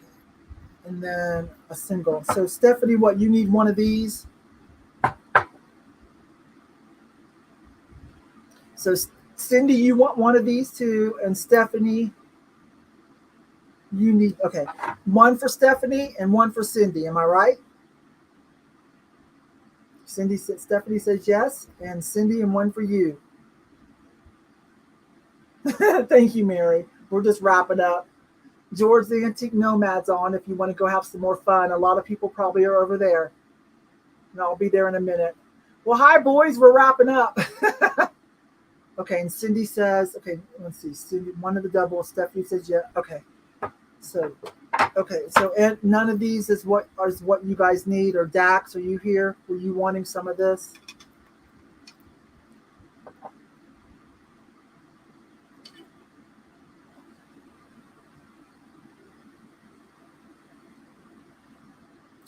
And then a single. So, Stephanie, what, you need 1 of these? So, Cindy, you want 1 of these, too. And Stephanie, you need, okay, 1 for Stephanie and 1 for Cindy. Am I right? Stephanie says yes, and Cindy, and 1 for you. Thank you, Mary. We're just wrapping up. George the Antique Nomad's on if you want to go have some more fun. A lot of people probably are over there. And I'll be there in a minute. Well, hi, boys. We're wrapping up. Okay, and Cindy says, okay, let's see. Cindy, 1 of the doubles. Stephanie says yeah. Okay. So, and none of these is what you guys need. Or Dax, are you here? Were you wanting some of this?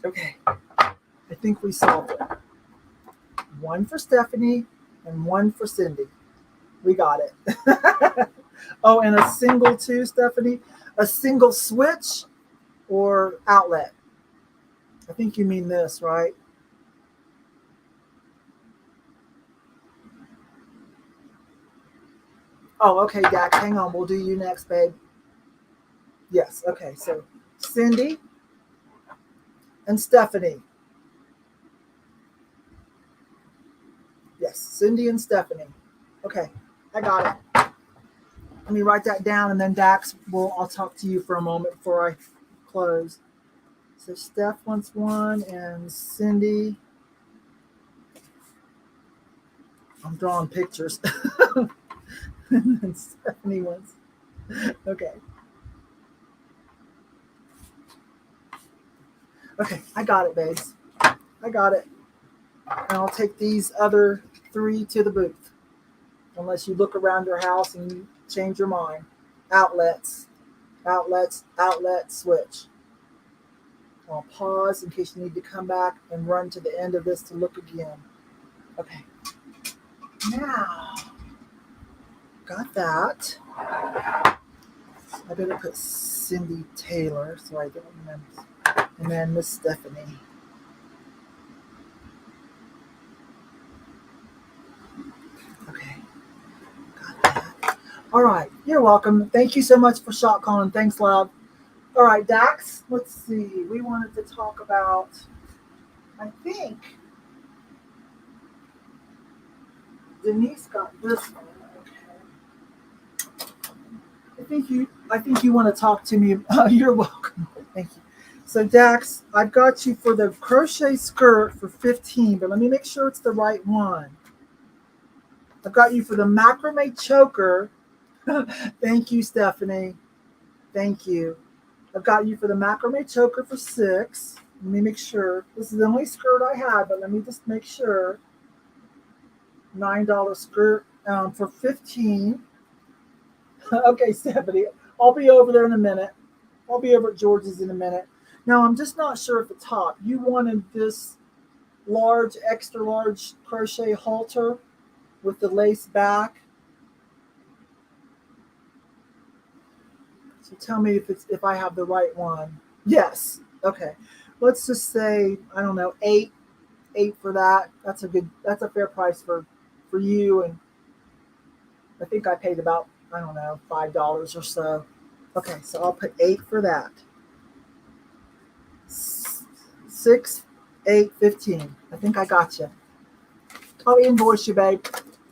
Okay, I think we solved it. 1 for Stephanie and 1 for Cindy. We got it. Oh, and a single too, Stephanie. A single switch or outlet? I think you mean this, right? Oh, okay, Dax, hang on. We'll do you next, babe. Yes, okay. So Cindy and Stephanie. Yes, Cindy and Stephanie. Okay, I got it. Let me write that down, and then Dax, I'll talk to you for a moment before I close. So Steph wants 1, and Cindy. I'm drawing pictures. And then Stephanie wants. Okay. Okay, I got it, babes. I got it. And I'll take these other 3 to the booth. Unless you look around your house and you change your mind. Outlets, switch. I'll pause in case you need to come back and run to the end of this to look again. Okay. Now, got that. I better put Cindy Taylor so I don't remember. And then Miss Stephanie. Okay. Got that. All right. You're welcome. Thank you so much for shot calling. Thanks, love. All right, Dax. Let's see. We wanted to talk about, I think, Denise got this one. Okay. I think you want to talk to me. You're welcome. Thank you. So Dax, I've got you for the crochet skirt for 15, but let me make sure it's the right one. I've got you for the macrame choker. Thank you, Stephanie. Thank you. I've got you for the macrame choker for 6. Let me make sure. This is the only skirt I have, but let me just make sure. $9 skirt for 15. Okay, Stephanie. I'll be over there in a minute. I'll be over at George's in a minute. Now, I'm just not sure at the top. You wanted this large, extra large crochet halter with the lace back. So tell me if I have the right one. Yes. Okay. Let's just say, I don't know, 8 for that. That's a fair price for you. And I think I paid about I don't know, $5 or so. Okay, so I'll put 8 for that. 6, 8, 15. I think I got you. I'll invoice you, babe.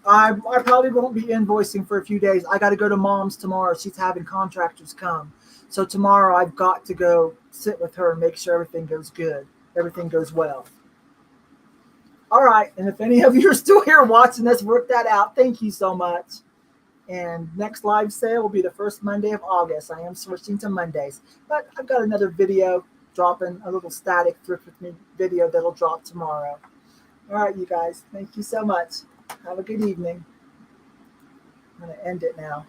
I probably won't be invoicing for a few days. I got to go to Mom's tomorrow. She's having contractors come. So tomorrow I've got to go sit with her and make sure everything goes good. Everything goes well. All right. And if any of you are still here watching this, work that out. Thank you so much. And next live sale will be the first Monday of August. I am switching to Mondays. But I've got another video dropping, a little static Thrift With Me video that'll drop tomorrow. All right, you guys. Thank you so much. Have a good evening. I'm going to end it now.